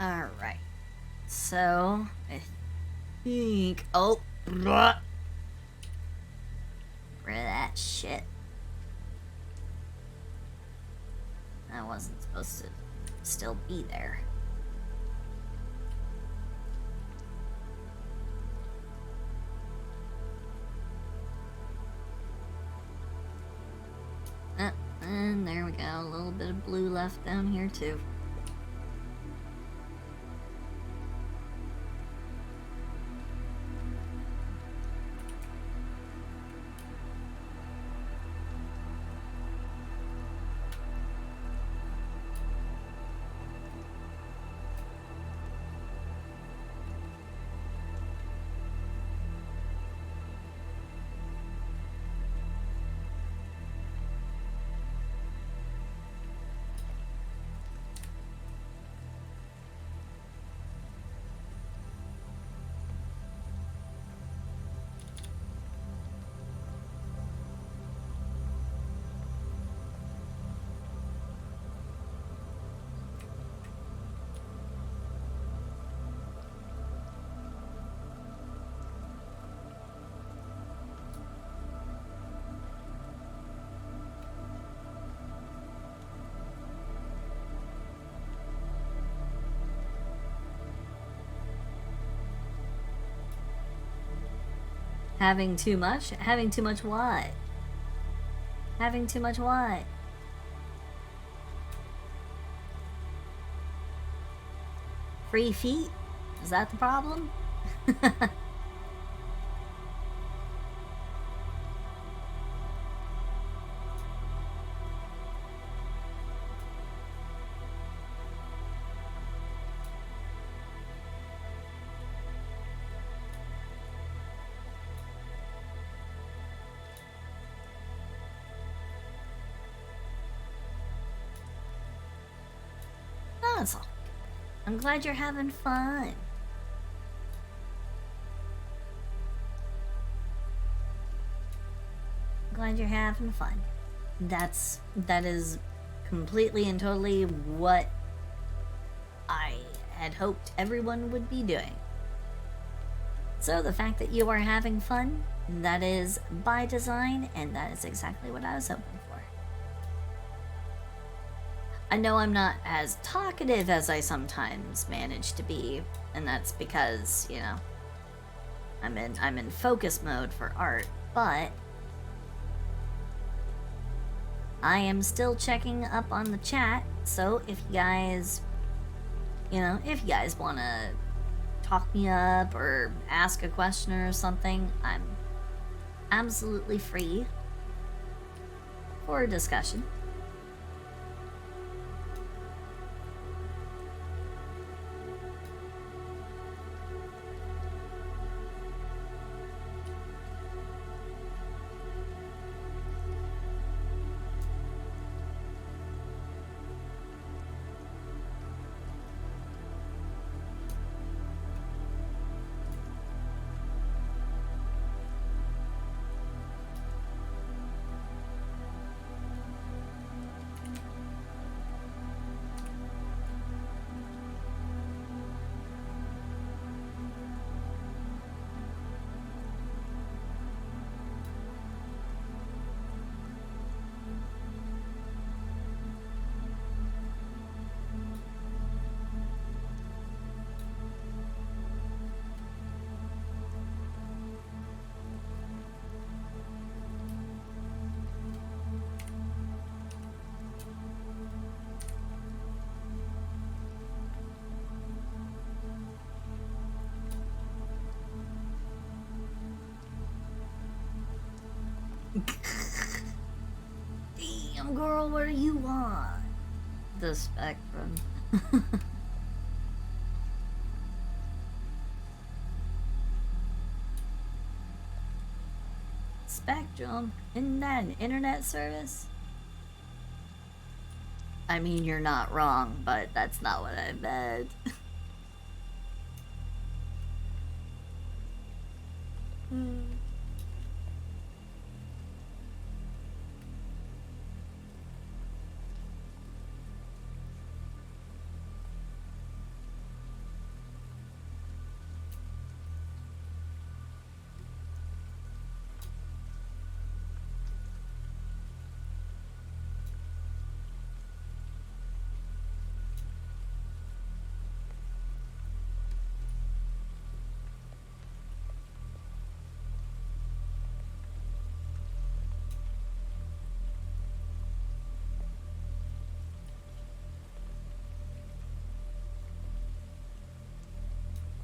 Alright. So, I think. Oh, bruh. Rid of that shit. That wasn't supposed to still be there. And there we go. A little bit of blue left down here, too. Having too much? Having too much what? Having too much what? Free feet? Is that the problem? That's all. I'm glad you're having fun. Glad you're having fun. That is completely and totally what I had hoped everyone would be doing. So the fact that you are having fun, that is by design, and that is exactly what I was hoping for. I know I'm not as talkative as I sometimes manage to be, and that's because, you know, I'm in focus mode for art, but I am still checking up on the chat, so if you guys, if you guys want to talk me up or ask a question or something, I'm absolutely free for a discussion. Damn, girl, what do you want? The spectrum. Spectrum? Isn't that an internet service? I mean, you're not wrong, but that's not what I meant.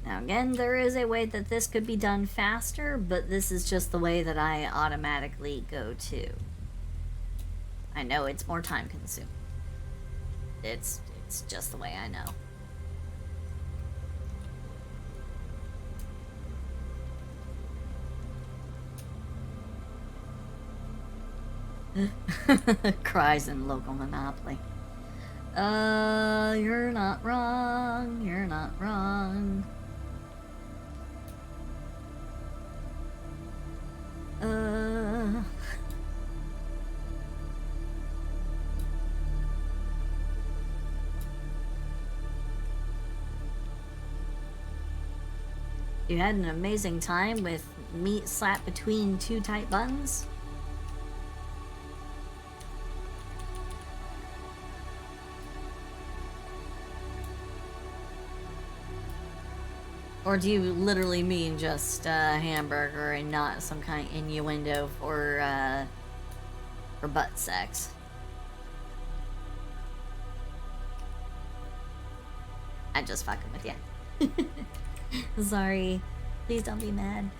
Now again, there is a way that this could be done faster, but this is just the way that I automatically go to. I know it's more time consuming. It's just the way I know. Cries in local Monopoly. You're not wrong. You're not wrong. You had an amazing time with meat slapped between two tight buns? Or do you literally mean just a hamburger and not some kind of innuendo for butt sex? I'm just fucking with you. Sorry. Please don't be mad.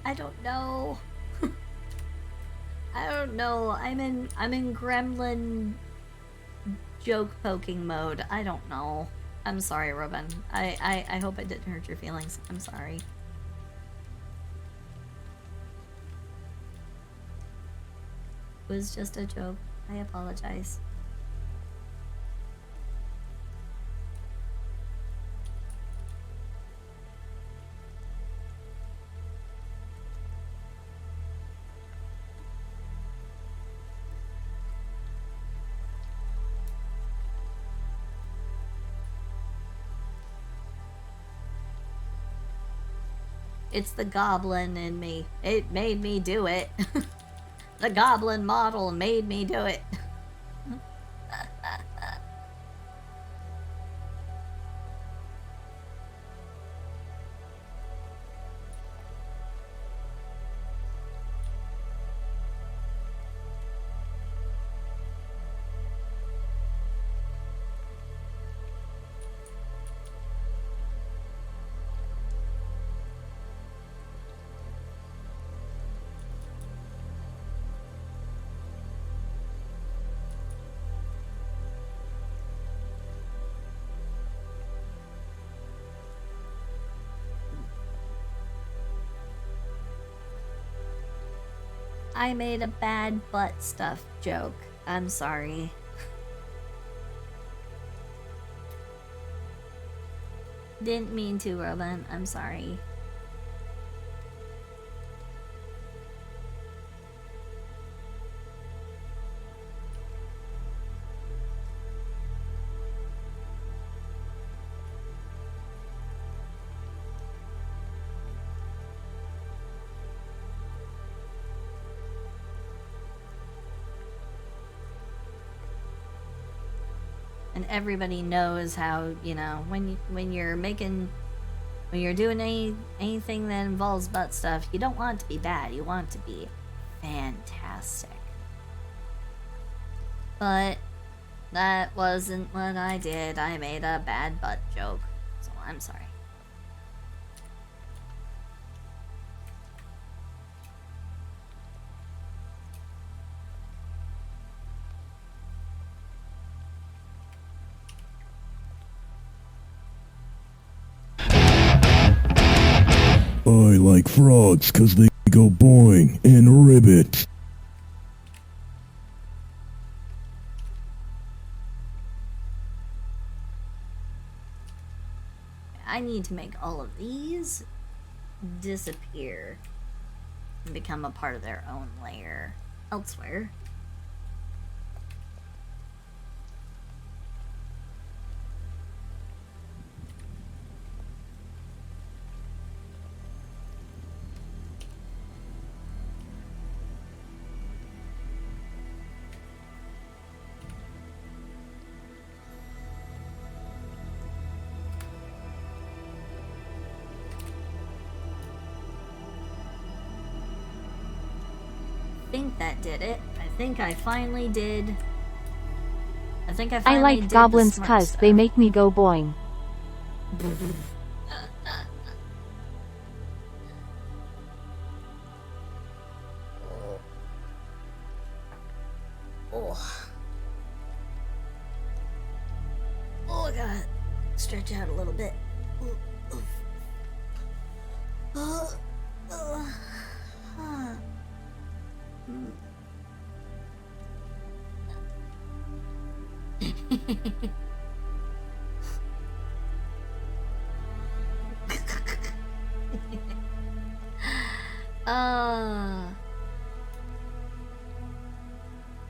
I don't know. I don't know. I'm in gremlin joke poking mode. I don't know. I'm sorry, Ruben. I hope I didn't hurt your feelings. I'm sorry. It was just a joke. I apologize. It's the goblin in me. It made me do it. The goblin model made me do it. I made a bad butt stuff joke. I'm sorry. Didn't mean to, Robin. I'm sorry. And everybody knows how, you know, when you're doing anything that involves butt stuff, you don't want it to be bad. You want it to be fantastic. But that wasn't what I did. I made a bad butt joke. I'm sorry. I like frogs 'cause they go boing and ribbit. I need to make all of these disappear and become a part of their own layer elsewhere. I think that did it. I think I finally did. I think I I finally did like the goblins smart 'cause stuff. they make me go boing. Oh. Oh, I gotta stretch out a little bit.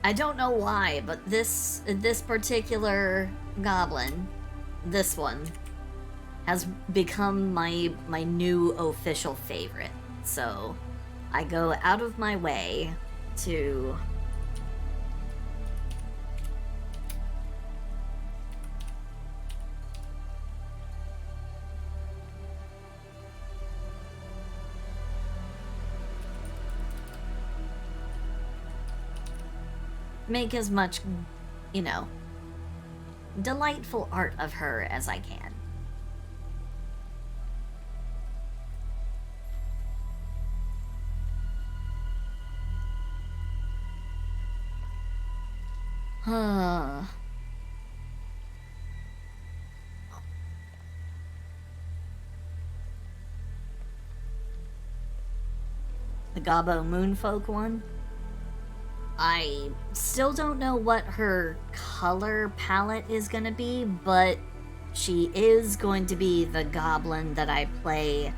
I don't know why, but this particular goblin, this one, has become my new official favorite. So I go out of my way to make as much, you know, delightful art of her as I can. The Gabo Moonfolk one. I still don't know what her color palette is gonna be, but she is going to be the goblin that I play,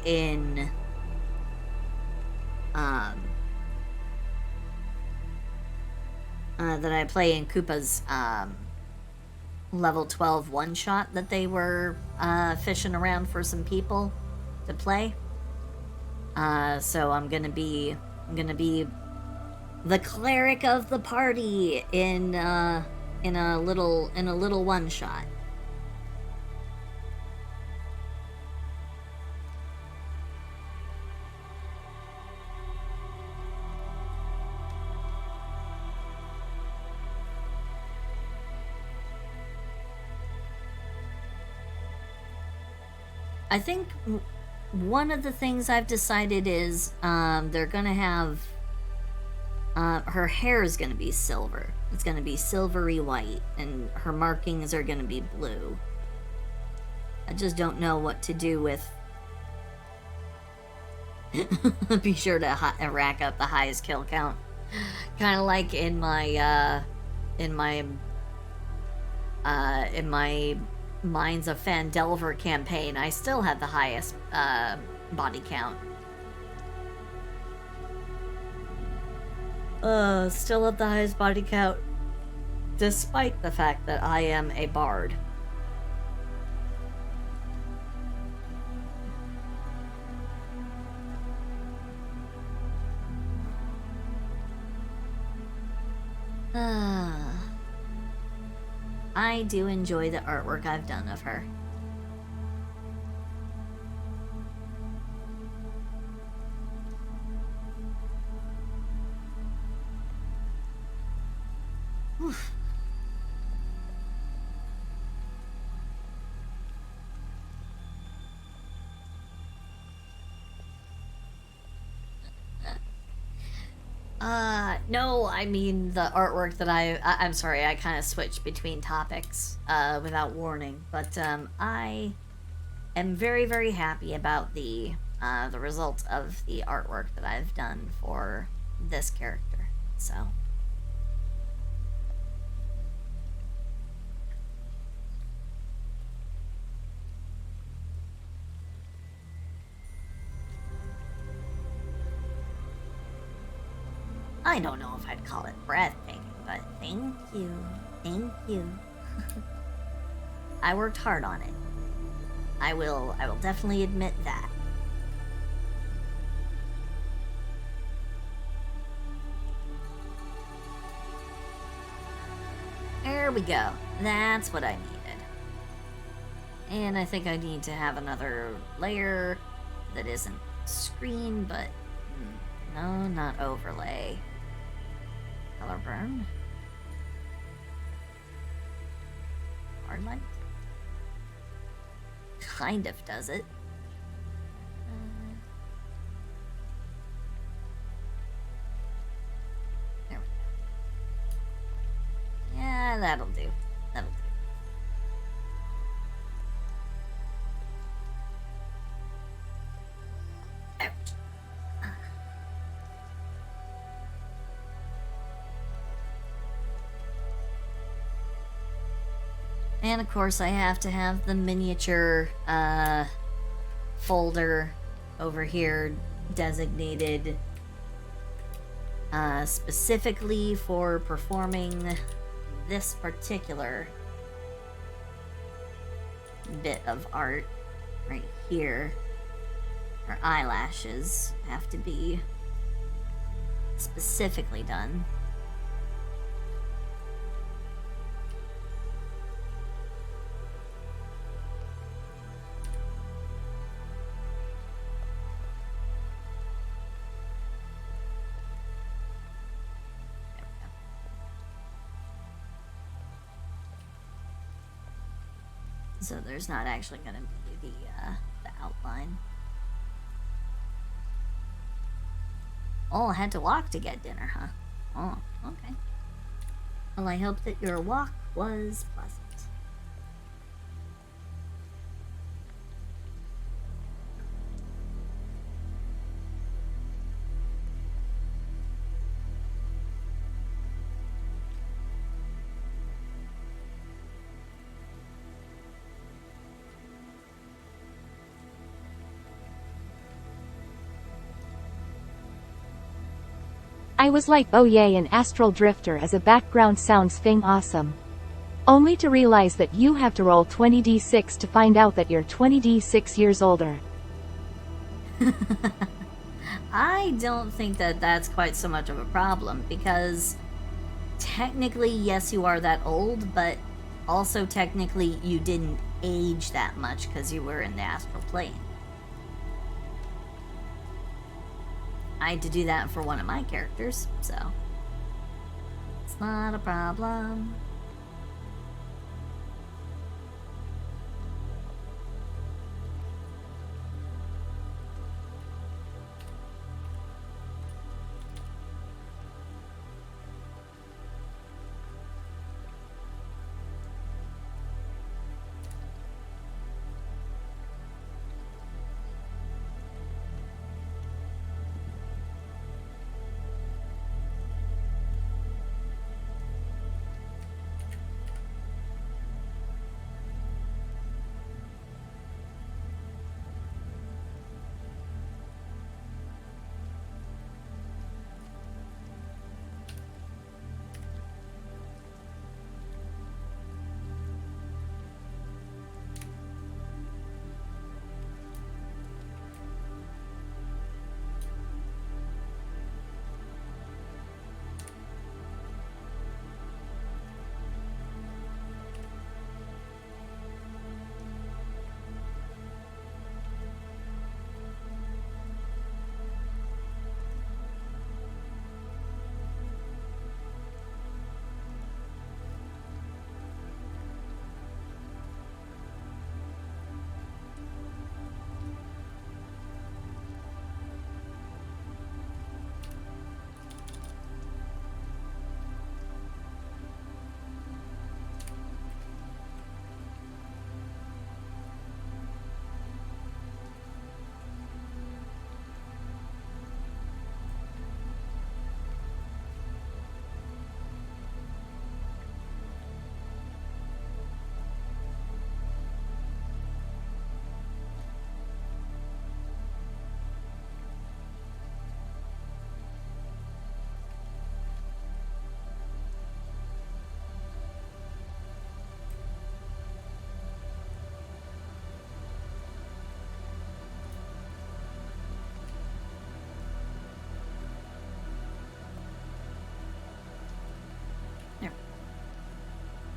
in, Koopa's, level 12 one-shot that they were, fishing around for some people to play. So I'm gonna be the cleric of the party in a little one shot. I think one of the things I've decided is they're gonna have her hair is gonna be silver. It's gonna be silvery white, and her markings are gonna be blue. I just don't know what to do with. Be sure to rack up the highest kill count. Kind of like in my Mines of Phandelver campaign, I still had the highest body count. Still have the highest body count, despite the fact that I am a bard. I do enjoy the artwork I've done of her. No, I mean the artwork that I'm sorry, I kind of switched between topics, without warning. But, I am very, very happy about the result of the artwork that I've done for this character. So. I don't know if I'd call it breathtaking, but thank you. Thank you. I worked hard on it. I will definitely admit that. There we go. That's what I needed. And I think I need to have another layer that isn't screen, but no, not overlay. Color burn. Hard light. Kind of does it. There we go. Yeah, that'll do. That'll do. Ouch. And of course I have to have the miniature folder over here designated specifically for performing this particular bit of art right here. Her eyelashes have to be specifically done. So there's not actually going to be the outline. Oh, I had to walk to get dinner, huh? Oh, okay. Well, I hope that your walk was pleasant. I was like, oh yay, an astral drifter as a background sounds thing awesome. Only to realize that you have to roll 20d6 to find out that you're 20d6 years older. I don't think that that's quite so much of a problem, because technically, yes, you are that old, but also technically you didn't age that much because you were in the astral plane. I had to do that for one of my characters, so it's not a problem.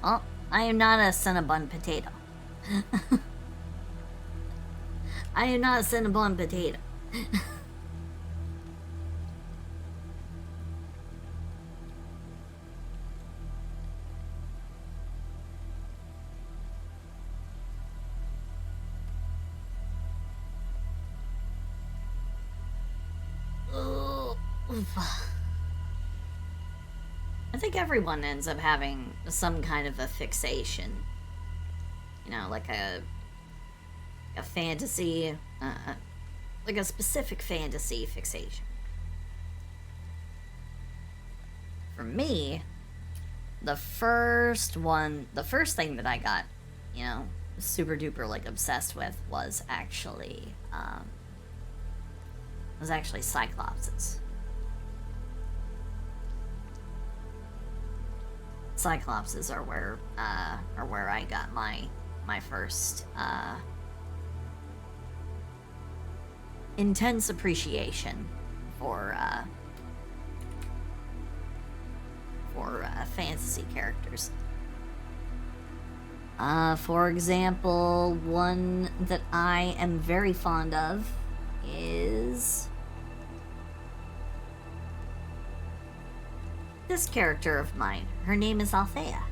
Well, I am not a Cinnabon potato. I am not a Cinnabon potato. I think everyone ends up having some kind of a fixation. You know, like a fantasy, like a specific fantasy fixation. For me, the first thing that I got, you know, super duper like obsessed with was actually Cyclopses. Cyclopses are where I got my first intense appreciation for fantasy characters. For example, one that I am very fond of is this character of mine. Her name is Althea.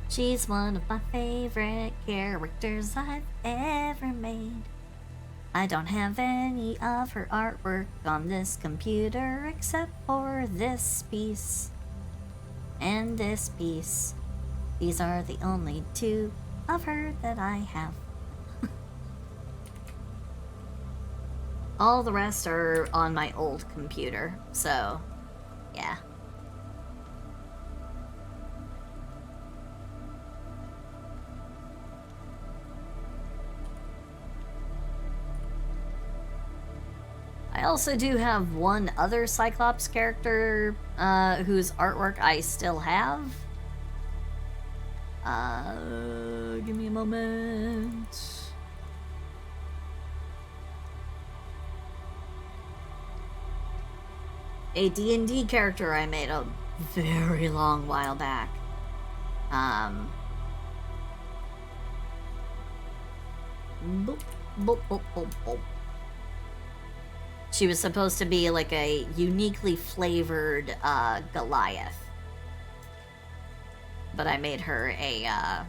She's one of my favorite characters I've ever made. I don't have any of her artwork on this computer except for this piece and this piece. These are the only two of her that I have. All the rest are on my old computer, so yeah. I also do have one other Cyclops character whose artwork I still have. Give me a moment. A D&D character I made a very long while back. Boop, boop, boop, boop, boop. She was supposed to be like a uniquely flavored Goliath. But I made her I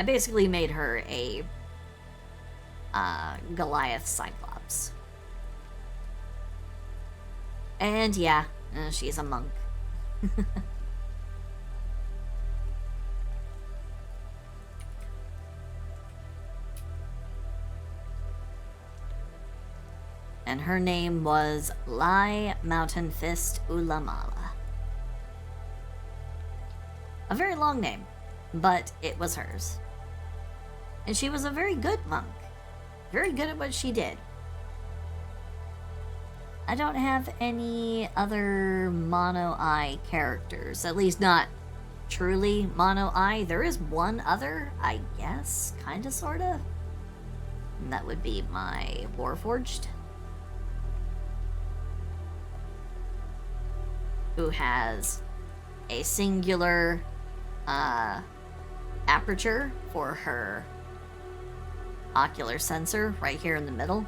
basically made her a Goliath Cyclops. And yeah, she's a monk. And her name was Lai Mountain Fist Ulamala. A very long name, but it was hers. And she was a very good monk. Very good at what she did. I don't have any other mono-eye characters, at least not truly mono-eye. There is one other, I guess, kinda sorta. And that would be my Warforged, who has a singular aperture for her ocular sensor right here in the middle.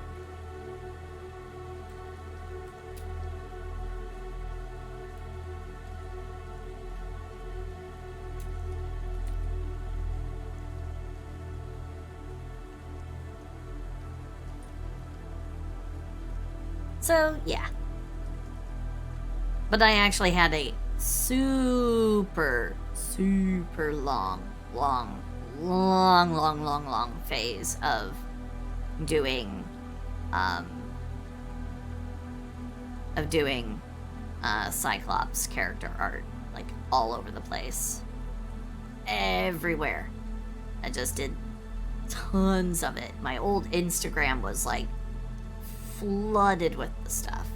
So, yeah. But I actually had a super long phase of doing Cyclops character art, like all over the place, everywhere. I just did tons of it. My old Instagram was like flooded with the stuff.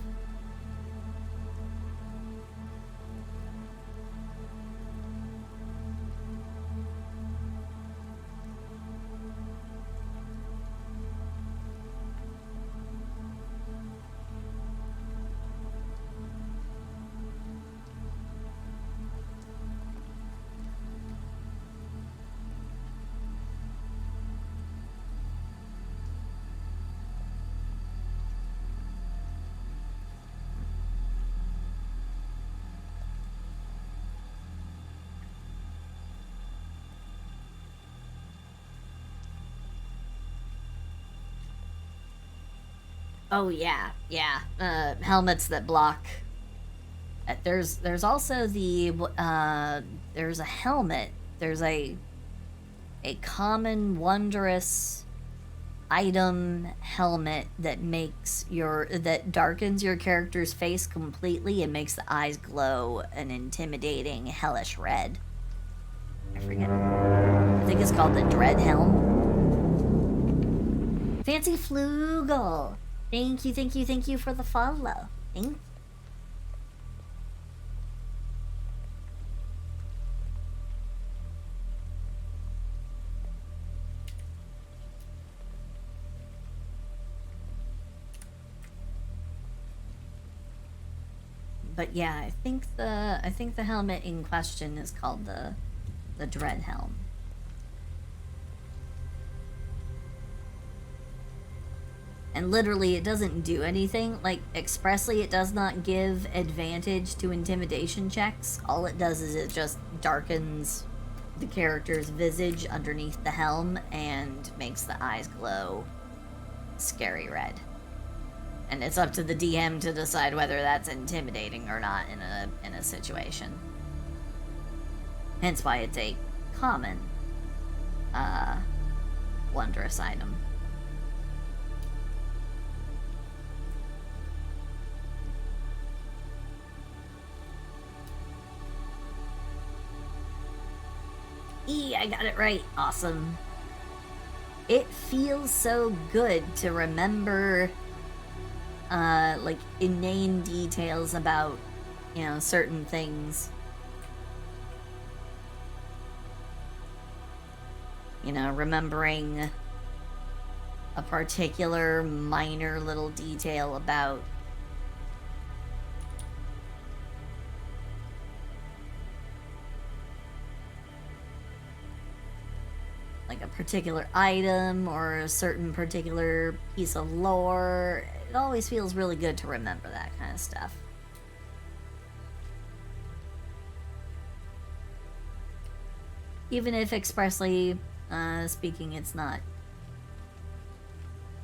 Oh yeah, yeah. Helmets that block. There's also there's a helmet. There's a common wondrous item helmet that darkens your character's face completely and makes the eyes glow an intimidating hellish red. I forget. I think it's called the Dread Helm. Fancy Flugel. Thank you for the follow. Thank. But yeah, I think the helmet in question is called the Dread Helm. And literally, it doesn't do anything. Like, expressly, it does not give advantage to intimidation checks. All it does is it just darkens the character's visage underneath the helm and makes the eyes glow scary red. And it's up to the DM to decide whether that's intimidating or not in a situation. Hence why it's a common, wondrous item. I got it right. Awesome. It feels so good to remember, like, inane details about, certain things. Remembering a particular minor little detail about like a particular item or a certain particular piece of lore. It always feels really good to remember that kind of stuff. Even if expressly speaking, it's not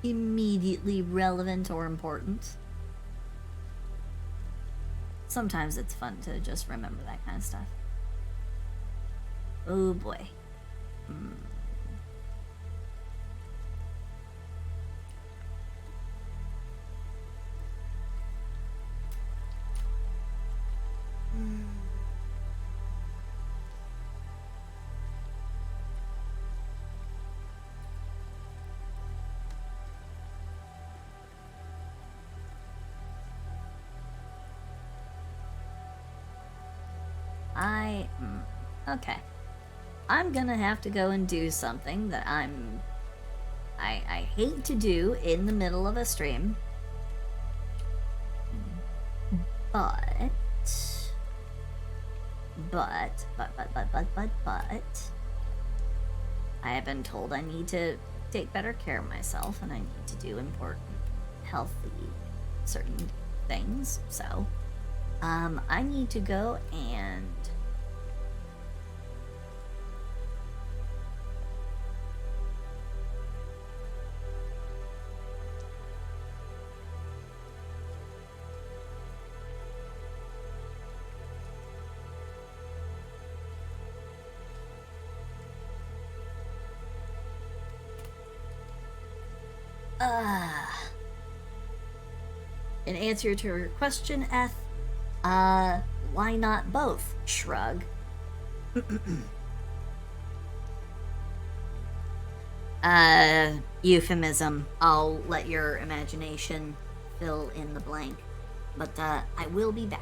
immediately relevant or important. Sometimes it's fun to just remember that kind of stuff. Oh boy. Okay. I'm gonna have to go and do something that I hate to do in the middle of a stream. But I have been told I need to take better care of myself and I need to do important, healthy, certain things. So, I need to go and in answer to your question, Eth, why not both? Shrug. Euphemism. I'll let your imagination fill in the blank. But, I will be back.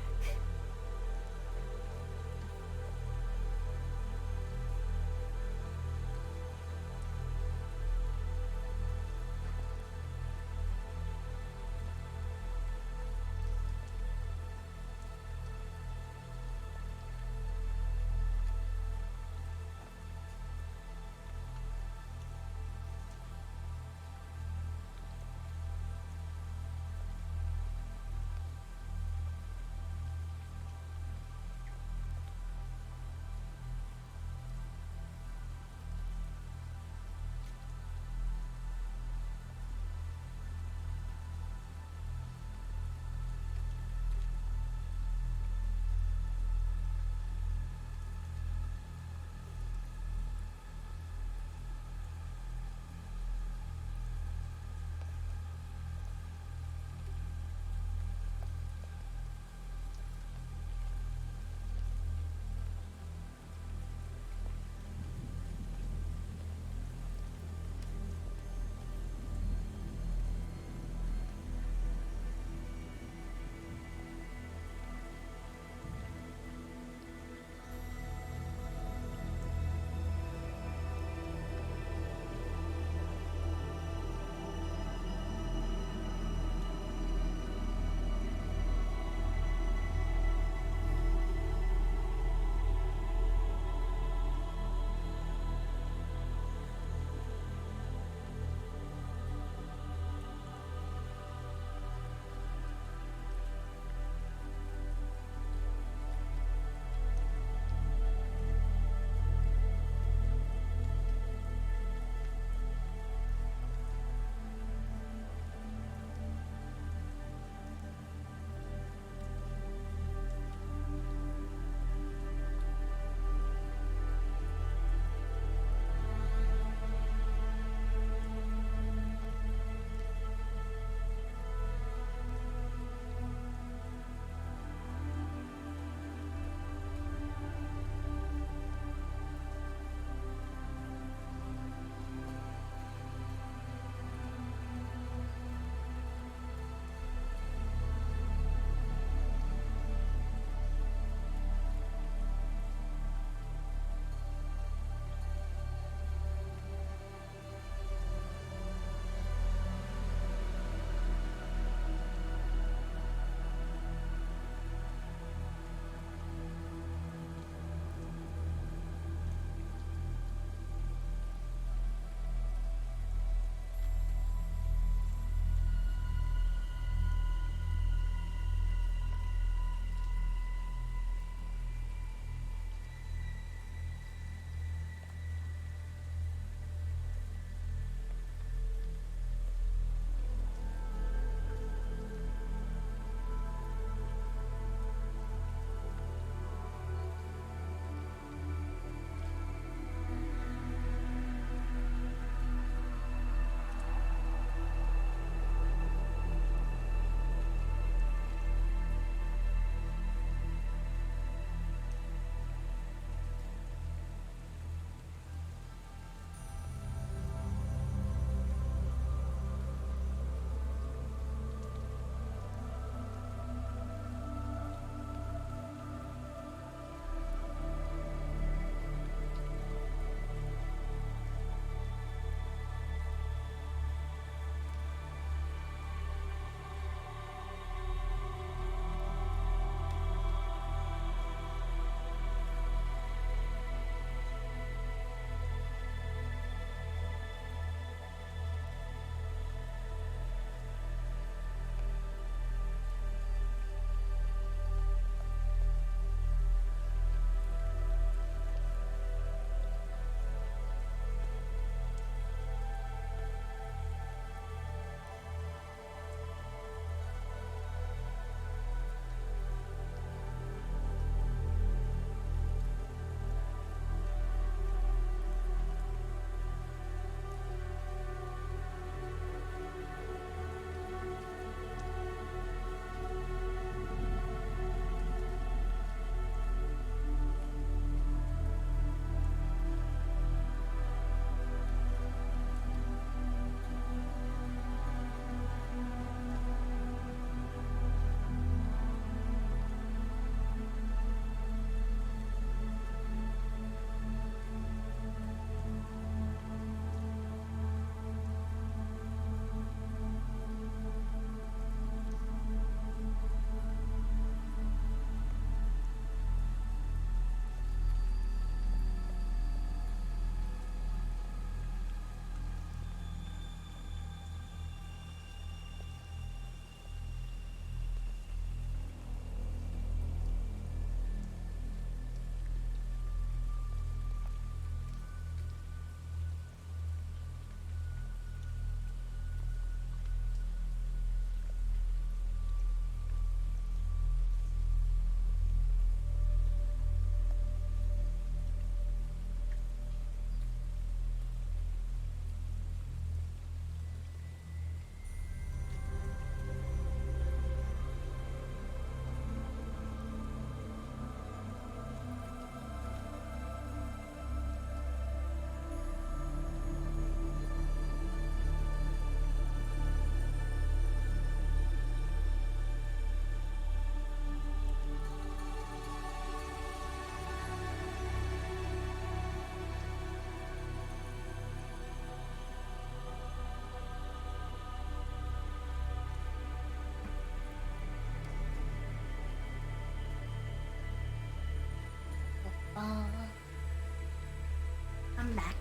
I'm back.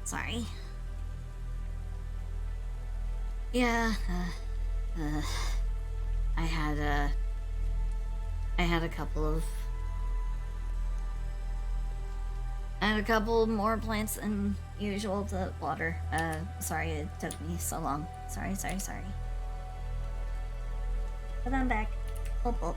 Sorry. Yeah, I had a couple of... I had a couple more plants than usual to water. Sorry it took me so long. Sorry. But I'm back. Oh.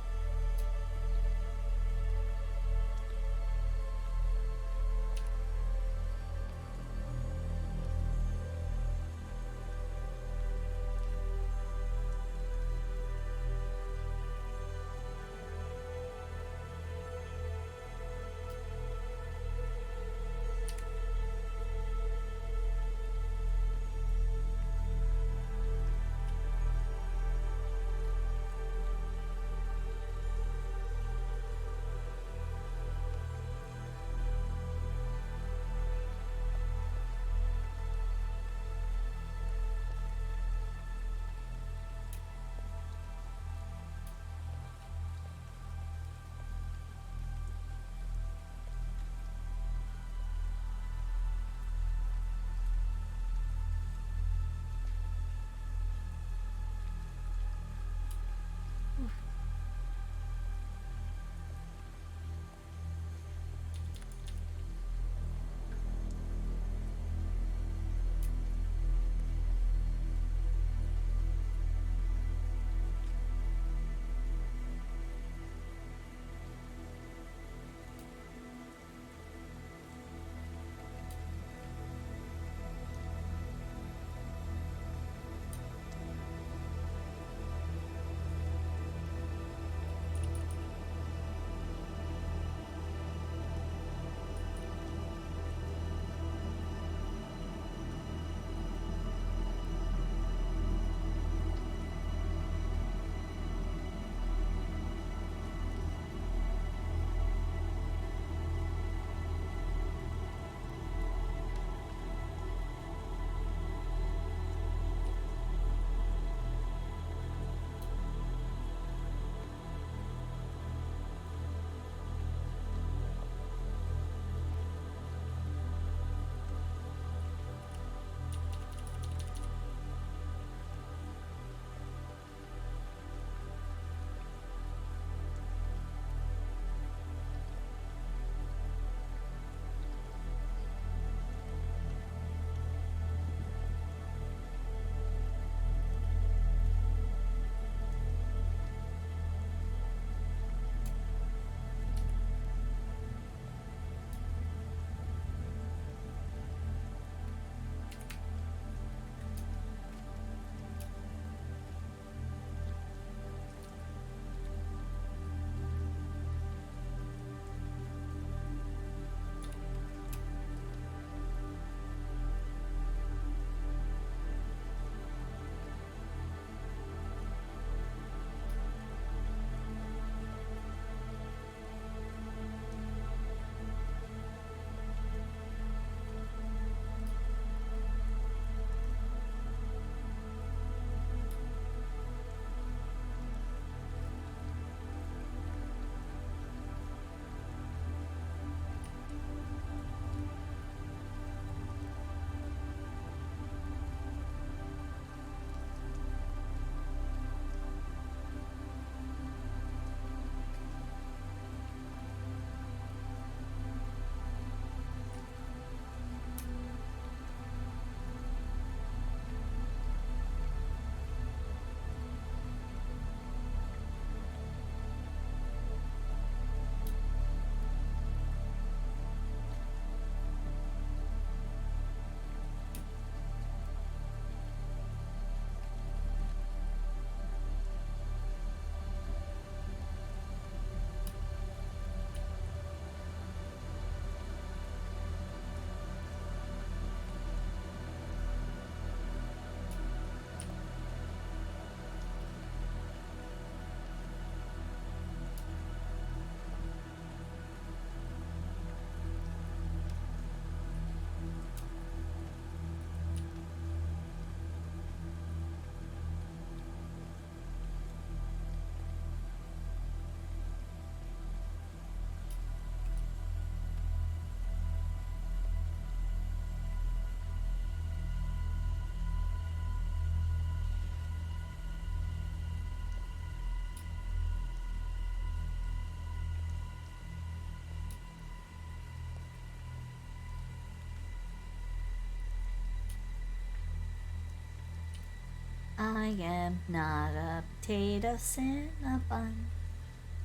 I am not a potato cinnabon.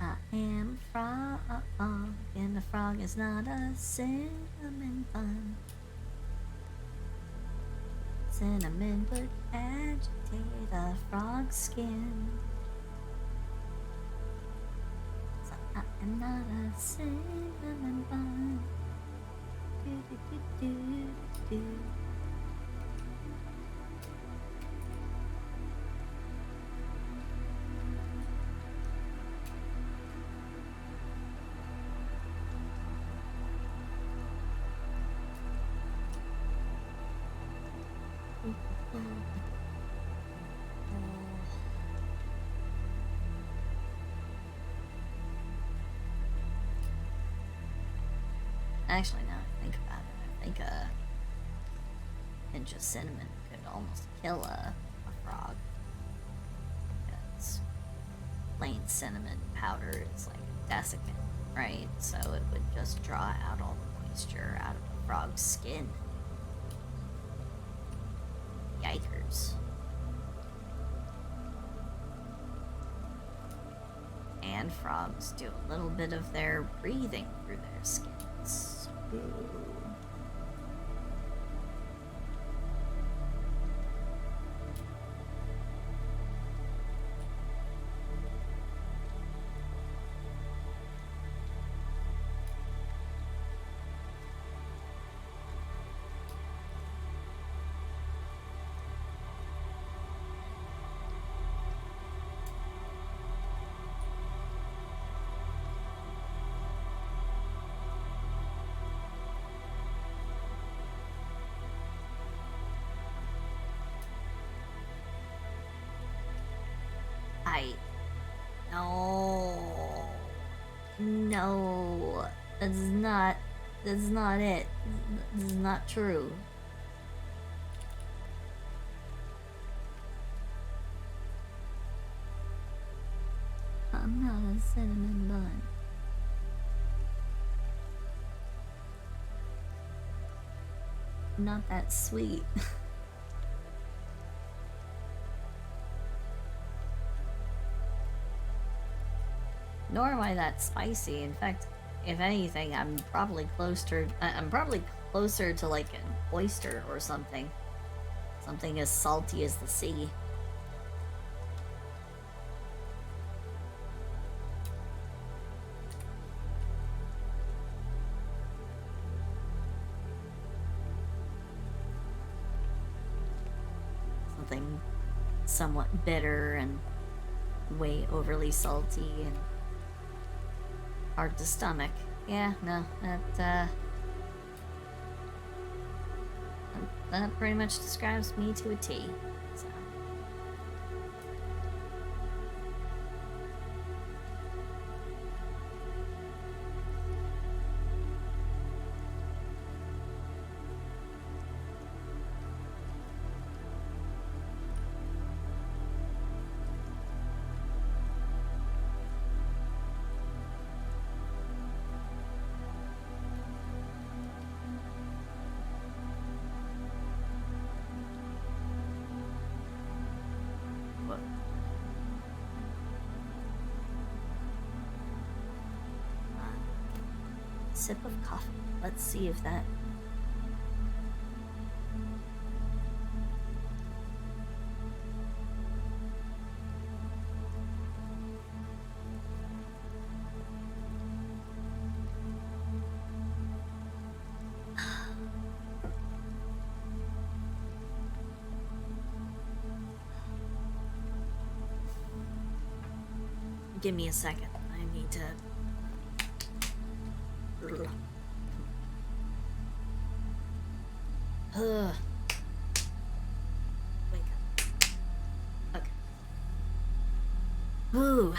I am a frog, and a frog is not a cinnamon bun. Cinnamon would agitate a frog's skin. So I am not a cinnamon bun. Do do do do do. Actually, now I think about it, I think a pinch of cinnamon could almost kill a frog. Because plain cinnamon powder is like a desiccant, right? So it would just draw out all the moisture out of a frog's skin. Yikers. And frogs do a little bit of their breathing through their skins. Ooh. No, that's not it. This is not true. I'm not a cinnamon bun. I'm not that sweet. Nor am I that spicy. In fact, if anything, I'm probably closer to like an oyster or something. Something as salty as the sea. Something somewhat bitter and way overly salty and hard to stomach. Yeah, no, that pretty much describes me to a T. So. Sip of coffee. Let's see if that... Give me a second. I need to... Wake up. Okay. Ooh.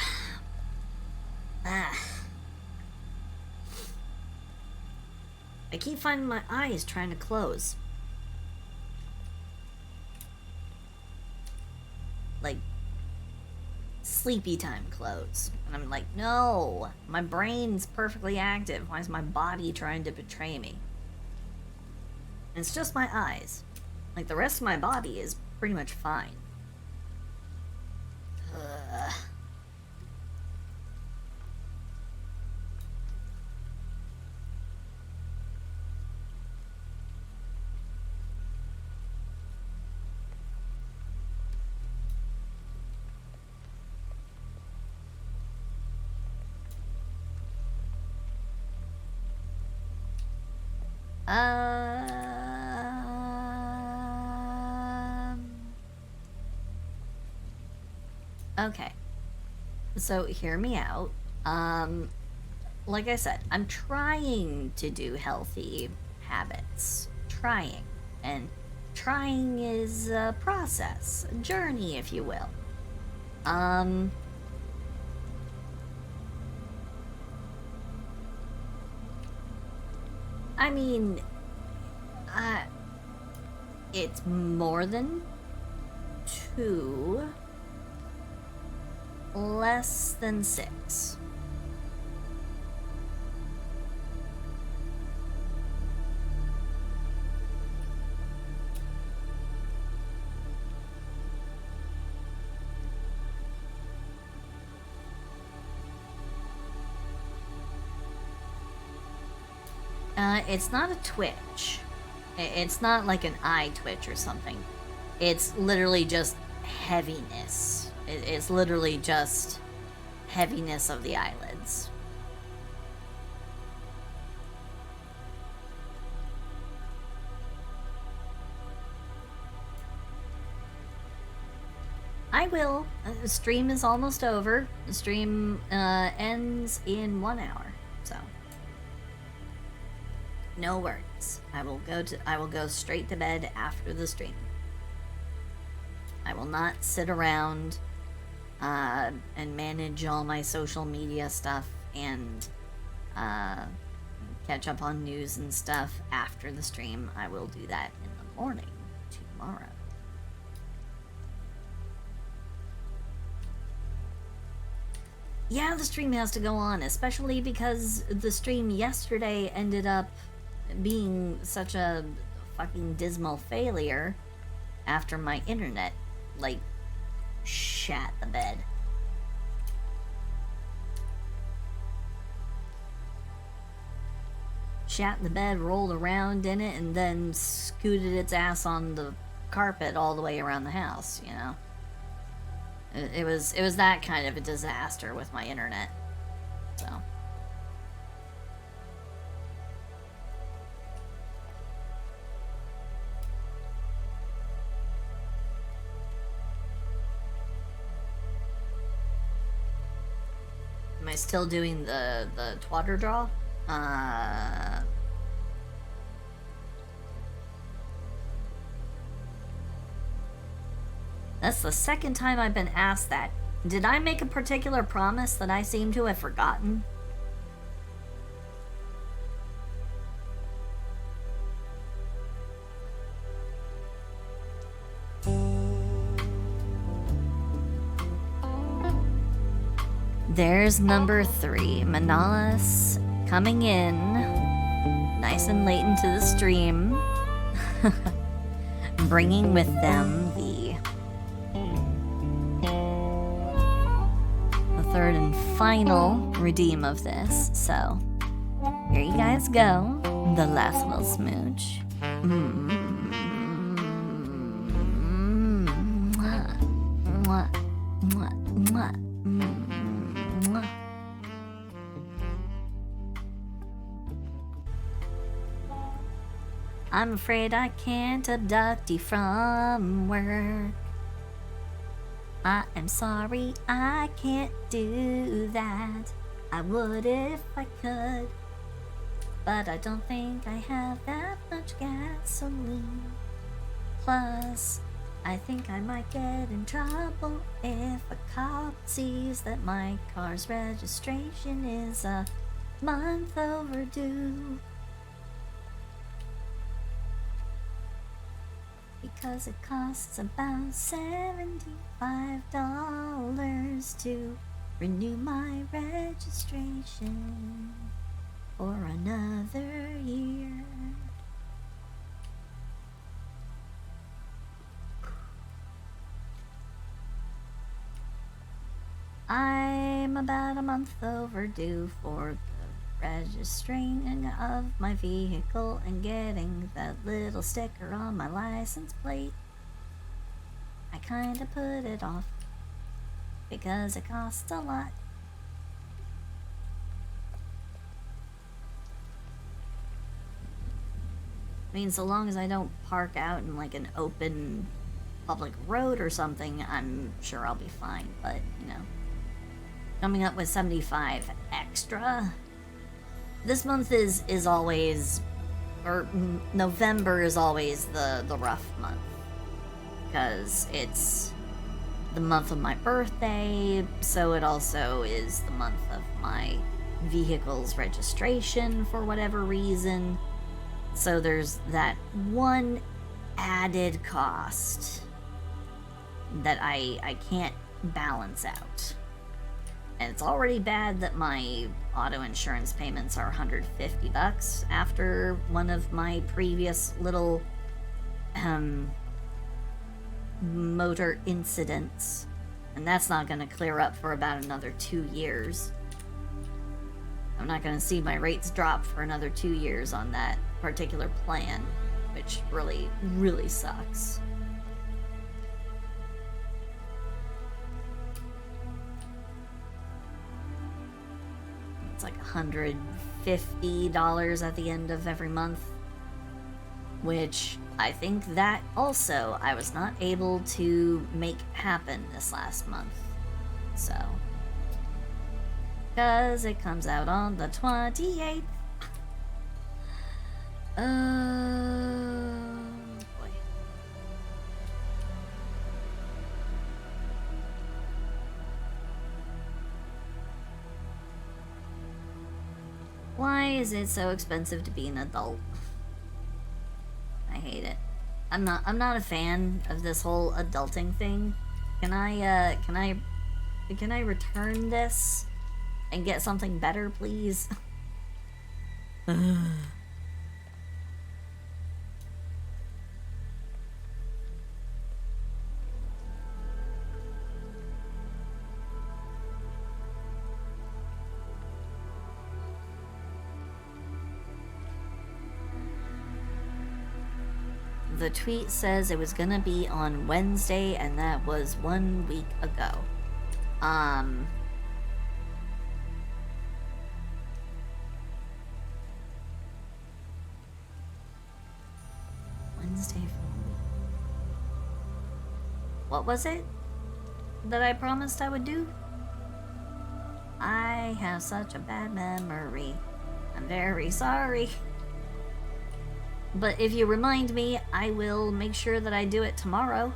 I keep finding my eyes trying to close. Like, sleepy time close. And I'm like, no, my brain's perfectly active. Why is my body trying to betray me? And it's just my eyes. Like, the rest of my body is pretty much fine. Okay. So hear me out. Like I said, I'm trying to do healthy habits. Trying. And trying is a process, a journey, if you will. I mean, it's more than 2, less than 6. It's not a twitch. It's not like an eye twitch or something. It's literally just heaviness. It's literally just heaviness of the eyelids. I will. The stream is almost over. The stream ends in 1 hour, so no worries. I will go straight to bed after the stream. I will not sit around and manage all my social media stuff and catch up on news and stuff after the stream. I will do that in the morning tomorrow. Yeah, the stream has to go on, especially because the stream yesterday ended up being such a fucking dismal failure after my internet, like, shat the bed. Shat the bed, rolled around in it, and then scooted its ass on the carpet all the way around the house, you know? It was that kind of a disaster with my internet, so. Am I still doing the twatter draw? That's the second time I've been asked that. Did I make a particular promise that I seem to have forgotten? There's number 3, Manalis coming in nice and late into the stream, bringing with them the third and final redeem of this. So here you guys go, the last little smooch. Mwah, mwah, mwah, mwah. I'm afraid I can't abduct you from work. I am sorry, I can't do that. I would if I could, but I don't think I have that much gasoline. Plus, I think I might get in trouble if a cop sees that my car's registration is a month overdue. Because it costs about $75 to renew my registration for another year. I'm about a month overdue for the registering of my vehicle and getting that little sticker on my license plate. I kinda put it off because it costs a lot. I mean, so long as I don't park out in like an open public road or something, I'm sure I'll be fine, but you know. Coming up with 75 extra. This month is always, or November is always the rough month. Because it's the month of my birthday, so it also is the month of my vehicle's registration for whatever reason. So there's that one added cost that I can't balance out. And it's already bad that my auto insurance payments are $150 after one of my previous little motor incidents. And that's not going to clear up for about another 2 years. I'm not going to see my rates drop for another 2 years on that particular plan, which really, really sucks. It's like $150 at the end of every month, which I think that also I was not able to make happen this last month. So, because it comes out on the 28th. Boy. Why is it so expensive to be an adult? I hate it. I'm not a fan of this whole adulting thing. Can I return this and get something better, please? The tweet says it was gonna be on Wednesday, and that was 1 week ago. Wednesday for a week. What was it that I promised I would do? I have such a bad memory. I'm very sorry. But if you remind me, I will make sure that I do it tomorrow.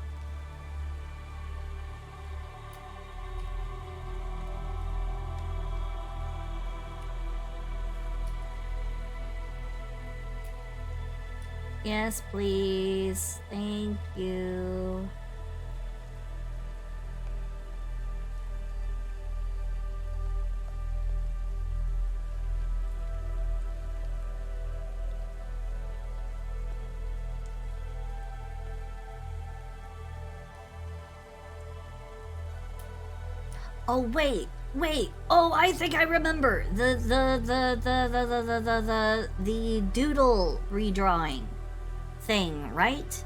Yes, please. Thank you. Oh wait. Oh, I think I remember the doodle redrawing thing, right?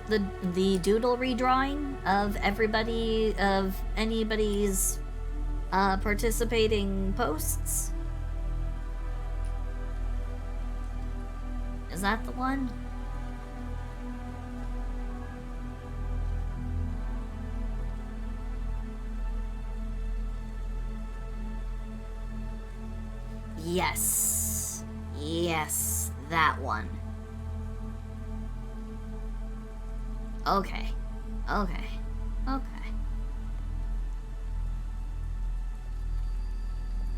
The doodle redrawing of anybody's participating posts. Is that the one? Yes. Yes, that one. Okay.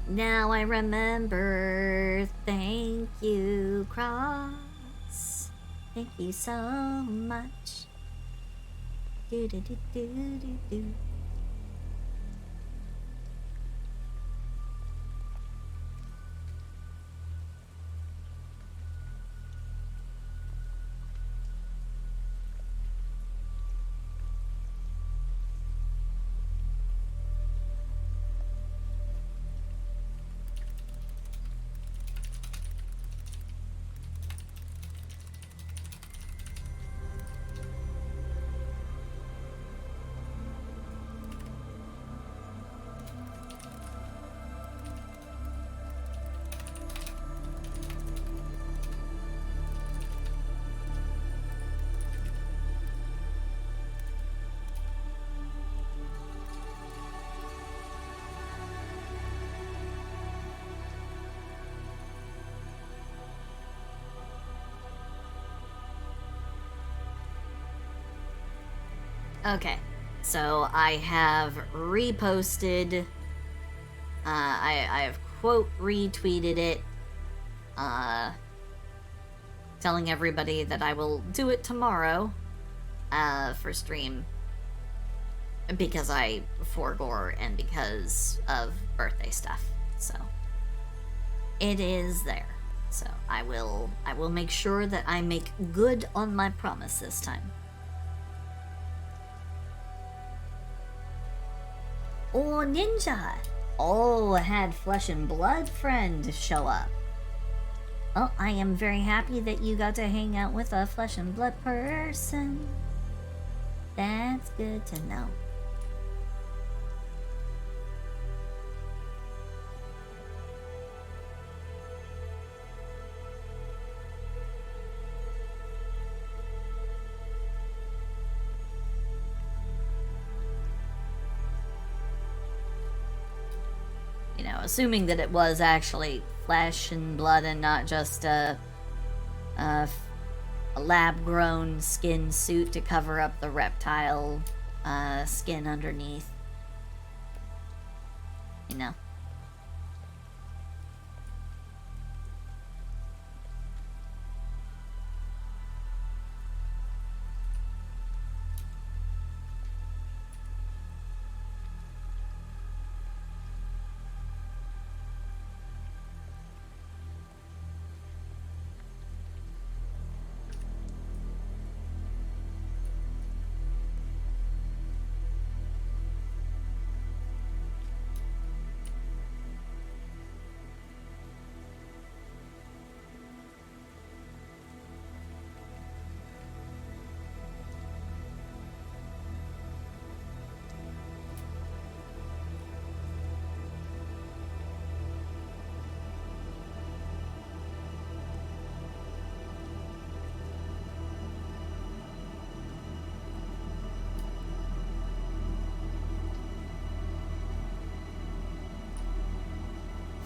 Now I remember. Thank you, Cross. Thank you so much. Do do do do do do. Okay, so I have reposted. I have quote retweeted it, telling everybody that I will do it tomorrow, for stream, because I forgore and because of birthday stuff. So it is there. So I will make sure that I make good on my promise this time. Oh, Ninja! Oh, had Flesh and Blood friend show up. Oh, I am very happy that you got to hang out with a Flesh and Blood person. That's good to know. You know, assuming that it was actually flesh and blood and not just a lab-grown skin suit to cover up the reptile skin underneath. You know.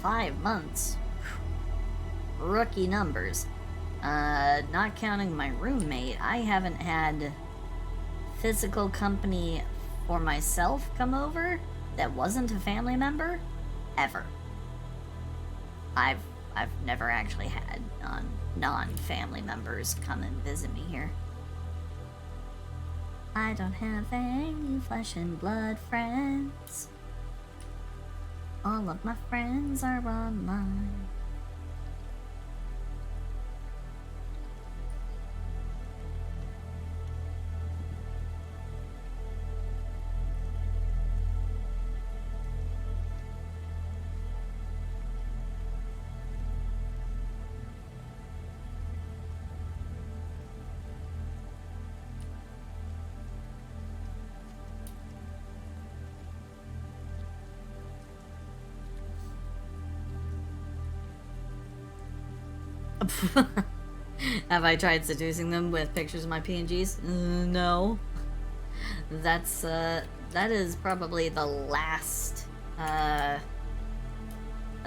Five months. Rookie numbers. Not counting my roommate, I haven't had physical company for myself come over that wasn't a family member ever. I've never actually had non-family members come and visit me here. I don't have any flesh and blood friends. All of my friends are online. Have I tried seducing them with pictures of my PNGs? No. That is probably the last, that's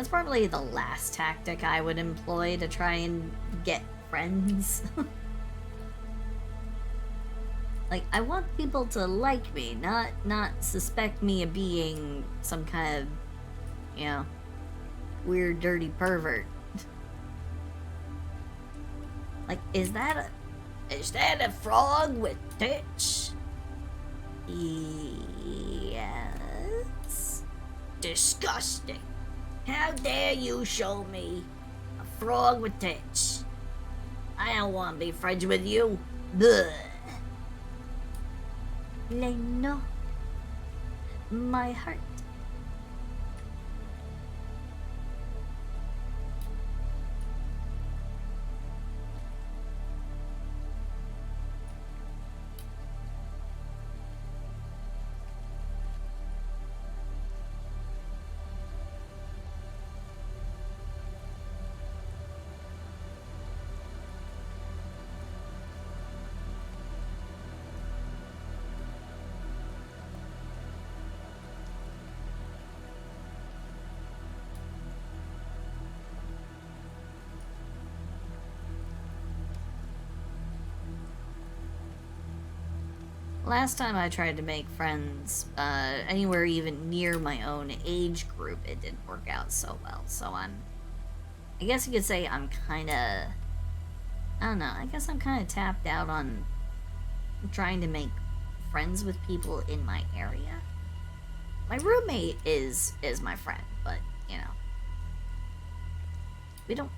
probably the last tactic I would employ to try and get friends. Like, I want people to like me, not suspect me of being some kind of, you know, weird, dirty pervert. Like, is that a frog with tits? Yes. Disgusting. How dare you show me a frog with tits? I don't want to be friends with you. Bleh. Leno. My heart. last time I tried to make friends, anywhere even near my own age group, it didn't work out so well. So I guess you could say I'm kinda, I don't know, I guess I'm kinda tapped out on trying to make friends with people in my area. My roommate is my friend, but, you know, we don't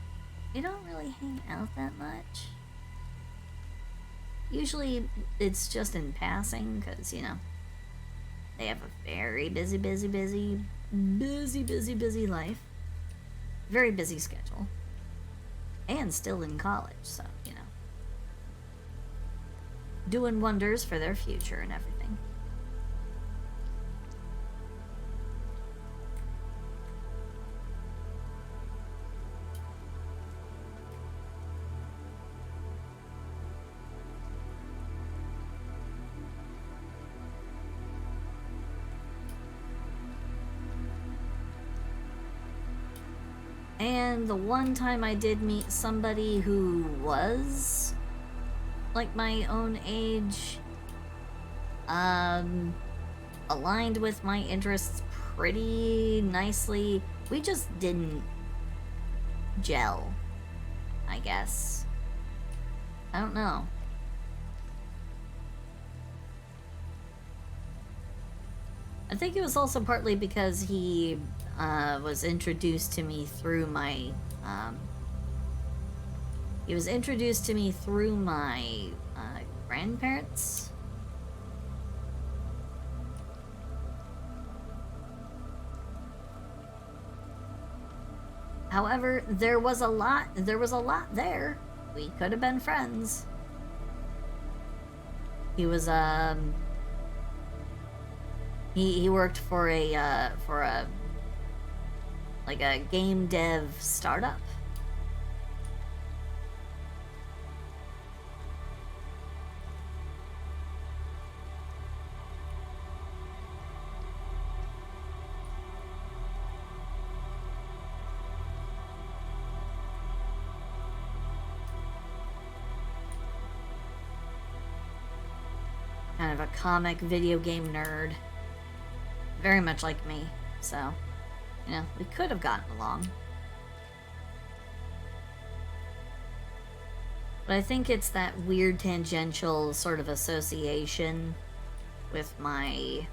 really hang out that much. Usually it's just in passing, because, you know, they have a very busy life. Very busy schedule. And still in college, so, you know. Doing wonders for their future and everything. And the one time I did meet somebody who was like my own age, aligned with my interests pretty nicely, we just didn't gel, I guess. I don't know. I think it was also partly because he was introduced to me through my grandparents. However, there was a lot there. We could have been friends. He was he worked for a like a game dev startup. Kind of a comic video game nerd. Very much like me, so, you know, we could have gotten along. But I think it's that weird tangential sort of association with my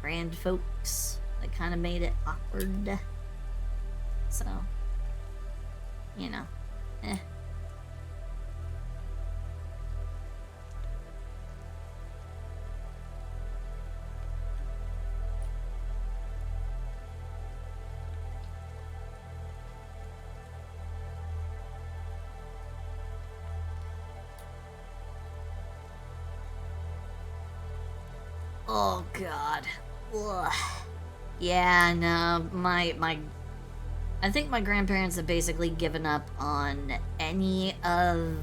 grand folks that kind of made it awkward. So, you know, Oh God. Ugh. Yeah, no, I think my grandparents have basically given up on any of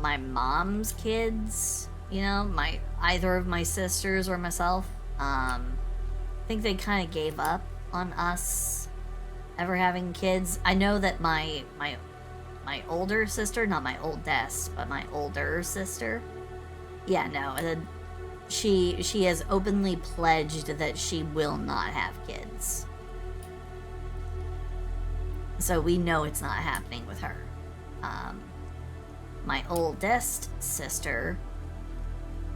my mom's kids. You know, either of my sisters or myself. I think they kind of gave up on us ever having kids. I know that my older sister, not my oldest, but my older sister. Yeah, no. She has openly pledged that she will not have kids. So we know it's not happening with her. My oldest sister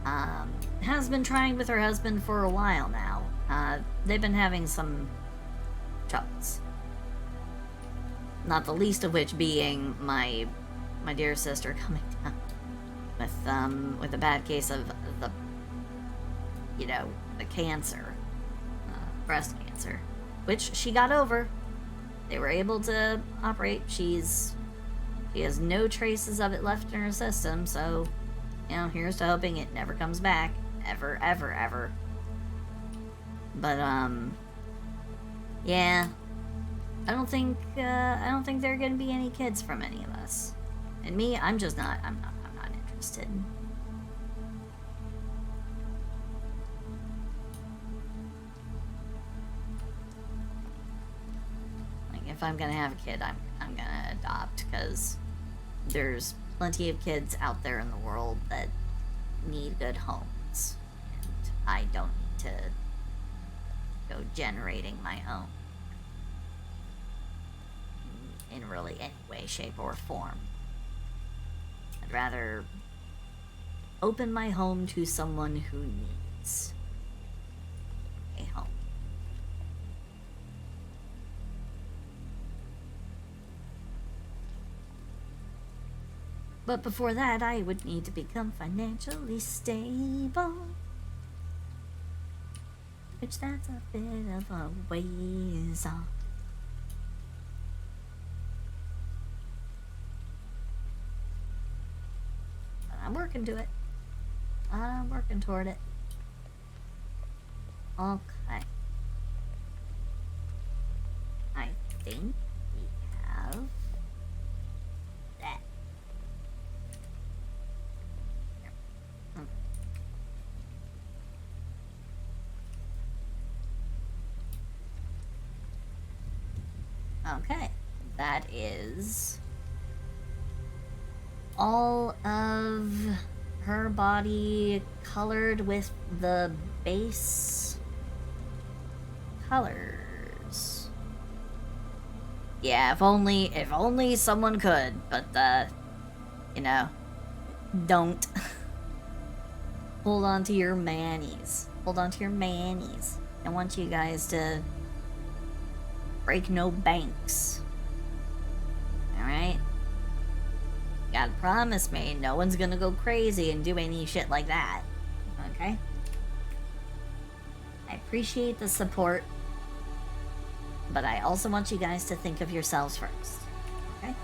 has been trying with her husband for a while now. They've been having some troubles. Not the least of which being my dear sister coming down with a bad case of the, you know, the cancer, breast cancer, which she got over. They were able to operate. She has no traces of it left in her system, so, you know, here's to hoping it never comes back, ever, ever, ever. But yeah, I don't think there are gonna be any kids from any of us, and me, I'm not interested. If I'm gonna have a kid, I'm gonna adopt, because there's plenty of kids out there in the world that need good homes, and I don't need to go generating my own in really any way, shape, or form. I'd rather open my home to someone who needs a home. But before that, I would need to become financially stable. Which that's a bit of a ways off. But I'm working to it. I'm working toward it. Okay. I think we have that. Here. Okay. That is all of her body colored with the base colors. Yeah, if only someone could, but you know, don't. Hold on to your manies. Hold on to your manies. I want you guys to break no banks. Alright? You gotta promise me no one's gonna go crazy and do any shit like that. Okay? I appreciate the support, but I also want you guys to think of yourselves first. Okay?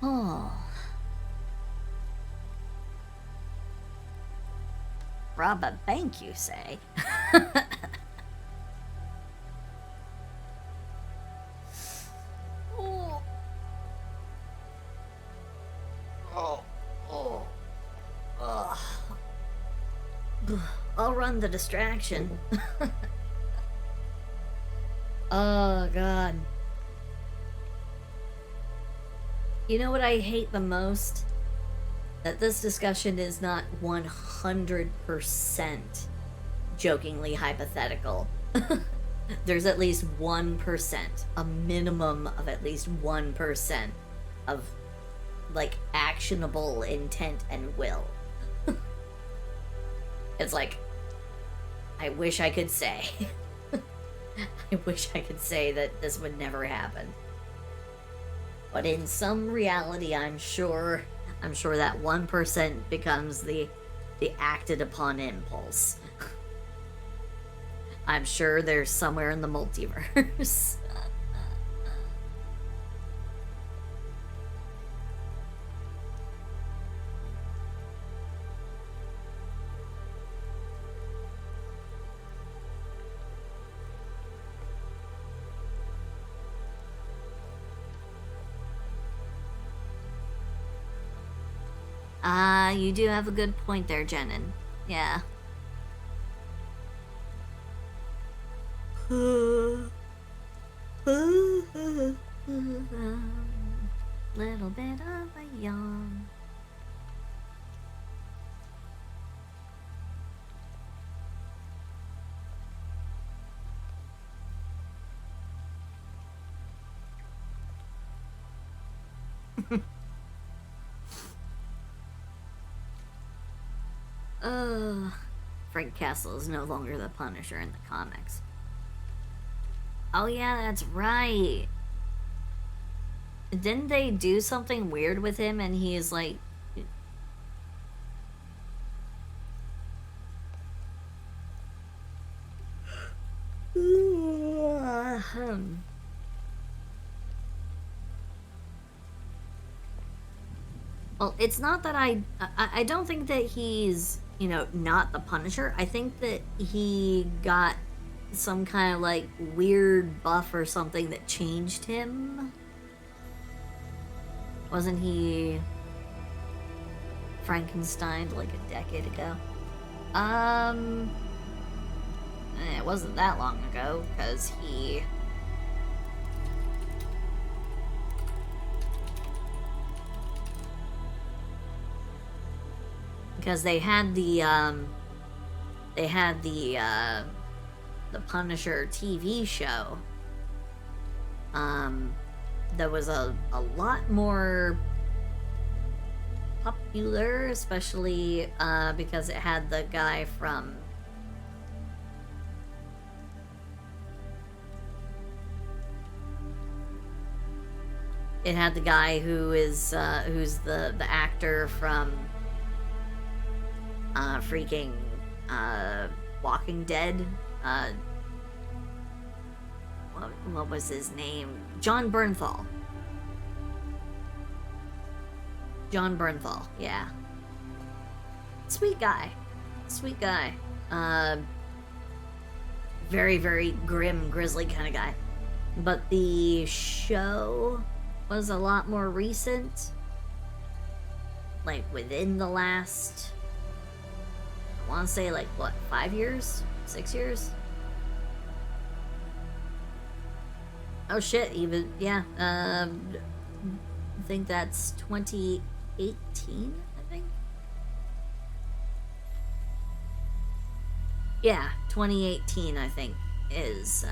Oh. Rob a bank, you say? Oh. Oh. Oh. Ugh. I'll run the distraction. Oh, God. You know what I hate the most? That this discussion is not 100% jokingly hypothetical. There's at least 1%, a minimum of at least 1% of, like, actionable intent and will. It's like, I wish I could say. I wish I could say that this would never happen. But in some reality, I'm sure that 1% becomes the acted upon impulse. I'm sure there's somewhere in the multiverse. You do have a good point there, Jenin. Yeah. Little bit of a yawn. Frank Castle is no longer the Punisher in the comics. Oh yeah, that's right. Didn't they do something weird with him and he's like... Well, it's not that I don't think that he's, you know, not the Punisher. I think that he got some kind of, like, weird buff or something that changed him. Wasn't he Frankenstein like a decade ago? It wasn't that long ago, because he... Because they had the Punisher TV show, that was a lot more popular, especially, because it had the guy from... It had the guy who is, who's the actor from... freaking, Walking Dead, what was his name? Jon Bernthal. Jon Bernthal, yeah. Sweet guy. Sweet guy. Very, very grim, grisly kind of guy. But the show was a lot more recent. Like, within the last... I want to say, like, what, 5 years? 6 years? Oh shit, even, yeah, I think that's 2018, I think? Yeah, 2018, I think, is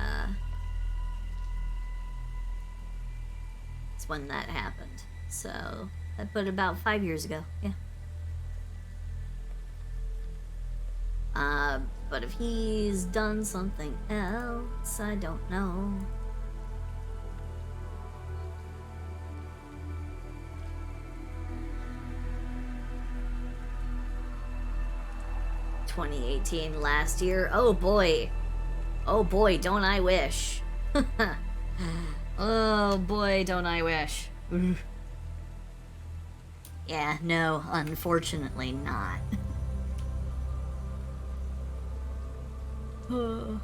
when that happened. So, I put about 5 years ago, yeah. But if he's done something else, I don't know. ...2018, last year. Oh boy. Oh boy, don't I wish. Oh boy, don't I wish. Yeah, no, unfortunately not. Oh.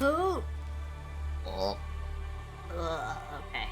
Oh. Okay.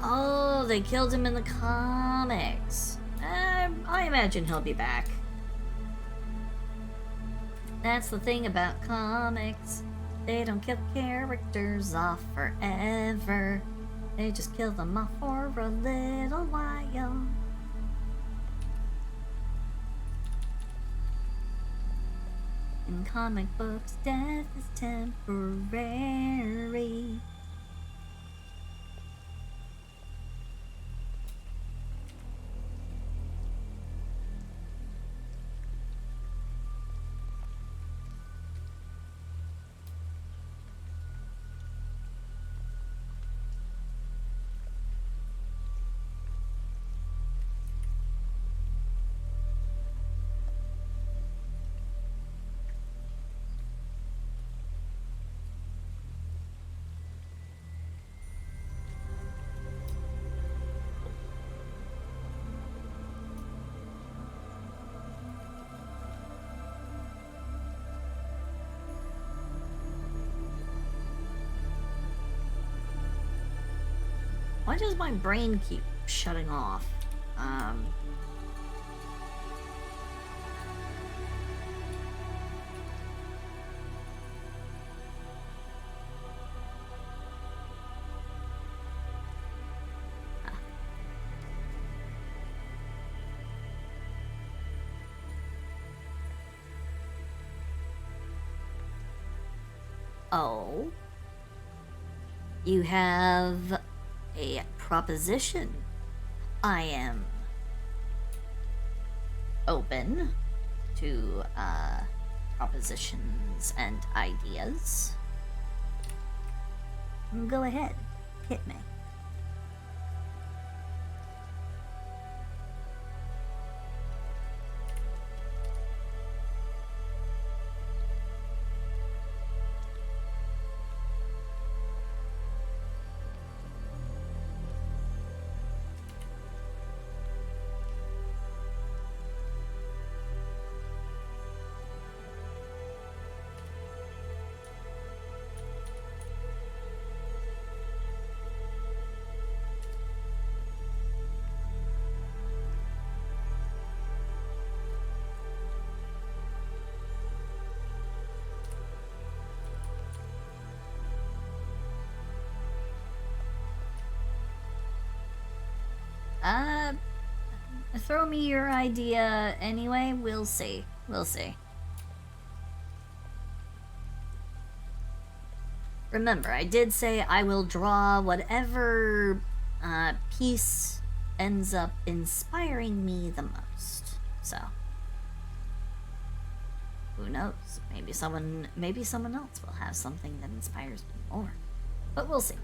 Oh, they killed him in the comics. I imagine he'll be back. That's the thing about comics. They don't kill characters off forever. They just kill them off for a little while. In comic books, death is temporary. Why does my brain keep shutting off? Oh. You have a proposition. I am open to propositions and ideas. Go ahead, hit me. Throw me your idea anyway. We'll see. We'll see. Remember, I did say I will draw whatever piece ends up inspiring me the most. So, who knows? Maybe someone else will have something that inspires me more. But we'll see.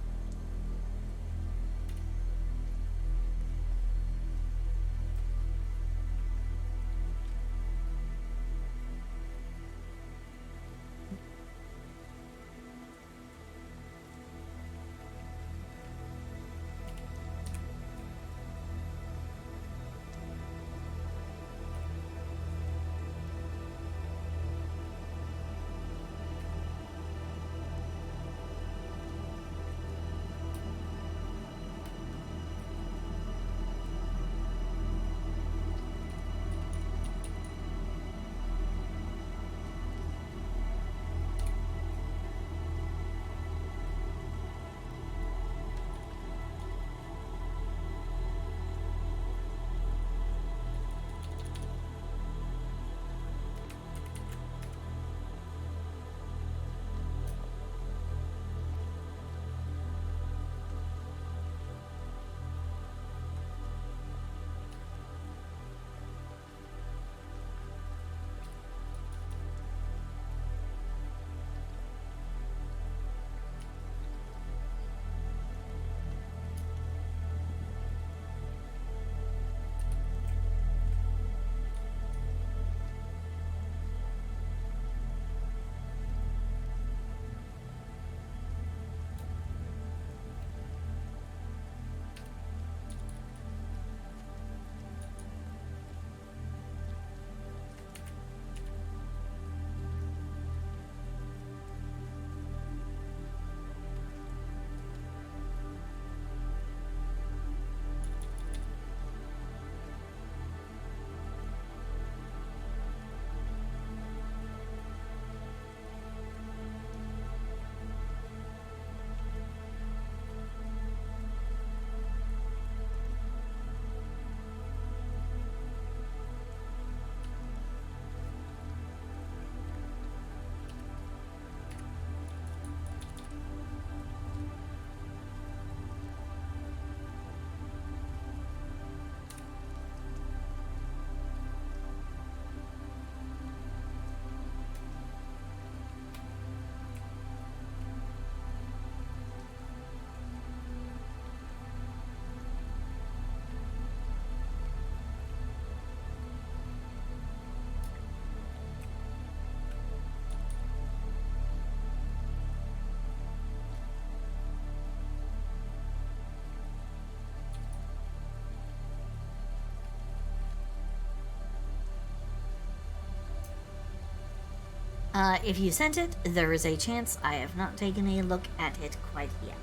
If you sent it, there is a chance I have not taken a look at it quite yet.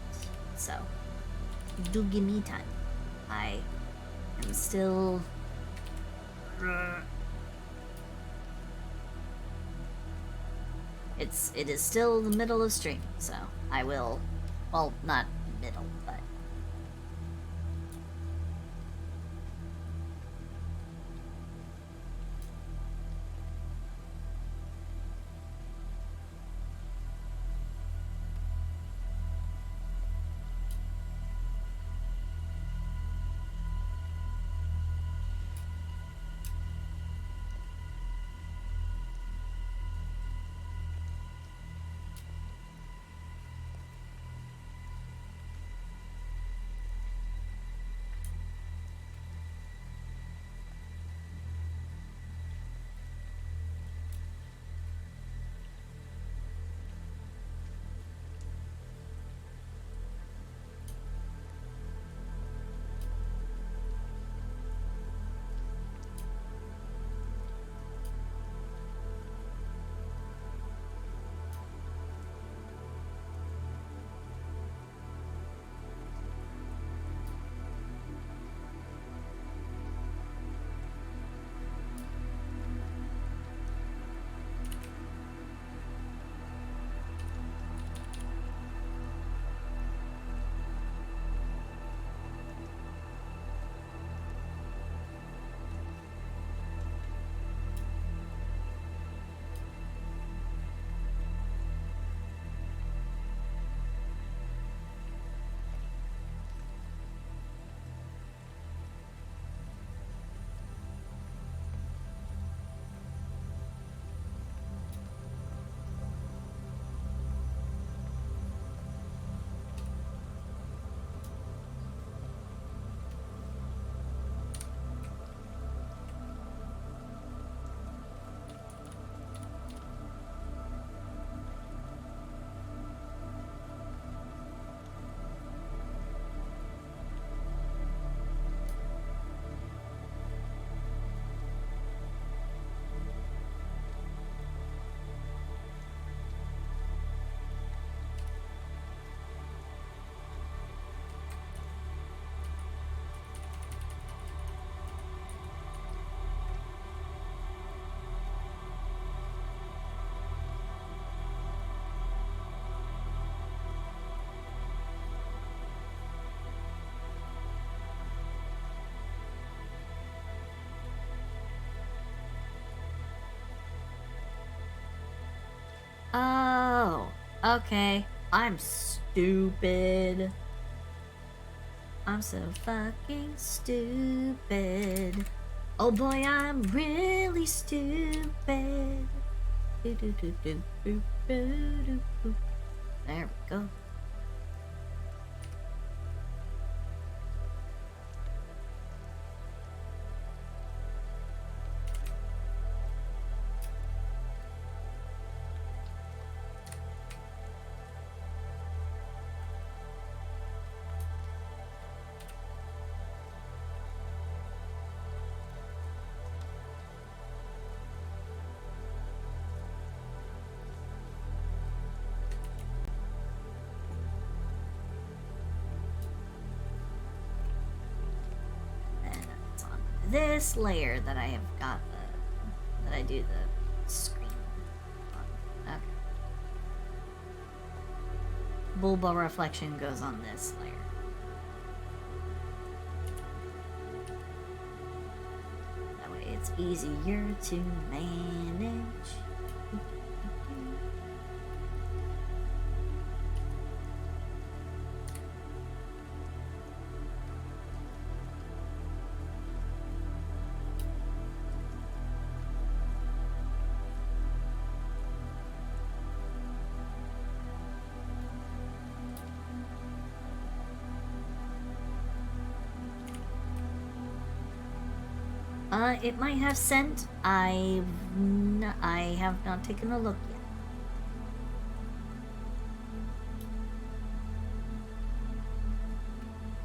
So, Do give me time. I am still. It is still the middle of stream, so I will. Well, not middle, but. Oh, okay. I'm stupid. I'm so fucking stupid. Oh boy, I'm really stupid. There we go. This layer that I have got that I do the screen on. Okay. Bulba reflection goes on this layer. That way it's easier to manage. It might have sent. I have not taken a look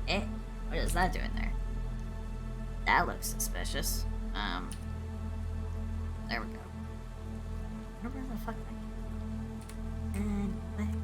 yet. Eh, what is that doing there? That looks suspicious. There we go. I don't know where the fuck that came from. Anyway.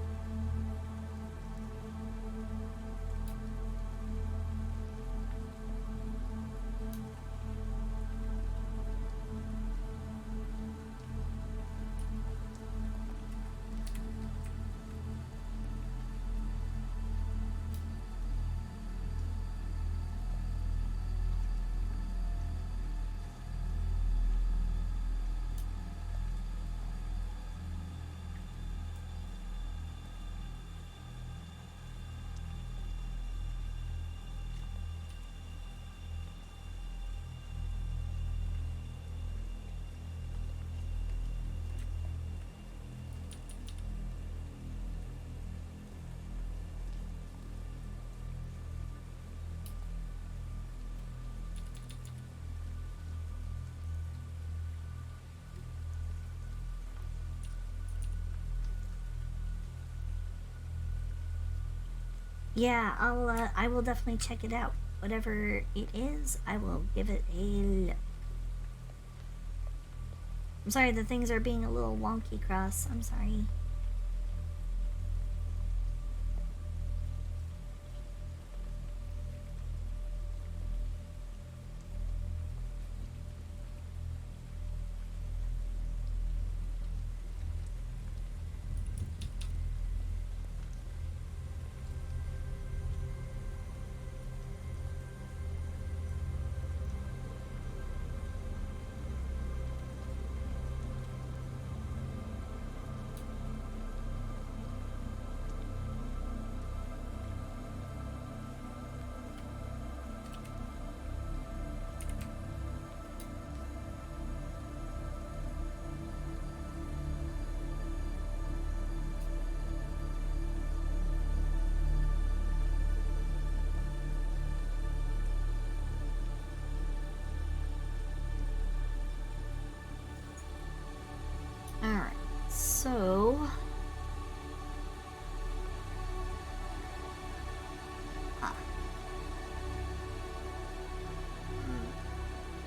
Yeah, I will definitely check it out. Whatever it is, I will give it a look. I'm sorry, the things are being a little wonky, Cross. I'm sorry. Alright, so...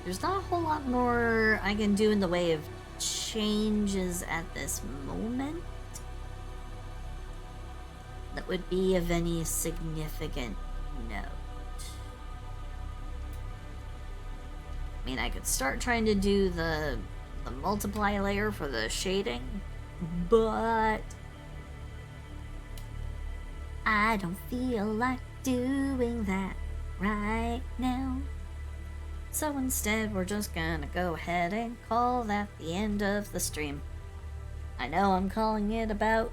There's not a whole lot more I can do in the way of changes at this moment that would be of any significant note. I mean, I could start trying to do the multiply layer for the shading, but I don't feel like doing that right now. So instead, we're just gonna go ahead and call that the end of the stream. I know I'm calling it about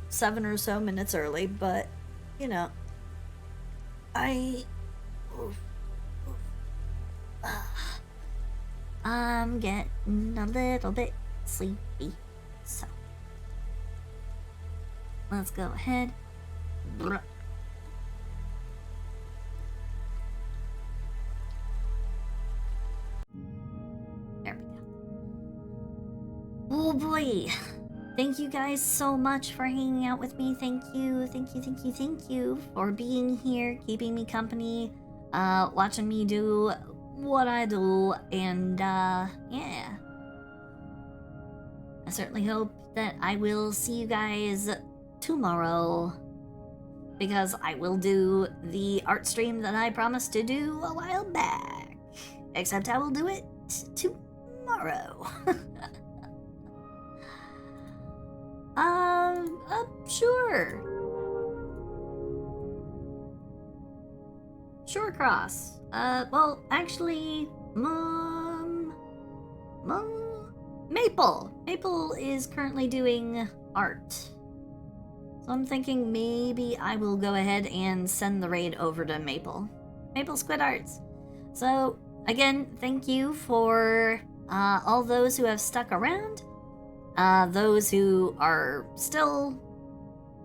7 or so minutes early, but you know, I'm getting a little bit sleepy, so let's go ahead. There we go. Oh boy. Thank you guys so much for hanging out with me. Thank you for being here, keeping me company, watching me do what I do, and yeah. I certainly hope that I will see you guys tomorrow, because I will do the art stream that I promised to do a while back. Except I will do it tomorrow. Sure. Sure, Cross. Well, actually, Maple. Maple is currently doing art. So I'm thinking maybe I will go ahead and send the raid over to Maple. Maple Squid Arts. So, again, thank you for all those who have stuck around. Those who are still,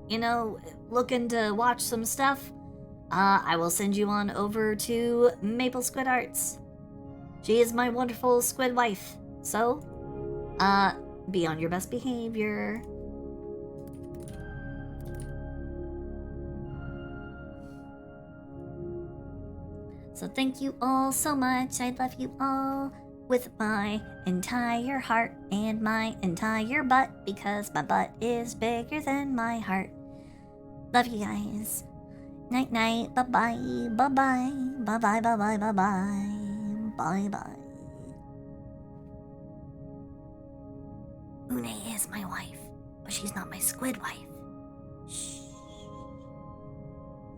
you know, looking to watch some stuff, I will send you on over to Maple Squid Arts. She is my wonderful squid wife. So, be on your best behavior. So thank you all so much. I love you all with my entire heart and my entire butt, because my butt is bigger than my heart. Love you guys. Night night. Bye bye. Bye bye. Bye bye. Bye bye. Bye bye. Bye bye. Une is my wife, but she's not my squid wife. Shh.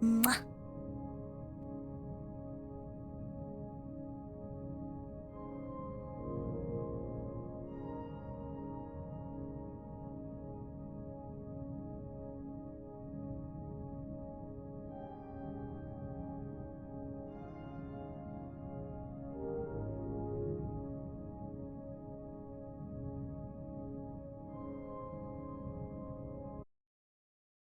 Mwah.